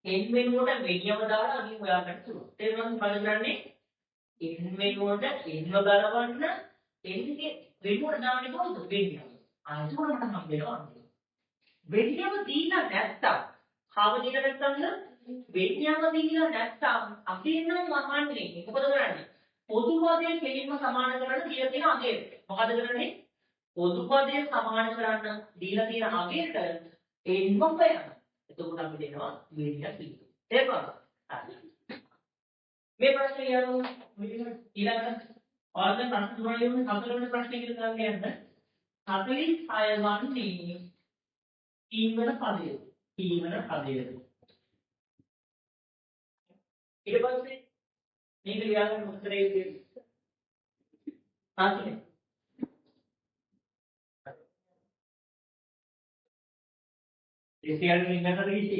n වෙනුවට වෙනියම දාලා අගින් හොයාගන්න පුළුවන්. තේරුණාද මොකද කරන්නේ? n වෙනුවට n ගලවන්න n ගේ වෙනුවට දාන්නේ කොහොමද? වෙනියම. අනිත් උඩ මට හම් වෙනවා. වෙනියම දීලා නැත්තම් කාව දීලා නැත්තම්ද? වෙනියම දීලා නැත්තම් අපි නම් මහන්නේ මොකද කරන්නේ? පොදු පදයෙන් කෙලින්ම සමාන කරන්න දීලා තියෙන අගයට. මොකද කරන්නේ? පොදු පදයෙන් සමාන කරන්න දීලා තියෙන අගයට n හොයන්න. එතකොට අපි දෙනවා වෙනියම කීයද? තේරුණාද? හරි. මේ ප්‍රශ්නේ යනවා ඊළඟ ඔයාලගේ ප්‍රශ්න තුනයි වුණේ 4 වෙනි ප්‍රශ්නේ කියලා දාන්න යන්න 46 වන්නේ කීවන පදය කීවන පදයද ඊට පස්සේ මේක ලියාගන්න උත්තරේ තියෙන්නේ ඒ කියන්නේ ඉන්නකද කිසි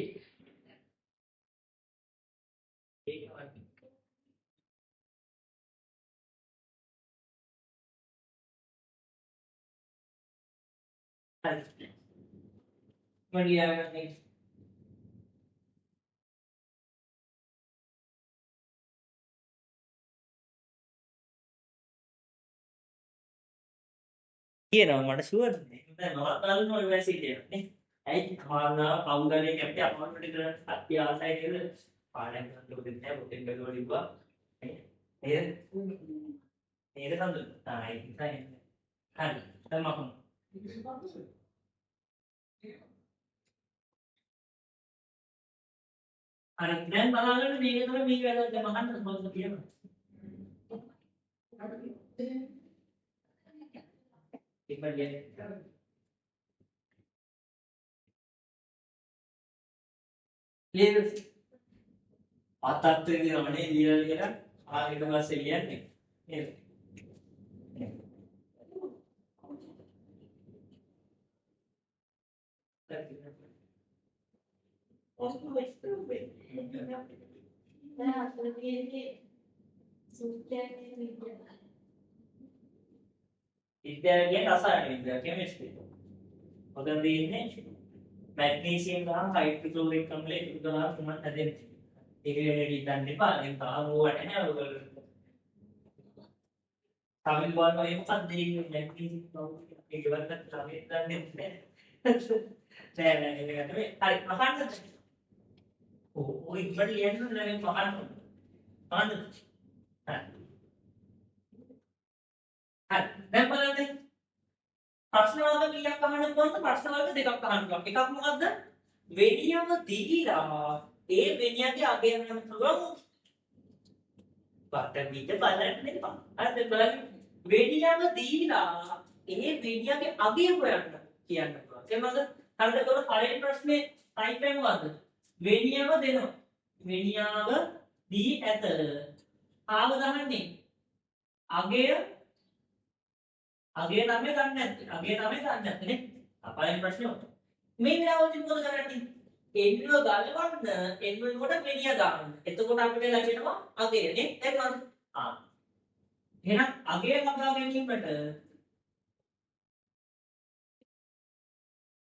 ඒක වගේ හරි මම ලියාගන්නේ කියනවා මට ෂුවර් නේ දැන් මම බලන්න ඔය වැසිට නේ ඇයි කාරණා කවුරුහරි කැප්ටි අපෝයින්ට්මන්ට් කරන්න අත්‍යාසයි කියලා පාඩම් කරන්න ඕනේ නැහැ පොතෙන් බැලුවා ලිව්වා නේද නේද නේද තමයි හරි දැන් මම හරි දැන් බලන්න මේක තමයි මේ වැරද්ද මහන්න මොකද කියනවා ඉක්මනින් ලියන්න අතත් වෙනවනේ ලියලා ආයෙත් පස්සේ ලියන්නේ නේද ඉතින් රසායන විද්‍යාව කෙමිස්ට්‍රි මොකද දෙන්නේ මැග්නීසියම් ගහම හයිඩ්‍රොක්ලෝරික් අම්ලය එකතු කරලා තුනක් හැදෙන්නේ ඒක වෙලෙදි දන්න එපා දැන් තාම ඕවට නෑ ඔයගොල්ලෝ තමිල් බලනවා ඒ මොකක්ද දෙන්නේ මැග්නීසියම් කවුද ඒක වලට තමිල් දන්නේ නෑ නෑ ඒක නෙමෙයි හරි අහන්න ඔය ඉබ්බට ලියන්න නෑ අහන්න අහන්න හරි දැන් බලන්න ප්‍රශ්න වර්ග කීයක් අහන්න පුළුවන්ද ප්‍රශ්න වර්ග දෙකක් අහන්න පුළුවන් එකක් මොකද්ද වෙනියම දීලා ඒ වෙනියගේ අගය ගන්න පුළුවන් පාඩම් විදිහට බලන්න එපා හරිද බලන්න වෙනියම දීලා ඒ වෙනියගේ අගය හොයන්න කියන්න පුළුවන් එහෙමද හරිද ඒකවල පළවෙනි ප්‍රශ්නේ ටයිප් එක මොකද්ද වෙනියම දෙනවා වෙනියාව දී ඇත ආව ගහන්නේ අගය අගේ තමයි ගන්න නැත්තේ. අගේ තමයි ගන්න නැත්තේ නේ. අපලෙන් ප්‍රශ්නේ උත්තර. මේ විලාවදී මොකද කරන්නේ? එන්ව ගලවන්න එන්ව කොට මෙනිය දාන්න. එතකොට අපිට ලැබෙනවා අගේ නේ. තේරුණාද? එහෙනම් අගේ ලබා ගැනීමට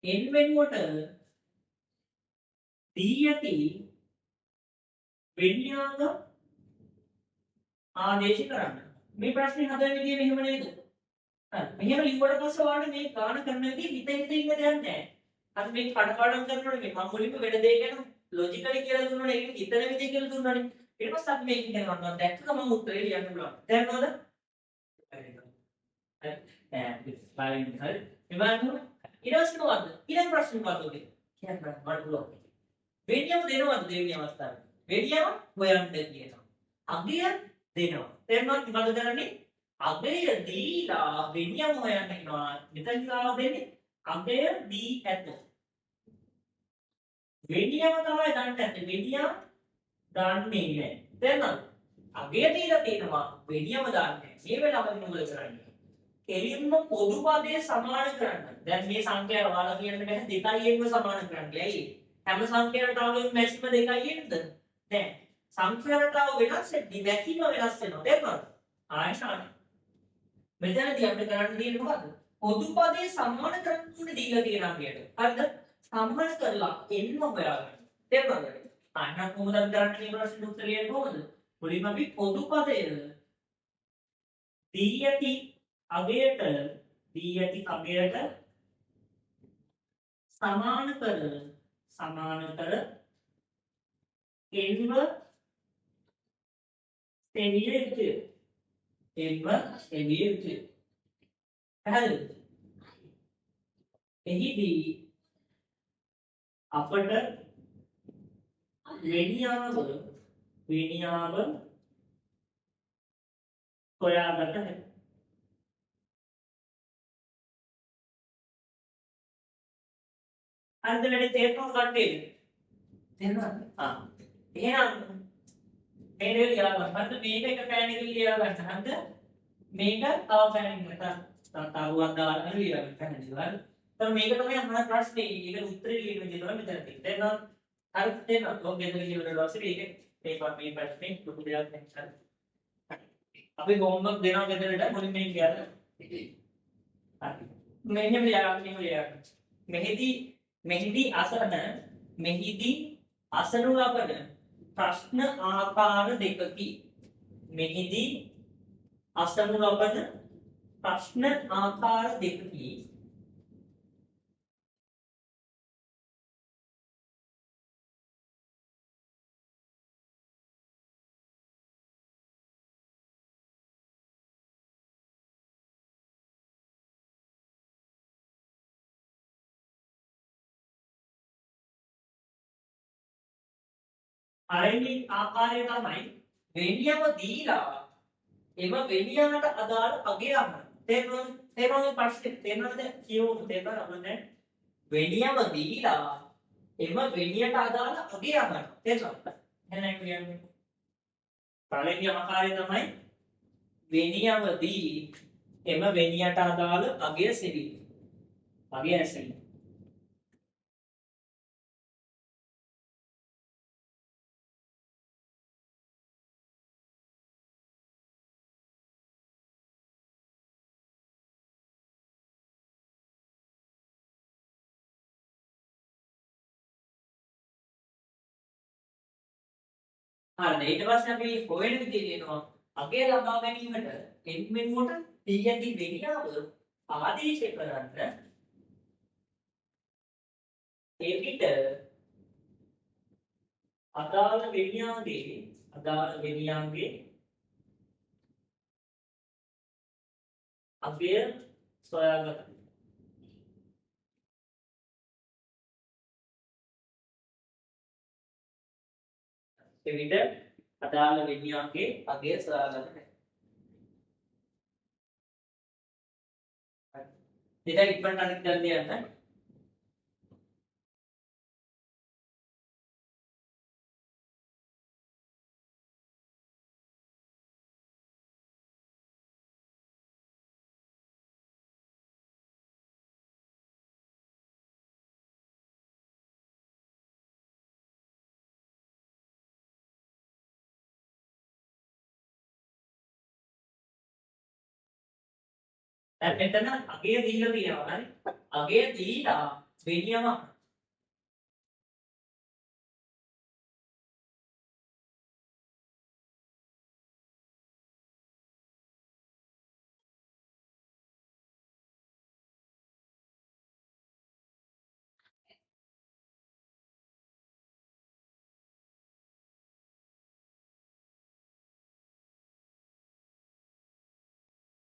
එන් වෙනුවට දී යති වෙනියාව ආදේශ කරන්න. මේ ප්‍රශ්නේ හදන විදිය මෙහෙම නේද? මෙහෙම ලිව්වට පස්සේ ඔයාලට මේ ගාන කරන විදිහ හිත හිත ඉන්න දෙයක් නැහැ. අපි මේක කඩපාඩම් කරනකොට මේ මම මුලින්ම වෙන දේ ගැන ලොජිකලි කියලා දුන්නානේ ඒක හිතන විදිහ කියලා දුන්නානේ. ඊට පස්සේ අපි මේක කරනවා දැක්ක ගමන් උත්තරේ ලියන්න පුළුවන්. දැන් මොකද? හරි. හරි. ඉවරද? ඊට පස්සේ මොකද්ද? ඊළඟ ප්‍රශ්නේ මොකද්ද ඔගේ? කියන්න මට පුළුවන්. වෙනියම දෙනවද දෙවෙනි අවස්ථාවේ? වෙනියම හොයන්න කියනවා. අගය දෙනවා. තේරුණාද මොකද කරන්නේ? අගය දීලා වෙනියම හොයන්න කියනවා. මෙතන කාව දෙන්නේ? අගය දී ඇත. වෙනියම තමයි දන්නේ නැත්තේ. වෙනියම දන්නේ නැහැ. තේරුණාද? අගය දීලා තියෙනවා. වෙනියම දන්නේ නැහැ. මේ වෙලාවෙදි මොකද කරන්නේ? කෙලින්ම පොදු පදයේ සමාන කරන්න. දැන් මේ සංඛ්‍යාව ඔයාලා කියන්න බෑ 2යින්ම සමාන කරන්න. ඇයි? හැම සංඛ්‍යාවකටම මැක්සිමම් 2යි එන්නද? දැන් සංඛ්‍යාවටව වෙනස් වෙද්දී මැක්සිමම් වෙනස් වෙනවා. තේරුණාද? ආයෙත් මෙතනදී අපිට කරන්න තියෙන්නේ මොකද්ද? පොදු පදේ සමාන කරන්න උනේ දීලා තියෙන අපිට. හරිද? සම්මත කරලා එන්න හොයාගන්න. තේරුණාද? අන්න කොහොමද අපි කරන්නේ මේ ප්‍රශ්නේ උත්තර ලියන්නේ කොහොමද? මුලින්ම අපි පොදු පදය දී ඇති අගයට සමාන කර එන්ව සෙවිය යුතුය. පැහැදිලිද? එහිදී අපට වෙණියාව හොයාගන්න හැකියි. අන්ත වැඩි තේරුම් ගන්නේද? තේරුණාද? එහෙනම් මේ දේ ලියා ගන්න. හරිද? මේක එක පෑන් එකකින් ලියා ගන්න. හරිද? මේක තව පෑන් එකකට තරුවක් දාලා ලියා ගන්න. පැහැදිලිද? හරිද? මේක තමයි අහන ප්‍රශ්නේ. ඒකට උත්තරේ ලියන විදිහ තමයි මෙතන තියෙන්නේ. තේරුණාද? හරිද? තේරුණාද? ඔබ ගෙදර ගිහලා ඊට පස්සේ මේක මේ ප්‍රශ්නේ ලොකු දෙයක් නැහැ. අපි හෝම්වර්ක් දෙනවා ගෙදරට මුලින් මේක කියලා. හරි. මෙහෙම ලියා ගන්න. මෙහිදී අසනු ලබන ප්‍රශ්න ආකාර දෙකකි. පළවෙනි ආකාරය තමයි වෙණියම දීලා එම වෙණියාට අදාළ අගය අහන්න. තේරුණාද ප්‍රශ්නේ? තේරුණාද? කියවමු. තේරුණාද? වෙණියම දීලා එම වෙණියට අදාළ අගය අහන්න. තේරුණාද? එහෙනම් කියන්නේ පළවෙනි ආකාරය තමයි වෙණියම දී එම වෙණියට අදාළ අගය සෙවීම. අගය ඇසීම. හරිද? ඊට පස්සේ අපි හොයන විදිහ කියනවා අගය ලබා ගැනීමට එන් වෙනුවට දී වෙණියාව ආදේශ කරන්න එවිට අදාළ වෙණියාගේ අගය සොයාගන්න. එවිට අදාළ වෙණියාගේ අගය සොයාගන්න. ඉතින් ඉක්මනට අනිත් දන්නේ යන්න. දැන් මෙතන අගය දීලා තියෙනවා හරි. අගය දීලා වෙණියම